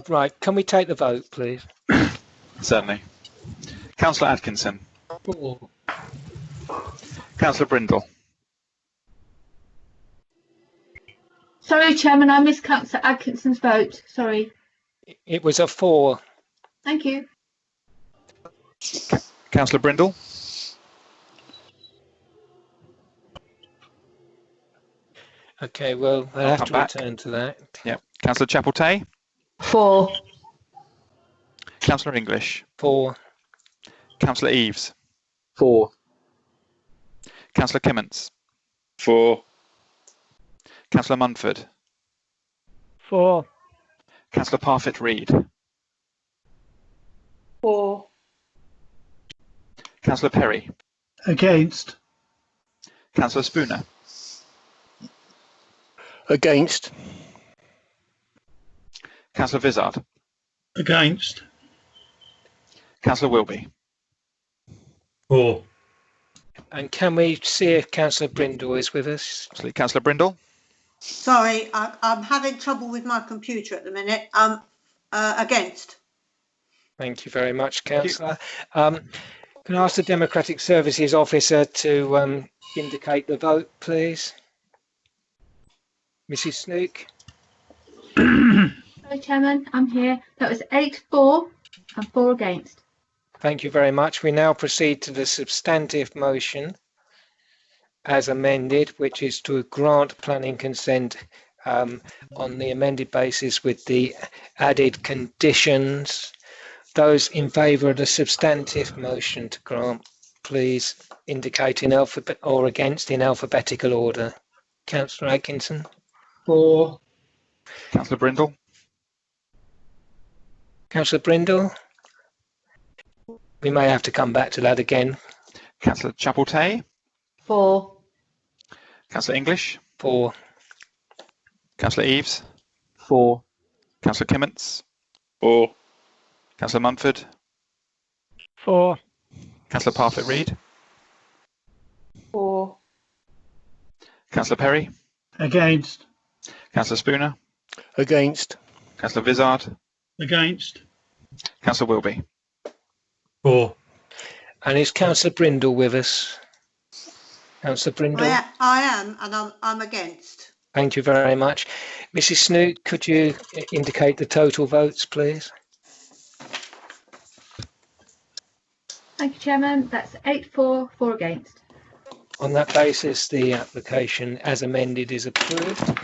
right. Can we take the vote, please? Certainly. Councillor Atkinson. 4. Councillor Brindle. Sorry, Chairman, I missed Councillor Atkinson's vote. Sorry. It was a 4. Thank you. Councillor Brindle. Okay, well, I'll have to return to that. Yep. Councillor Chapeltay. 4. Councillor English. 4. Councillor Eves. 4. Councillor Kimments. 4. Councillor Munford. 4. Councillor Parfitt-Reid. 4. Councillor Perry. Against. Councillor Spooner. Against. Councillor Vizard. Against. Councillor Wilby. 4. And can we see if Councillor Brindle is with us? Absolutely. Councillor Brindle. Sorry, I'm having trouble with my computer at the minute. Against. Thank you very much, Councillor. Can I ask the Democratic Services Officer to indicate the vote, please? Mrs. Snook. Sorry, Chairman, I'm here. That was 8-4 and 4 against. Thank you very much. We now proceed to the substantive motion as amended, which is to grant planning consent on the amended basis with the added conditions. Those in favour of the substantive motion to grant, please indicate in alphabet or against in alphabetical order. Councillor Atkinson. 4. Councillor Brindle. Councillor Brindle. We may have to come back to that again. Councillor Chapeltay. 4. Councillor English. 4. Councillor Eves. 4. Councillor Kimments. 4. Councillor Munford. 4. Councillor Parfitt-Reid. 4. Councillor Perry. Against. Councillor Spooner. Against. Councillor Vizard. Against. Councillor Wilby. 4. And is Councillor Brindle with us? Councillor Brindle? I am, and I'm against. Thank you very much. Mrs. Snoot, could you indicate the total votes, please? Thank you, Chairman. That's 8 for, 4 against. On that basis, the application as amended is approved.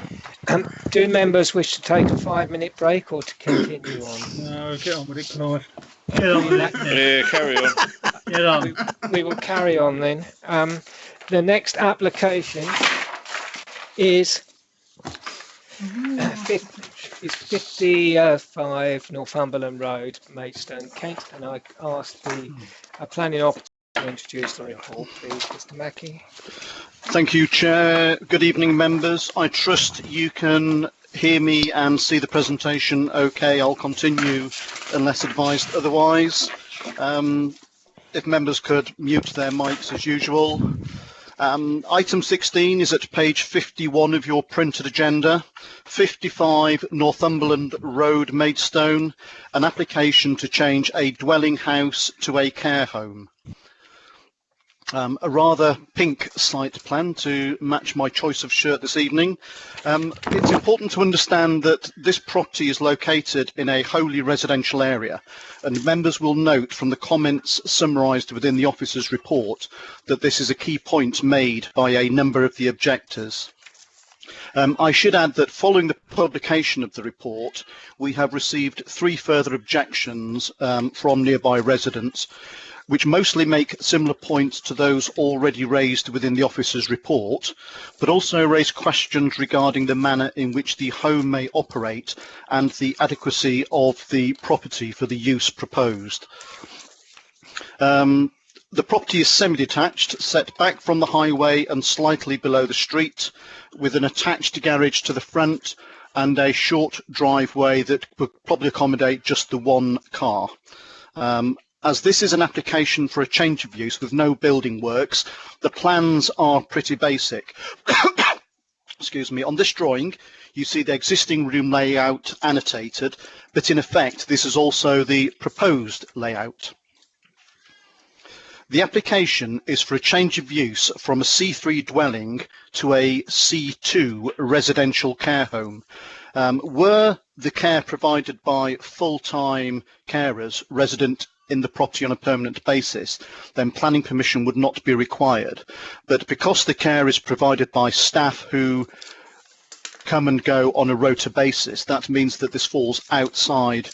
Do members wish to take a 5-minute break or to continue on? No, get on with it, Clive. Get on with that. Yeah, carry on. Get on. We will carry on then. The next application is 55 Northumberland Road, Maidstone, Kent, and I ask the planning officer to introduce the report, please, Mr. Mackey. Thank you, Chair. Good evening, members. I trust you can hear me and see the presentation okay. I'll continue unless advised otherwise. If members could mute their mics as usual. Item 16 is at page 51 of your printed agenda. 55 Northumberland Road, Maidstone, an application to change a dwelling house to a care home. A rather pink site plan to match my choice of shirt this evening. It's important to understand that this property is located in a wholly residential area, and members will note from the comments summarised within the officer's report that this is a key point made by a number of the objectors. I should add that following the publication of the report, we have received 3 further objections from nearby residents, which mostly make similar points to those already raised within the officer's report, but also raise questions regarding the manner in which the home may operate and the adequacy of the property for the use proposed. The property is semi-detached, set back from the highway and slightly below the street, with an attached garage to the front and a short driveway that would probably accommodate just the one car. As this is an application for a change of use with no building works, the plans are pretty basic. Excuse me. On this drawing, you see the existing room layout annotated, but in effect, this is also the proposed layout. The application is for a change of use from a C3 dwelling to a C2 residential care home. Were the care provided by full-time carers resident in the property on a permanent basis, then planning permission would not be required. But because the care is provided by staff who come and go on a rota basis, that means that this falls outside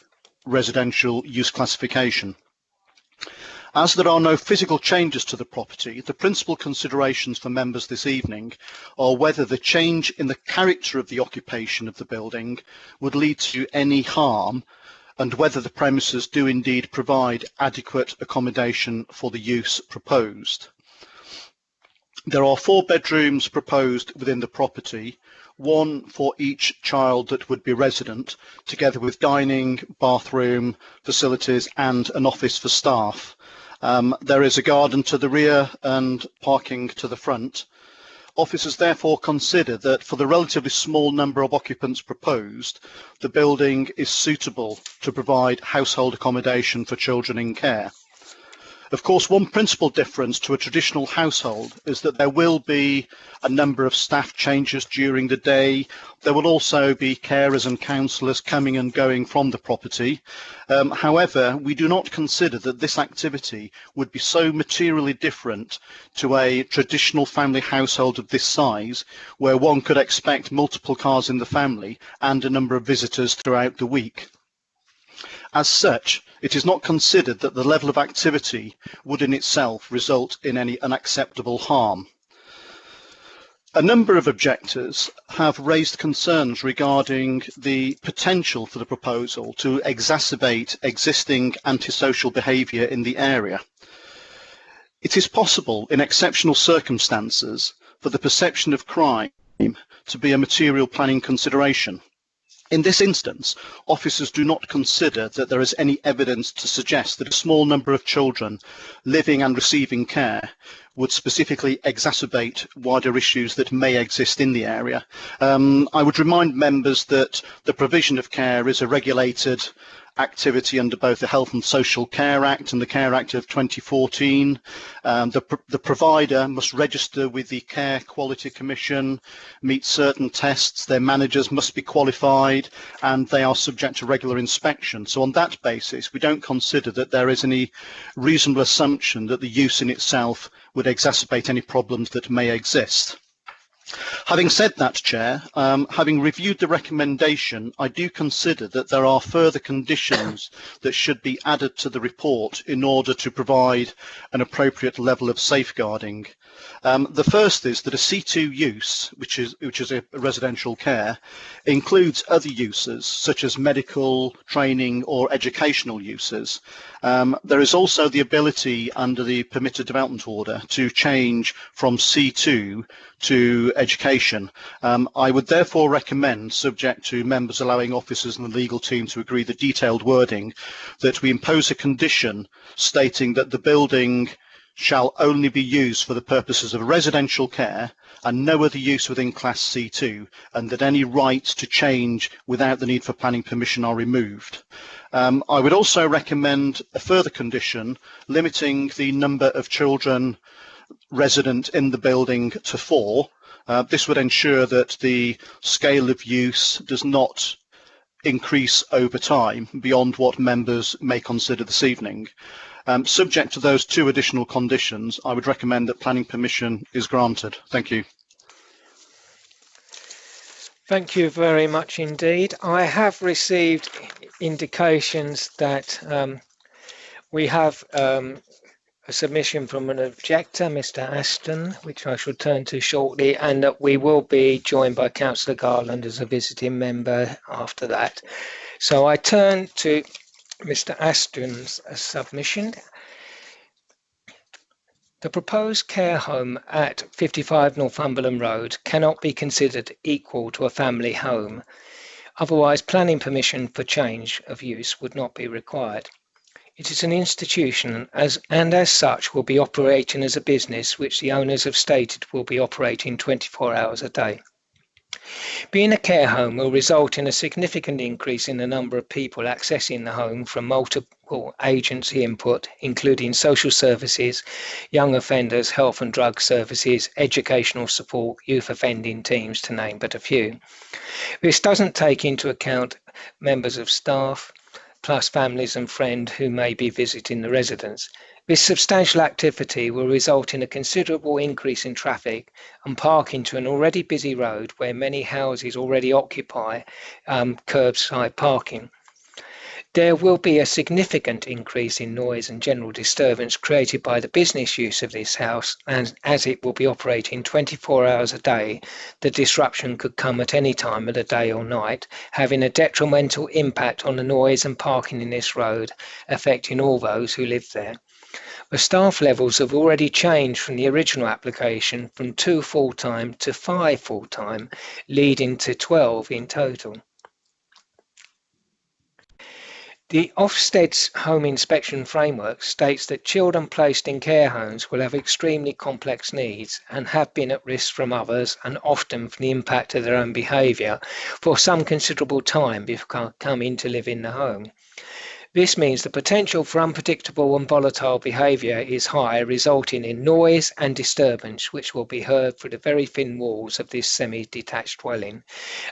residential use classification. As there are no physical changes to the property, the principal considerations for members this evening are whether the change in the character of the occupation of the building would lead to any harm, and whether the premises do indeed provide adequate accommodation for the use proposed. There are 4 bedrooms proposed within the property, 1 for each child that would be resident, together with dining, bathroom, facilities and an office for staff. There is a garden to the rear and parking to the front. Officers therefore consider that for the relatively small number of occupants proposed, the building is suitable to provide household accommodation for children in care. Of course, one principal difference to a traditional household is that there will be a number of staff changes during the day. There will also be carers and counsellors coming and going from the property. However, we do not consider that this activity would be so materially different to a traditional family household of this size, where one could expect multiple cars in the family and a number of visitors throughout the week. As such, it is not considered that the level of activity would in itself result in any unacceptable harm. A number of objectors have raised concerns regarding the potential for the proposal to exacerbate existing antisocial behaviour in the area. It is possible in exceptional circumstances for the perception of crime to be a material planning consideration. In this instance, officers do not consider that there is any evidence to suggest that a small number of children living and receiving care would specifically exacerbate wider issues that may exist in the area. I would remind members that the provision of care is a regulated activity under both the Health and Social Care Act and the Care Act of 2014. The provider must register with the Care Quality Commission, meet certain tests, their managers must be qualified, and they are subject to regular inspection. So on that basis, we don't consider that there is any reasonable assumption that the use in itself would exacerbate any problems that may exist. Having said that, Chair, having reviewed the recommendation, I do consider that there are further conditions that should be added to the report in order to provide an appropriate level of safeguarding. The first is that a C2 use, which is a residential care, includes other uses such as medical, training or educational uses. There is also the ability under the permitted development order to change from C2 to education. I would therefore recommend, subject to members allowing officers and the legal team to agree the detailed wording, that we impose a condition stating that the building shall only be used for the purposes of residential care and no other use within Class C2, and that any rights to change without the need for planning permission are removed. I would also recommend a further condition limiting the number of children resident in the building to 4. This would ensure that the scale of use does not increase over time beyond what members may consider this evening. Subject to those 2 additional conditions, I would recommend that planning permission is granted. Thank you. Thank you very much indeed. I have received indications that we have a submission from an objector, Mr. Ashton, which I shall turn to shortly, and that we will be joined by Councillor Garland as a visiting member after that. So I turn to Mr. Ashton's submission. The proposed care home at 55 Northumberland Road cannot be considered equal to a family home. Otherwise, planning permission for change of use would not be required. It is an institution and as such will be operating as a business which the owners have stated will be operating 24 hours a day. Being a care home will result in a significant increase in the number of people accessing the home from multiple agency input, including social services, young offenders, health and drug services, educational support, youth offending teams, to name but a few. This doesn't take into account members of staff, plus families and friends who may be visiting the residence. This substantial activity will result in a considerable increase in traffic and parking to an already busy road where many houses already occupy curbside parking. There will be a significant increase in noise and general disturbance created by the business use of this house, and as it will be operating 24 hours a day, the disruption could come at any time of the day or night, having a detrimental impact on the noise and parking in this road, affecting all those who live there. The staff levels have already changed from the original application from 2 full-time to 5 full-time, leading to 12 in total. The Ofsted's home inspection framework states that children placed in care homes will have extremely complex needs and have been at risk from others and often from the impact of their own behaviour for some considerable time before coming to live in the home. This means the potential for unpredictable and volatile behaviour is high, resulting in noise and disturbance which will be heard through the very thin walls of this semi-detached dwelling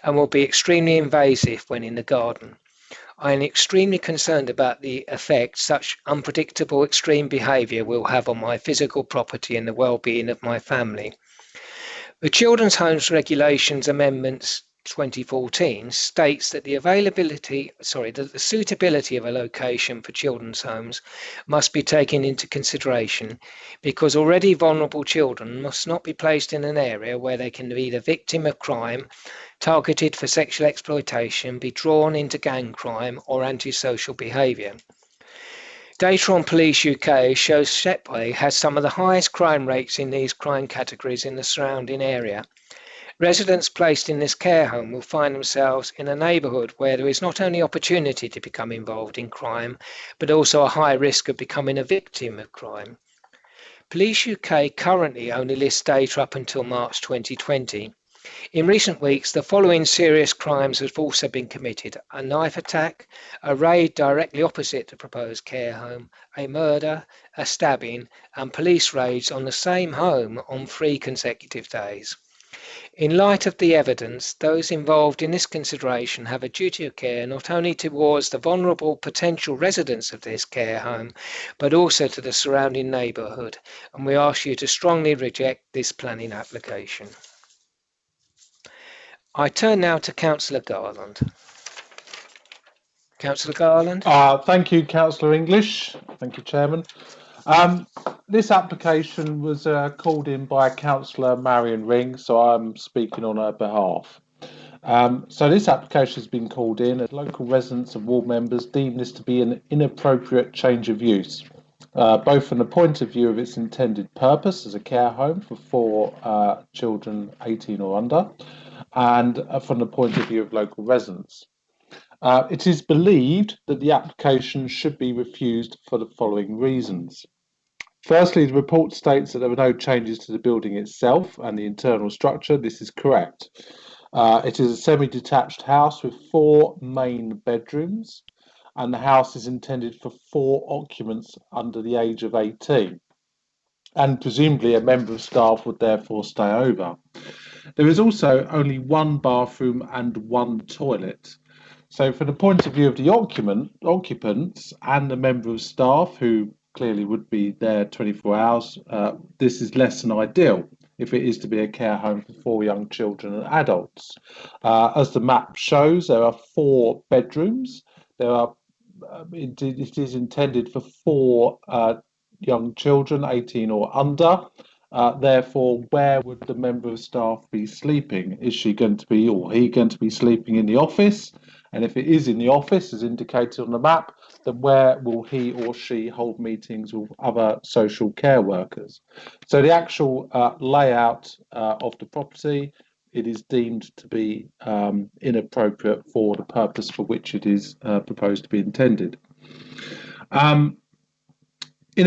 and will be extremely invasive when in the garden. I am extremely concerned about the effect such unpredictable extreme behaviour will have on my physical property and the well-being of my family. The Children's Homes Regulations Amendments 2014 states that the suitability of a location for children's homes must be taken into consideration because already vulnerable children must not be placed in an area where they can be the victim of crime, targeted for sexual exploitation, be drawn into gang crime or antisocial behaviour. Data on Police UK shows Shepway has some of the highest crime rates in these crime categories in the surrounding area. Residents placed in this care home will find themselves in a neighbourhood where there is not only opportunity to become involved in crime, but also a high risk of becoming a victim of crime. Police UK currently only lists data up until March 2020. In recent weeks, the following serious crimes have also been committed: a knife attack, a raid directly opposite the proposed care home, a murder, a stabbing, and police raids on the same home on 3 consecutive days. In light of the evidence, those involved in this consideration have a duty of care not only towards the vulnerable potential residents of this care home, but also to the surrounding neighbourhood, and we ask you to strongly reject this planning application. I turn now to Councillor Garland. Councillor Garland. Thank you, Councillor English. Thank you, Chairman. This application was called in by Councillor Marion Ring, so I'm speaking on her behalf. So this application has been called in as local residents and ward members deem this to be an inappropriate change of use, both from the point of view of its intended purpose as a care home for 4 children 18 or under, and from the point of view of local residents. It is believed that the application should be refused for the following reasons. Firstly, the report states that there were no changes to the building itself and the internal structure. This is correct. It is a semi-detached house with 4 main bedrooms, and the house is intended for 4 occupants under the age of 18. And presumably a member of staff would therefore stay over. There is also only 1 bathroom and 1 toilet. So from the point of view of the occupants and the member of staff who clearly would be there 24 hours, this is less than ideal if it is to be a care home for 4 young children and adults. As the map shows, there are 4 bedrooms. It is intended for 4 young children 18 or under. Therefore, where would the member of staff be sleeping? Is she going to be, or he going to be sleeping in the office? And if it is in the office, as indicated on the map, then where will he or she hold meetings with other social care workers? So the actual layout of the property, it is deemed to be inappropriate for the purpose for which it is proposed to be intended. In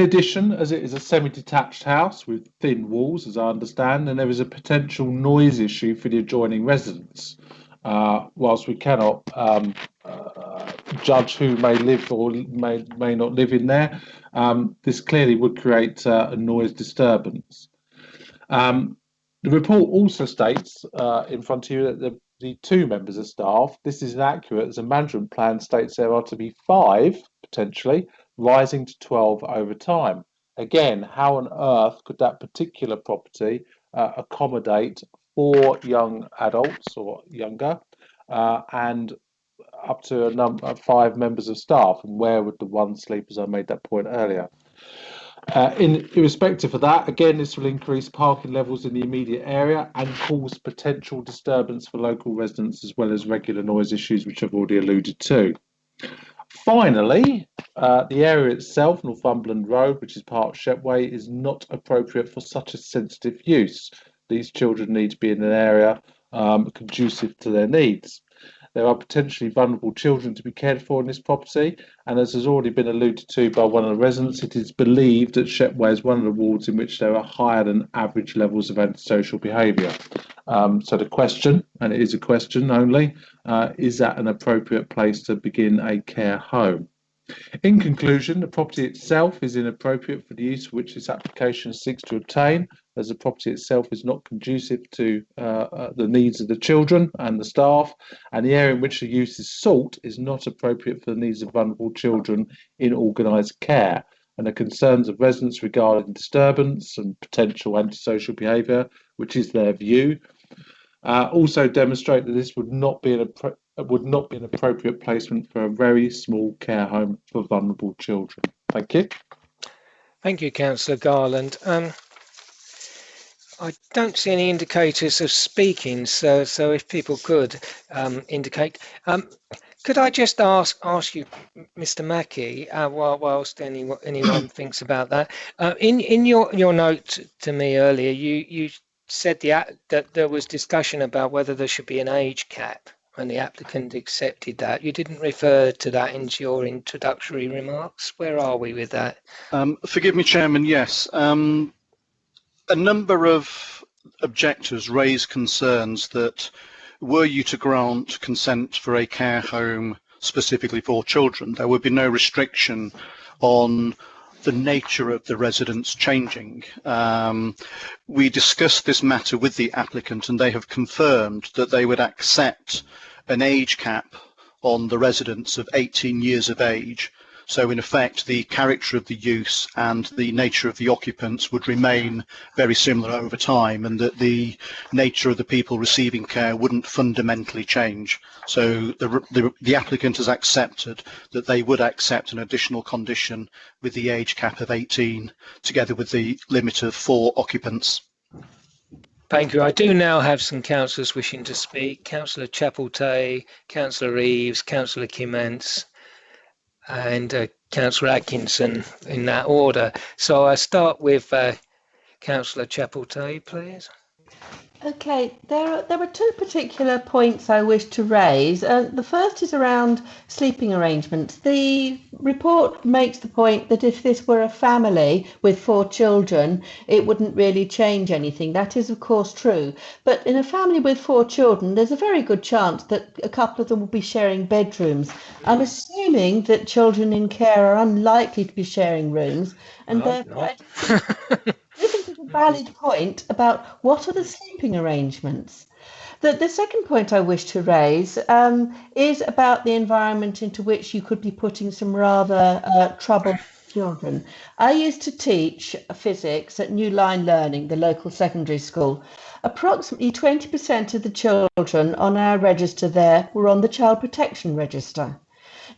addition, as it is a semi-detached house with thin walls, as I understand, and there is a potential noise issue for the adjoining residents. Whilst we cannot judge who may live or may not live in there, this clearly would create a noise disturbance. The report also states in front of you that the 2 members of staff, this is inaccurate as a management plan states there are to be 5 potentially, rising to 12 over time. Again, how on earth could that particular property accommodate 4 young adults or younger and up to a number of 5 members of staff, and where would the 1 sleep, as I made that point earlier? Irrespective of that, again, this will increase parking levels in the immediate area and cause potential disturbance for local residents, as well as regular noise issues, which I've already alluded to. Finally, the area itself, Northumberland Road, which is part of Shepway, is not appropriate for such a sensitive use. These children need to be in an area conducive to their needs. There are potentially vulnerable children to be cared for in this property, and as has already been alluded to by one of the residents, it is believed that Shepway is one of the wards in which there are higher than average levels of antisocial behaviour. So the question, and it is a question only, is that an appropriate place to begin a care home? In conclusion, the property itself is inappropriate for the use for which this application seeks to obtain, as the property itself is not conducive to the needs of the children and the staff, and the area in which the use is sought is not appropriate for the needs of vulnerable children in organised care, and the concerns of residents regarding disturbance and potential antisocial behaviour, which is their view, also demonstrate that this would not be an appropriate placement for a very small care home for vulnerable children. Thank you. Thank you, Councillor Garland. I don't see any indicators of speaking, so if people could indicate. Could I just ask you, Mr. Mackey, whilst anyone thinks about that, in your note to me earlier, you said that there was discussion about whether there should be an age cap, and the applicant accepted that. You didn't refer to that in your introductory remarks. Where are we with that? Forgive me, Chairman. Yes, a number of objectors raise concerns that were you to grant consent for a care home specifically for children, there would be no restriction on the nature of the residence changing. We discussed this matter with the applicant and they have confirmed that they would accept an age cap on the residents of 18 years of age. So in effect, the character of the use and the nature of the occupants would remain very similar over time, and that the nature of the people receiving care wouldn't fundamentally change. So the applicant has accepted that they would accept an additional condition with the age cap of 18, together with the limit of 4 occupants. Thank you. I do now have some councillors wishing to speak. Councillor Chapeltay, Councillor Eaves, Councillor Kimmentz, and Councillor Atkinson, in that order. So I start with Councillor Chapeltay, please. Okay, there are 2 particular points I wish to raise. The first is around sleeping arrangements. The report makes the point that if this were a family with 4 children, it wouldn't really change anything. That is, of course, true. But in a family with 4 children, there's a very good chance that a couple of them will be sharing bedrooms. I'm assuming that children in care are unlikely to be sharing rooms, and therefore this is a valid point about what are the sleeping arrangements. The second point I wish to raise is about the environment into which you could be putting some rather troubled children. I used to teach physics at New Line Learning, the local secondary school. Approximately 20% of the children on our register there were on the Child Protection Register.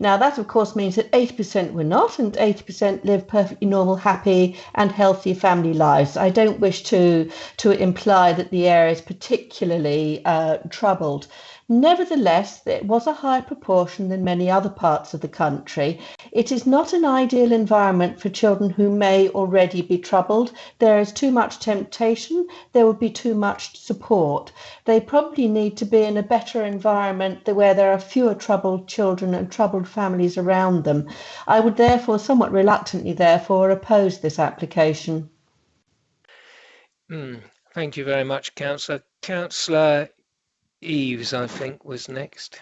Now, that, of course, means that 80% were not, and 80% live perfectly normal, happy and healthy family lives. I don't wish to imply that the area is particularly troubled. Nevertheless, there was a higher proportion than many other parts of the country. It is not an ideal environment for children who may already be troubled. There is too much temptation. There would be too much support. They probably need to be in a better environment where there are fewer troubled children and troubled families around them. I would therefore, somewhat reluctantly therefore, oppose this application. Thank you very much, Councillor. Councillor Eaves, I think, was next.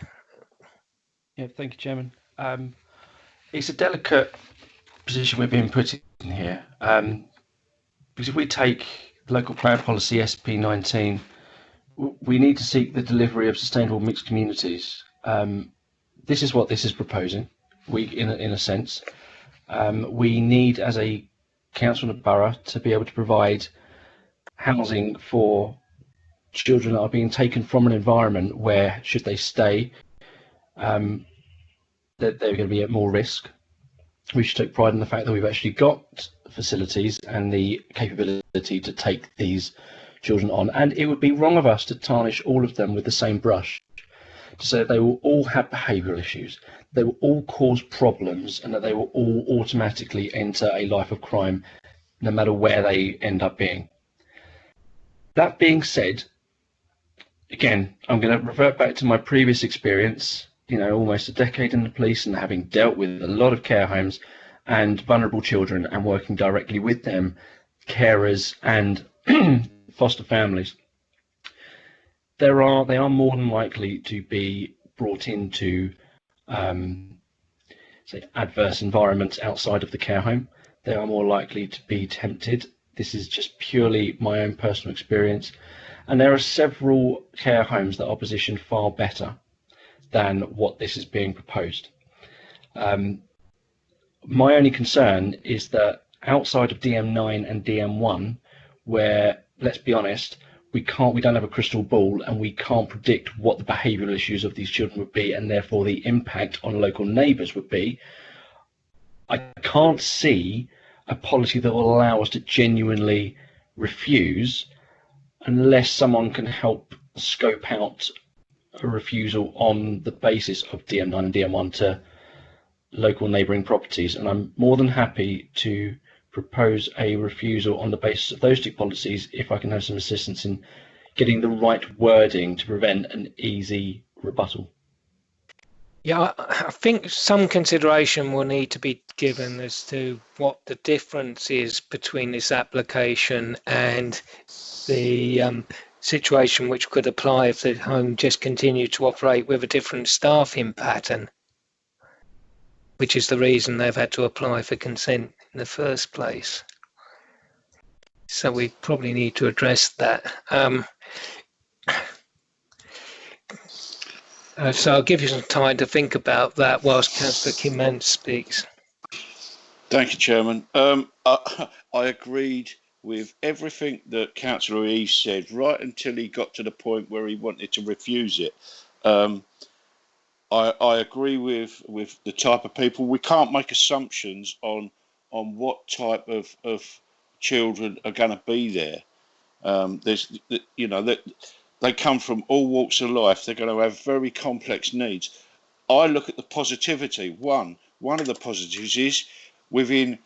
Yeah, thank you, Chairman. It's a delicate position we're being put in here, because if we take local plan policy SP19, we need to seek the delivery of sustainable mixed communities. This is what this is proposing. In a sense, we need, as a council and a borough, to be able to provide housing for children that are being taken from an environment where, should they stay, that they're going to be at more risk. We should take pride in the fact that we've actually got facilities and the capability to take these children on, and it would be wrong of us to tarnish all of them with the same brush, to say that they will all have behavioural issues, they will all cause problems, and that they will all automatically enter a life of crime, no matter where they end up being. That being said, again, I'm going to revert back to my previous experience, almost a decade in the police and having dealt with a lot of care homes and vulnerable children and working directly with them, carers and foster families. They are more than likely to be brought into say adverse environments outside of the care home. They are more likely to be tempted. This is just purely my own personal experience. And there are several care homes that are positioned far better than what this is being proposed. My only concern is that outside of DM9 and DM1, where, let's be honest, we don't have a crystal ball and we can't predict what the behavioural issues of these children would be, and therefore the impact on local neighbours would be, I can't see a policy that will allow us to genuinely refuse unless someone can help scope out a refusal on the basis of DM9 and DM1 to local neighbouring properties. And I'm more than happy to propose a refusal on the basis of those 2 policies if I can have some assistance in getting the right wording to prevent an easy rebuttal. Yeah, I think some consideration will need to be given as to what the difference is between this application and the situation which could apply if the home just continued to operate with a different staffing pattern, which is the reason they've had to apply for consent in the first place. So we probably need to address that. So I'll give you some time to think about that whilst Councillor Kim speaks. Thank you, Chairman. I agreed with everything that Councillor Eves said right until he got to the point where he wanted to refuse it. I agree with the type of people. We can't make assumptions on what type of children are going to be there. There's, you know, that they come from all walks of life. They're going to have very complex needs. I look at the positivity. One of the positives is within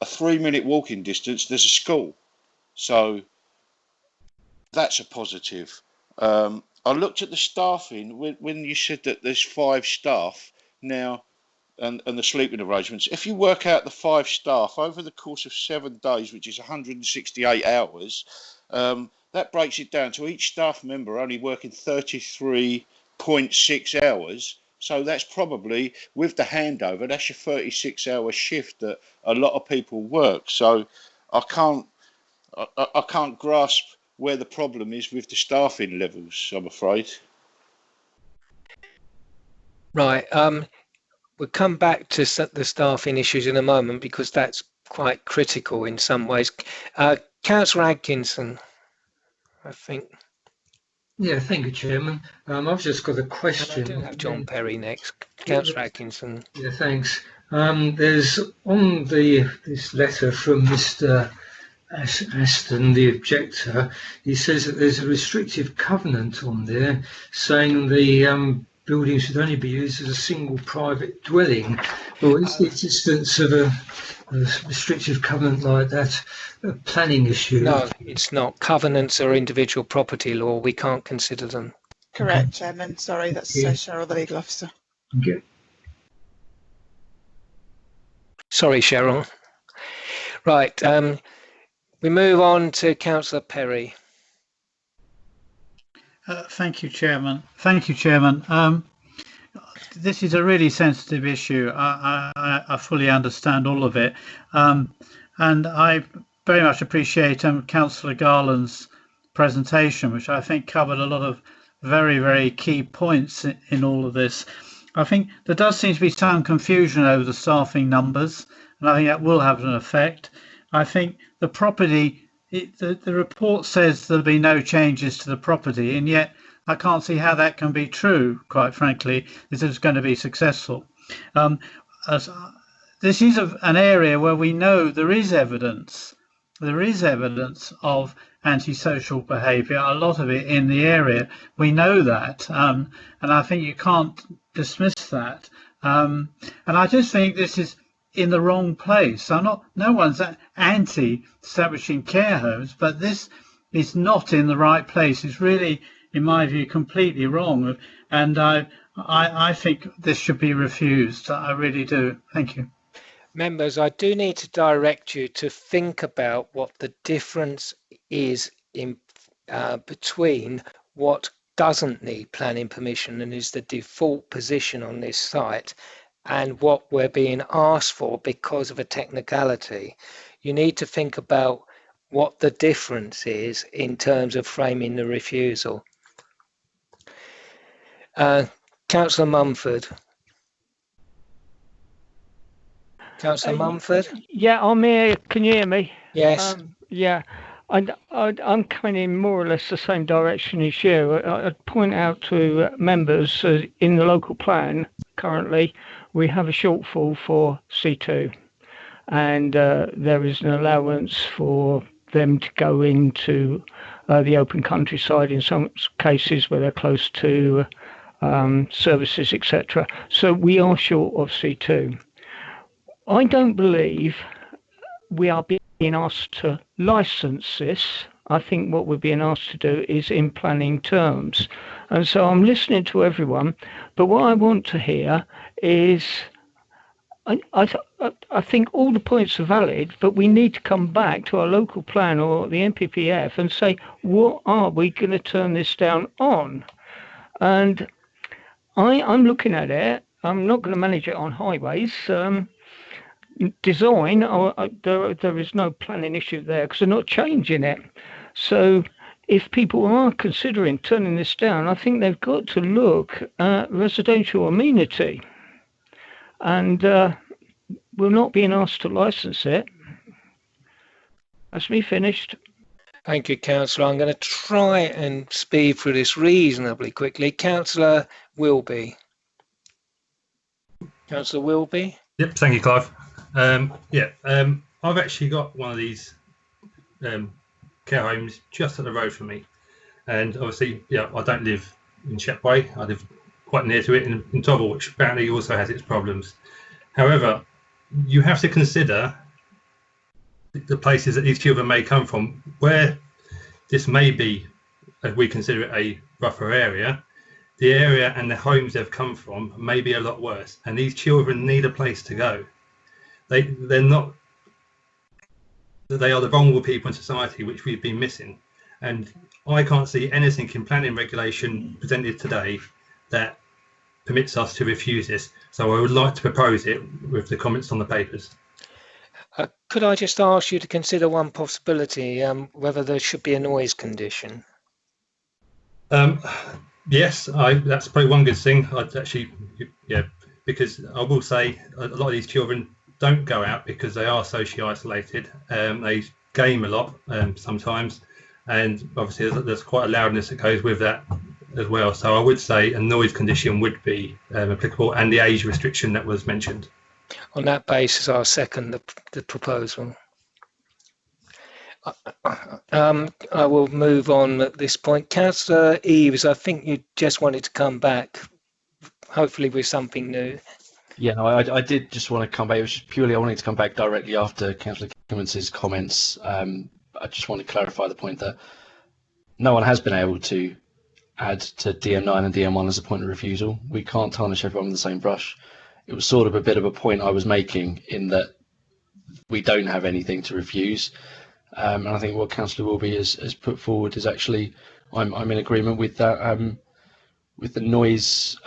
a 3-minute walking distance, there's a school. So that's a positive. I looked at the staffing when you said that there's 5 staff now and the sleeping arrangements. If you work out the 5 staff over the course of 7 days, which is 168 hours, that breaks it down to each staff member only working 33.6 hours. So that's probably, with the handover, that's your 36-hour shift that a lot of people work. So I can't grasp where the problem is with the staffing levels, I'm afraid. Right. We'll come back to the staffing issues in a moment because that's quite critical in some ways. Councillor Atkinson, I think. Yeah, thank you, Chairman. I've just got a question. I do have John Perry next. Councillor Atkinson. Yeah, thanks. There's on this letter from Mr. Aston, the objector, he says that there's a restrictive covenant on there saying the building should only be used as a single private dwelling. Well, is the existence of a restrictive covenant like that a planning issue? No, it's not. Covenants are individual property law. We can't consider them. Correct, Chairman. Sorry, that's Cheryl, the legal officer. Okay. Sorry, Cheryl. Right. We move on to Councillor Perry. Thank you, Chairman. This is a really sensitive issue. I fully understand all of it. And I very much appreciate Councillor Garland's presentation, which I think covered a lot of very, very key points in all of this. I think there does seem to be some confusion over the staffing numbers, and I think that will have an effect. I think the property, the report says there'll be no changes to the property, and yet I can't see how that can be true, quite frankly, if it's going to be successful. This is an area where we know there is evidence of antisocial behaviour, a lot of it in the area. We know that, and I think you can't dismiss that. And I just think this is in the wrong place. No one's anti-establishing care homes, but this is not in the right place. It's really, in my view, completely wrong, and I think this should be refused. I really do. Thank you. Members, I do need to direct you to think about what the difference is in between what doesn't need planning permission and is the default position on this site and what we're being asked for because of a technicality. You need to think about what the difference is in terms of framing the refusal. Councillor Mumford. Councillor Mumford? Yeah, I'm here. Can you hear me? Yes. Yeah, I'm coming in more or less the same direction as you. I'd point out to members in the local plan currently we have a shortfall for C2, and there is an allowance for them to go into the open countryside in some cases where they're close to services, etc. So we are short of C2. I don't believe we are being asked to license this. I think what we're being asked to do is in planning terms. And so I'm listening to everyone, but what I want to hear is, I think all the points are valid, but we need to come back to our local plan or the NPPF and say, what are we going to turn this down on? And I'm looking at it. I'm not going to manage it on highways. Design, there is no planning issue there because they're not changing it. So if people are considering turning this down, I think they've got to look at residential amenity. And we're not being asked to license it. That's me finished. Thank you, Councillor. I'm going to try and speed through this reasonably quickly. Councillor Wilby. Councillor Wilby. Yep, thank you, Clive. I've actually got one of these care homes just up the road from me, and obviously, I don't live in Shepway. I live quite near to it in Tobble, which apparently also has its problems. However, you have to consider the places that these children may come from, where this may be, as we consider it, a rougher area. The area and the homes they've come from may be a lot worse, and these children need a place to go. They are the vulnerable people in society which we've been missing, and I can't see anything in planning regulation presented today that permits us to refuse this. So I would like to propose it with the comments on the papers. Could I just ask you to consider one possibility, whether there should be a noise condition? Yes, that's probably one good thing. I'd actually, because I will say a lot of these children don't go out because they are socially isolated. They game a lot sometimes, and obviously there's quite a loudness that goes with that as well. So I would say a noise condition would be applicable, and the age restriction that was mentioned. On that basis, I'll second the proposal. I will move on at this point. Councillor Eaves, I think you just wanted to come back, hopefully with something new. Yeah, no, I did just want to come back. It was just purely I wanted to come back directly after Councillor Cummins' comments. I just want to clarify the point that no one has been able to add to DM9 and DM1 as a point of refusal. We can't tarnish everyone with the same brush. It was sort of a bit of a point I was making in that we don't have anything to refuse. And I think what Councillor Wilby has put forward is actually, I'm in agreement with that, with the noise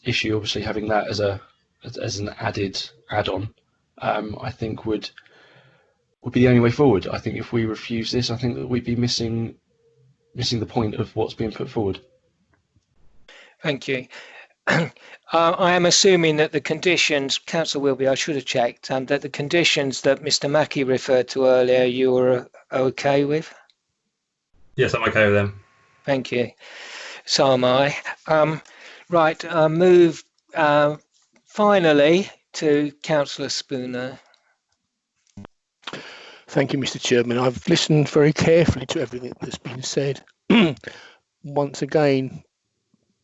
issue. Obviously, having that as an add-on, I think would be the only way forward. I think if we refuse this, I think that we'd be missing the point of what's being put forward. Thank you. I am assuming that the conditions, Councillor Wilby, I should have checked, that the conditions that Mr. Mackey referred to earlier, you were okay with? Yes, I'm okay with them. Thank you. So am I. Move finally to Councillor Spooner. Thank you, Mr. Chairman. I've listened very carefully to everything that's been said. Once again,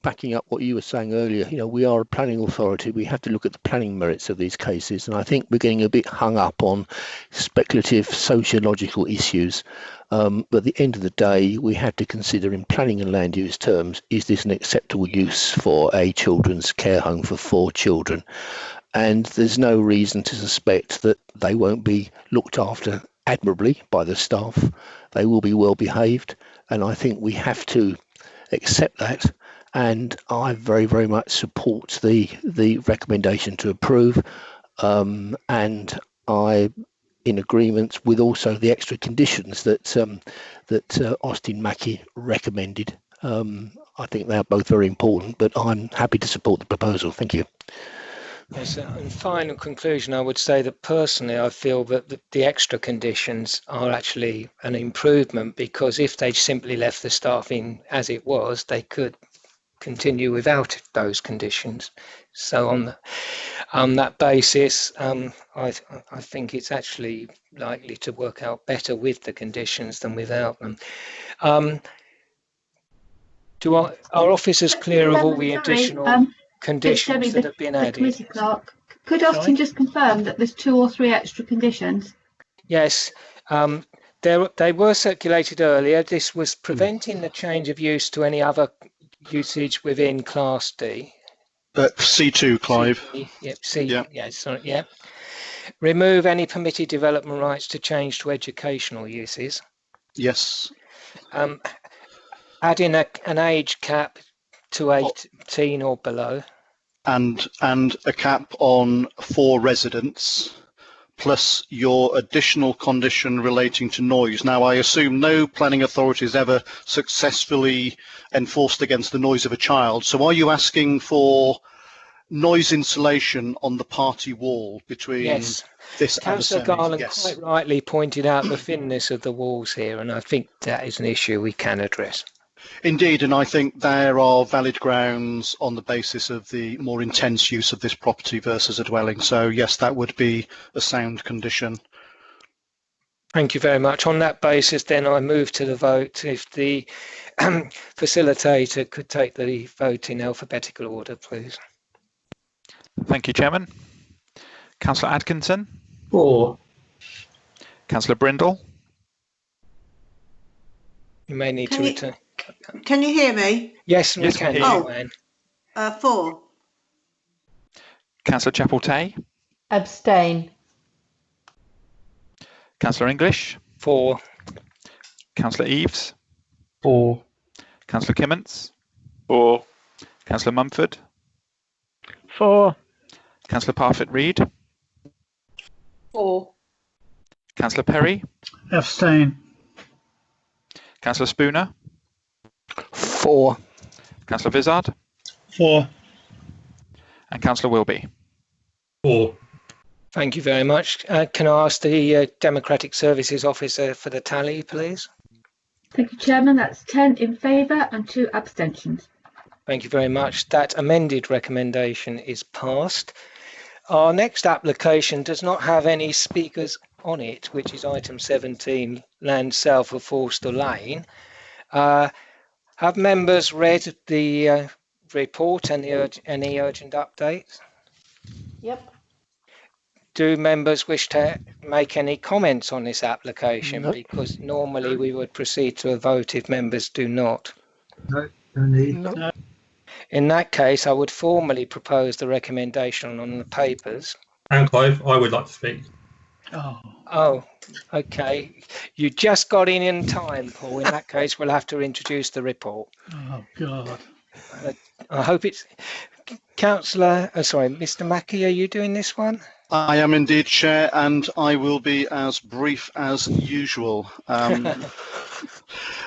backing up what you were saying earlier, we are a planning authority. We have to look at the planning merits of these cases, and I think we're getting a bit hung up on speculative sociological issues. But at the end of the day, we have to consider in planning and land use terms, is this an acceptable use for a children's care home for 4 children? And there's no reason to suspect that they won't be looked after admirably by the staff. They will be well behaved, and I think we have to accept that. And I very, very much support the recommendation to approve, and I in agreement with also the extra conditions that Austin Mackey recommended. I think they are both very important, but I'm happy to support the proposal. Thank you. Yes, in final conclusion, I would say that personally I feel that the extra conditions are actually an improvement, because if they simply left the staff in as it was, they could continue without those conditions. So on that basis, I think it's actually likely to work out better with the conditions than without them. Are officers clear of all the additional conditions that have been added? Committee clerk, could Austin just confirm that there's 2 or 3 extra conditions? Yes. They were circulated earlier. This was preventing the change of use to any other usage within Class D. C2, Clive. Yep, C. Yeah, sorry, yeah. Remove any permitted development rights to change to educational uses. Yes. Add in an age cap to 18 or below. And a cap on 4 residents, plus your additional condition relating to noise. Now, I assume no planning authority has ever successfully enforced against the noise of a child. So are you asking for noise insulation on the party wall between this and the Councillor semis? Garland Yes. quite rightly pointed out the thinness of the walls here, and I think that is an issue we can address. Indeed, and I think there are valid grounds on the basis of the more intense use of this property versus a dwelling. So yes, that would be a sound condition. Thank you very much. On that basis, then I move to the vote. If the facilitator could take the vote in alphabetical order, please. Thank you, Chairman. Councillor Atkinson? 4. Councillor Brindle? You may need to return. Can you hear me? Yes, we can. Oh, 4. Councillor Chapel-Tay? Abstain. Councillor English? 4. Councillor Eaves? 4. Councillor Kimmins? 4. Councillor Mumford? 4. Councillor Parfitt-Reed? 4. Councillor Perry? Abstain. Councillor Spooner? 4. Councillor Vizard? 4. And Councillor Wilby? 4. Thank you very much. Can I ask the Democratic Services Officer for the tally, please? Thank you, Chairman. That's 10 in favour and 2 abstentions. Thank you very much. That amended recommendation is passed. Our next application does not have any speakers on it, which is item 17, land south of Forster Lane. Have members read the report and any urgent updates? Yep. Do members wish to make any comments on this application? No. Because normally we would proceed to a vote if members do not. No, no need. No. In that case, I would formally propose the recommendation on the papers. And Clive, I would like to speak. Oh, okay. You just got in time, Paul. In that case, we'll have to introduce the report. Oh, God. I hope it's... Councillor, Mr. Mackey, are you doing this one? I am indeed, Chair, and I will be as brief as usual.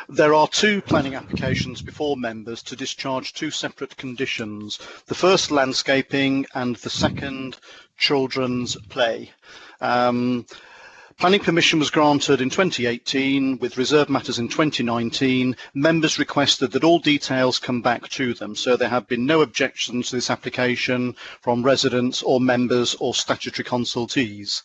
There are 2 planning applications before members to discharge 2 separate conditions. The first, landscaping, and the second, children's play. Planning permission was granted in 2018 with reserved matters in 2019. Members requested that all details come back to them, so there have been no objections to this application from residents or members or statutory consultees.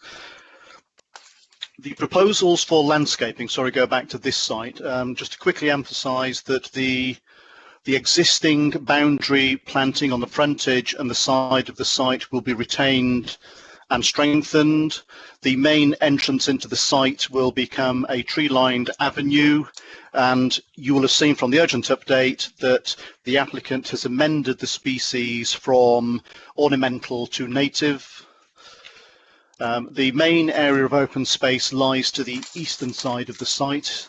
The proposals for landscaping, go back to this site, just to quickly emphasise that the existing boundary planting on the frontage and the side of the site will be retained and strengthened. The main entrance into the site will become a tree-lined avenue, and you will have seen from the urgent update that the applicant has amended the species from ornamental to native. The main area of open space lies to the eastern side of the site.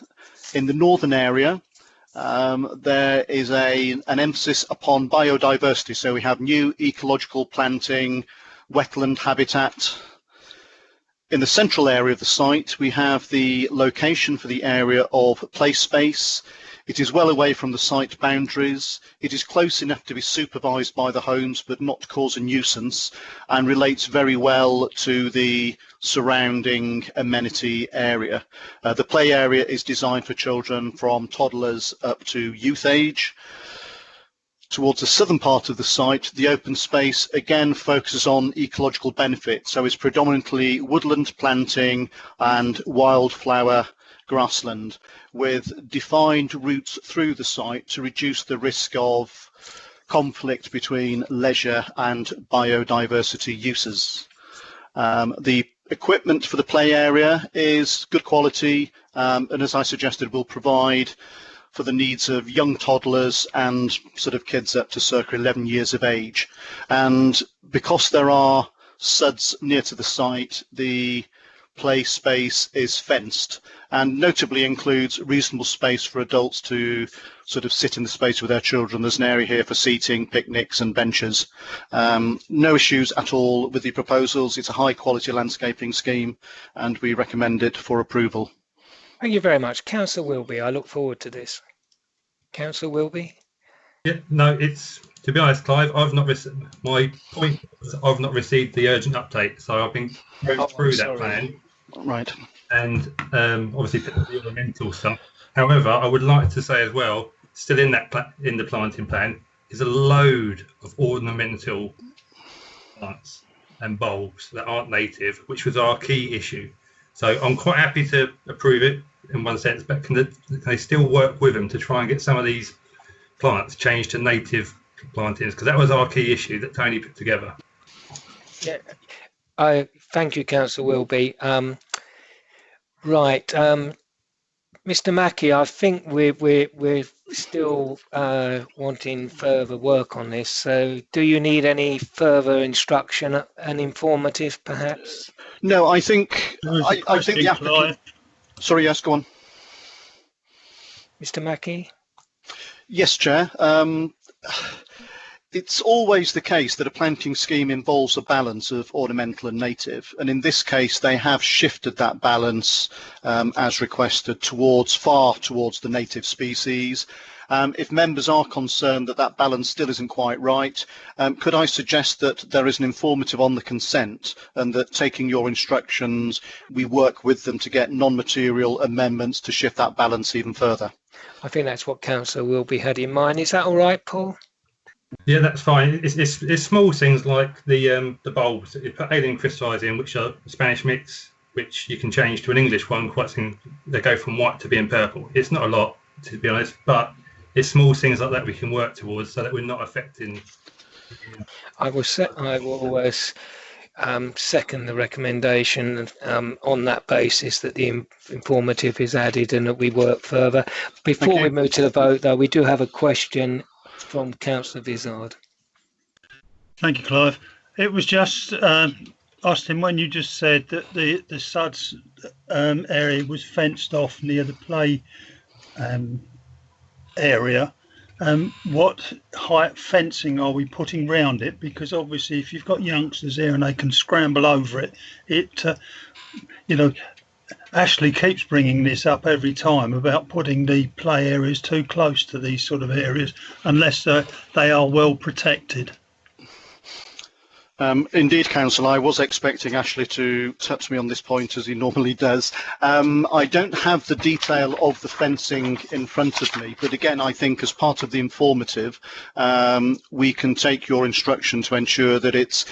In the northern area, there is an emphasis upon biodiversity, so we have new ecological planting, wetland habitat. In the central area of the site, we have the location for the area of play space. It is well away from the site boundaries. It is close enough to be supervised by the homes but not cause a nuisance, and relates very well to the surrounding amenity area. The play area is designed for children from toddlers up to youth age. Towards the southern part of the site, the open space again focuses on ecological benefits, so it's predominantly woodland planting and wildflower grassland, with defined routes through the site to reduce the risk of conflict between leisure and biodiversity uses. The equipment for the play area is good quality, and as I suggested, will provide for the needs of young toddlers and sort of kids up to circa 11 years of age. And because there are SUDs near to the site, the play space is fenced and notably includes reasonable space for adults to sort of sit in the space with their children. There's an area here for seating, picnics and benches. No issues at all with the proposals. It's a high quality landscaping scheme and we recommend it for approval. Thank you very much. Councillor Wilby, I look forward to this. Councillor Wilby? Yeah, no, it's, to be honest, Clive, I've not received, my point is I've not received the urgent update, so I've been going through that plan. Right. And obviously the ornamental stuff. However, I would like to say as well, still in that in the planting plan is a load of ornamental plants and bulbs that aren't native, which was our key issue. So I'm quite happy to approve it in one sense, but can they still work with them to try and get some of these plants changed to native plantings? Because that was our key issue that Tony put together. Yeah, thank you, Councillor Wilby. Right, Mr. Mackey, I think we're still wanting further work on this. So, do you need any further instruction and informative, perhaps? No, I think I think the applicant. Sorry, yes, go on. Mr. Mackey. Yes, Chair. It's always the case that a planting scheme involves a balance of ornamental and native, and in this case they have shifted that balance as requested far towards the native species. If members are concerned that that balance still isn't quite right, could I suggest that there is an informative on the consent and that, taking your instructions, we work with them to get non-material amendments to shift that balance even further? I think that's what Councillor Wilby had in mind. Is that all right, Paul? Yeah, that's fine. It's small things like the bulbs that you put alien crystallis in, which are Spanish mix, which you can change to an English one. They go from white to being purple. It's not a lot, to be honest, but it's small things like that we can work towards so that we're not affecting. I will second the recommendation on that basis, that the informative is added and that we work further. Before we move to the vote, though, we do have a question from Councillor Vizard. Thank you, Clive. It was just, Austin, when you just said that the SUDS area was fenced off near the play area, what height fencing are we putting round it? Because obviously if you've got youngsters there and they can scramble over it, Ashley keeps bringing this up every time about putting the play areas too close to these sort of areas unless they are well protected. Indeed, Councillor, I was expecting Ashley to touch me on this point as he normally does. I don't have the detail of the fencing in front of me, but again, I think as part of the informative, we can take your instruction to ensure that it's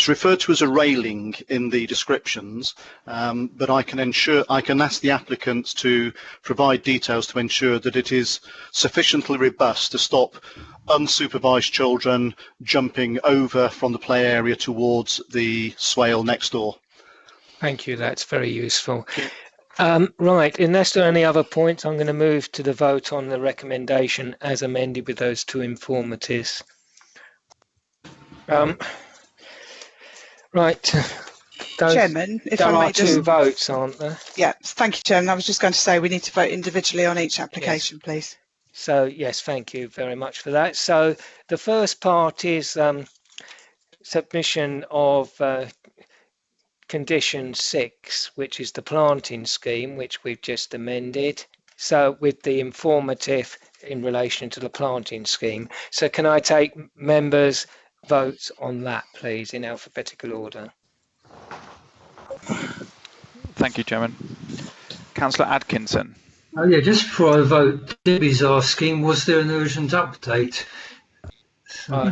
referred to as a railing in the descriptions, but I can ask the applicants to provide details to ensure that it is sufficiently robust to stop unsupervised children jumping over from the play area towards the swale next door. Thank you, that's very useful. Right, unless there are any other points, I'm going to move to the vote on the recommendation as amended with those two informatives. Right. Chairman, if there I may are two votes, aren't there? Yeah, thank you, Chairman. I was just going to say we need to vote individually on each application, please. So, yes, thank you very much for that. So the first part is submission of condition 6, which is the planting scheme, which we've just amended. So with the informative in relation to the planting scheme. So can I take members' votes on that, please, in alphabetical order? Thank you, Chairman. Councillor Atkinson. Oh yeah, just before I vote, Debbie's asking, was there an urgent update? I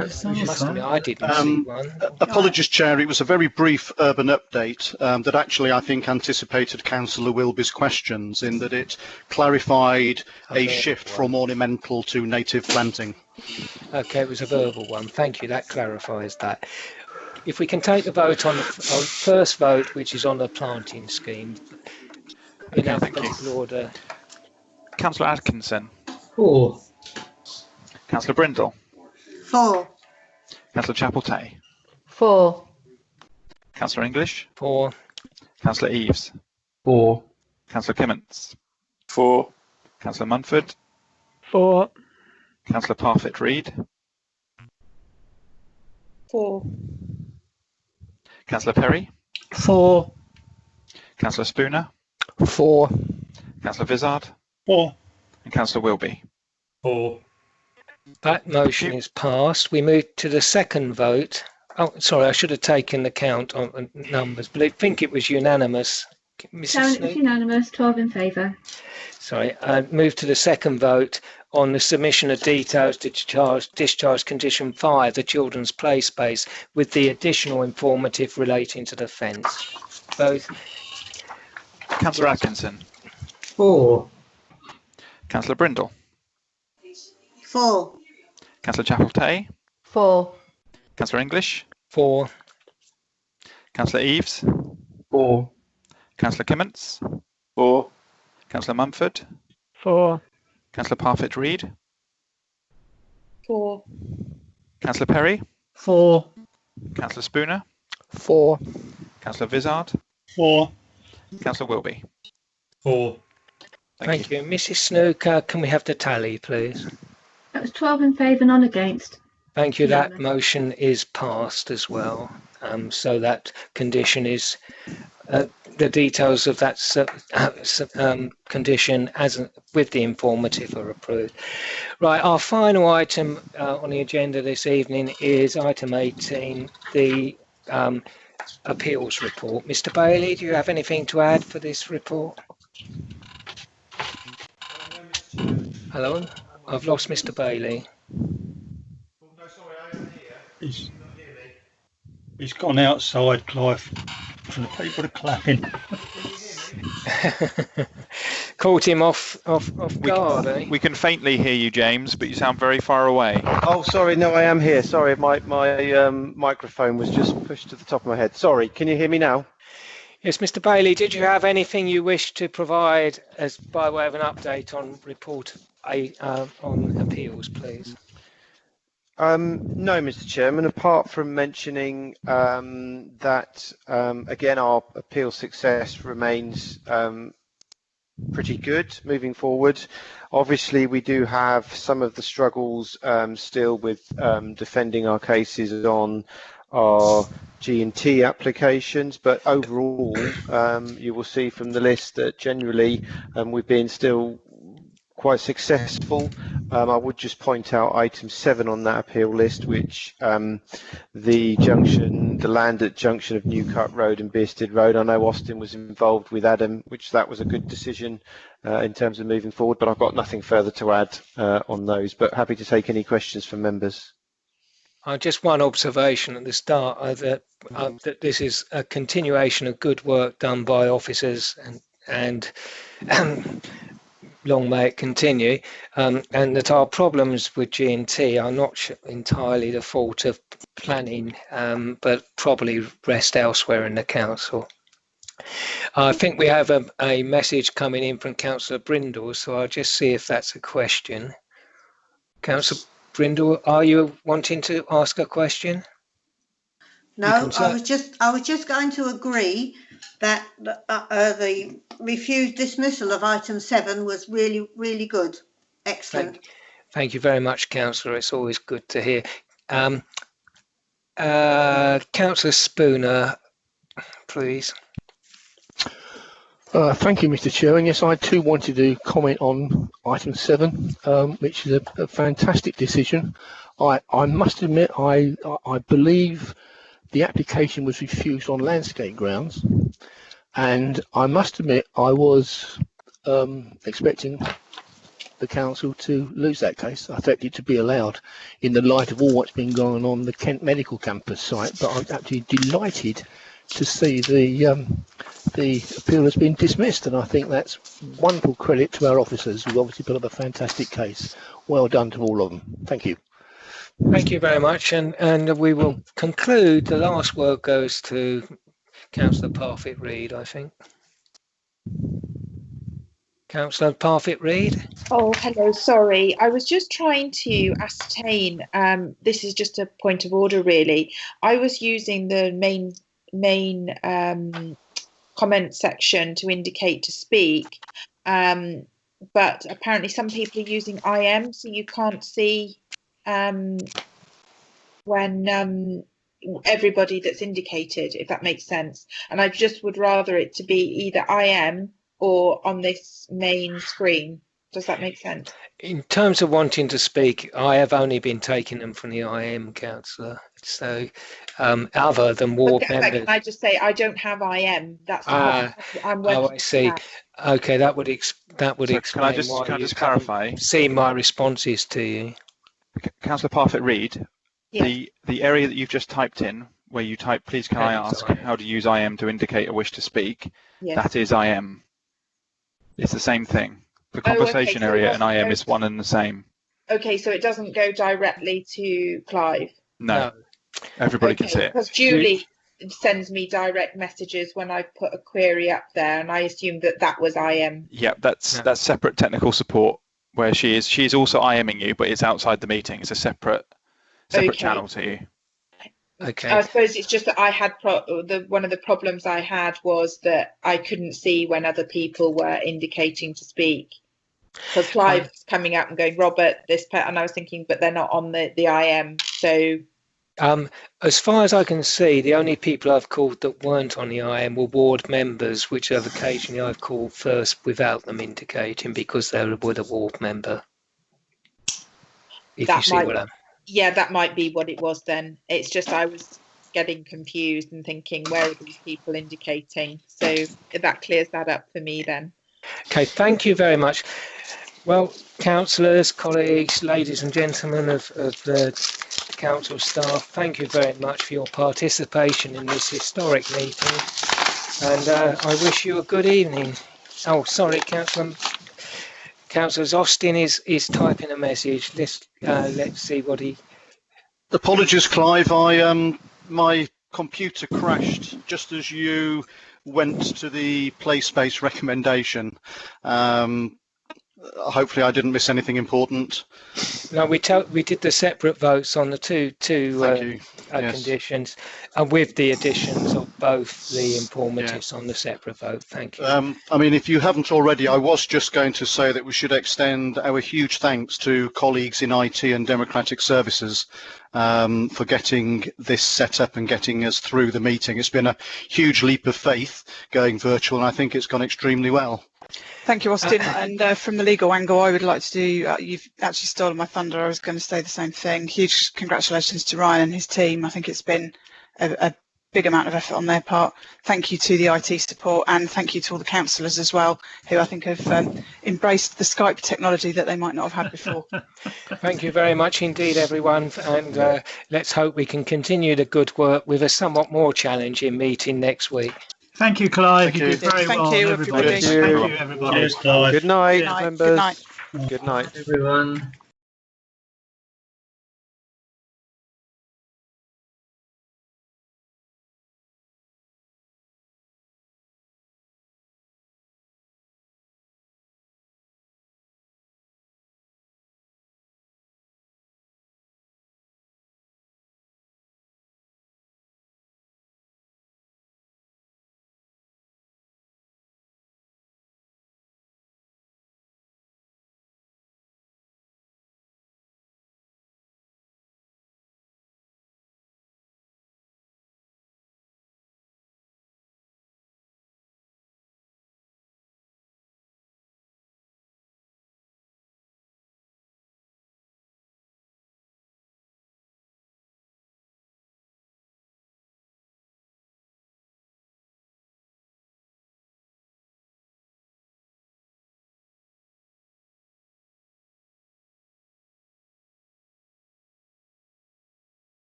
didn't see one. Apologies, Chair. It was a very brief urban update that actually I think anticipated Councillor Wilby's questions in that it clarified a shift from ornamental to native planting. Okay, it was a verbal one. Thank you. That clarifies that. If we can take the vote on the first vote, which is on the planting scheme, in alphabetical order. Councillor Atkinson. 4. Councillor Brindle. 4. Councillor Chapel-Tay. 4. Councillor English. 4. Councillor Eaves. 4. Councillor Kimmins. 4. Councillor Munford. 4. Councillor Parfitt-Reed. 4. Councillor Perry. 4. Councillor Spooner. 4. Councillor Vizard. 4. And Councillor Wilby. 4. That motion is passed. We move to the second vote. Oh, sorry, I should have taken the count on numbers, but I think it was unanimous. Mrs. Chairman, Snook? it's unanimous, 12 in favour. Sorry, I move to the second vote on the submission of details to discharge condition 5, the children's play space, with the additional informative relating to the fence. Both. Councillor Atkinson. 4. Councillor Brindle. 4. Councillor Chapel-Tay. 4. Councillor English. 4. Councillor Eaves. 4. Councillor Kimmins. 4. Councillor Mumford. 4. Councillor Parfitt-Reed. 4. Councillor Perry. 4. Councillor Spooner. 4. Councillor Vizard. 4. Councillor Wilby. 4. Thank you. Mrs. Snooker, can we have the tally, please? That was 12 in favour, none against. Thank you. That motion is passed as well. So that condition is the details of that condition as with the informative are approved. Right, our final item on the agenda this evening is item 18, the appeals report. Mr. Bailey, do you have anything to add for this report? Hello, I've lost Mr. Bailey. He's gone outside, Clive, for the people to clapping. Caught him off guard, eh? We can faintly hear you, James, but you sound very far away. Oh, sorry, no, I am here. Sorry, my microphone was just pushed to the top of my head. Sorry, can you hear me now? Yes, Mr. Bailey, did you have anything you wish to provide as by way of an update on report on appeals, please? No, Mr. Chairman, apart from mentioning that, again, our appeal success remains pretty good moving forward. Obviously, we do have some of the struggles still with defending our cases on our G&T applications, but overall, you will see from the list that generally we've been still quite successful. I would just point out item 7 on that appeal list, which the land at junction of Newcut Road and Bearsted Road. I know Austin was involved with Adam, which that was a good decision in terms of moving forward, but I've got nothing further to add on those, but happy to take any questions from members. Just one observation at the start, that this is a continuation of good work done by officers and long may it continue, and that our problems with G&T are not entirely the fault of planning, but probably rest elsewhere in the council. I think we have a message coming in from Councillor Brindle, so I'll just see if that's a question. Councillor Brindle, are you wanting to ask a question? No, I was just going to agree that the refused dismissal of item 7 was really, really good. Excellent. Thank you very much, Councillor. It's always good to hear. Councillor Spooner, please. Thank you, Mr. Chairman. Yes, I too wanted to comment on item 7, which is a fantastic decision. I must admit, I believe the application was refused on landscape grounds, and I must admit I was expecting the council to lose that case. I expect it to be allowed in the light of all what's been going on the Kent Medical Campus site, but I'm absolutely delighted to see the appeal has been dismissed, and I think that's wonderful credit to our officers who obviously put up a fantastic case. Well done to all of them. Thank you. Thank you very much, and we will conclude. The last word goes to Councillor Parfitt-Reed, I think. Councillor Parfitt-Reid. Oh, hello. Sorry, I was just trying to ascertain. This is just a point of order, really. I was using the main comment section to indicate to speak, but apparently some people are using IM, so you can't see when everybody that's indicated, if that makes sense. And I just would rather it to be either IM or on this main screen. Does that make sense? In terms of wanting to speak, I have only been taking them from the IM, councillor. So, other than ward members. Can I just say I don't have IM? That's the I'm I see. Okay, that would explain. Can I just clarify? See my responses to you, Councillor Parfitt-Reid. Yeah. The area that you've just typed in, where you type, please can I ask how to use IM to indicate a wish to speak? Yes. That is IM. It's the same thing. The conversation area and IM is one and the same. Okay, so it doesn't go directly to Clive? No. Everybody can see it. Because Julie sends me direct messages when I put a query up there, and I assumed that was IM. Yeah, that's separate technical support where she is also IMing you, but it's outside the meeting. It's a separate channel to you. Okay. I suppose it's just that I had one of the problems I had was that I couldn't see when other people were indicating to speak. Because Clive was coming up and going, Robert, and I was thinking, but they're not on the IM. So, as far as I can see, the only people I've called that weren't on the IM were ward members, which have occasionally I've called first without them indicating because they were with a ward member. If you see what I'm. Yeah, that might be what it was then. It's just I was getting confused and thinking, where are these people indicating? So that clears that up for me then. Okay, thank you very much. Well, councillors, colleagues, ladies and gentlemen of the council staff, thank you very much for your participation in this historic meeting. And I wish you a good evening. Oh, sorry, Councillor Austin is typing a message. Let's see what he. Apologies, Clive. My computer crashed just as you went to the play space recommendation. Hopefully, I didn't miss anything important. No, we did the separate votes on the two conditions, and with the additions of both the informatives on the separate vote. Thank you. I mean, if you haven't already, I was just going to say that we should extend our huge thanks to colleagues in IT and Democratic Services for getting this set up and getting us through the meeting. It's been a huge leap of faith going virtual, and I think it's gone extremely well. Thank you, Austin. And from the legal angle, I would like to do, you've actually stolen my thunder. I was going to say the same thing. Huge congratulations to Ryan and his team. I think it's been a big amount of effort on their part. Thank you to the IT support, and thank you to all the councillors as well, who I think have embraced the Skype technology that they might not have had before. Thank you very much indeed, everyone. And let's hope we can continue the good work with a somewhat more challenging meeting next week. Thank you, Clive. Thank you did very well, everybody. Thank you, everybody. Cheers, Clive. Good night, Good night. members. Good night. Good night, everyone.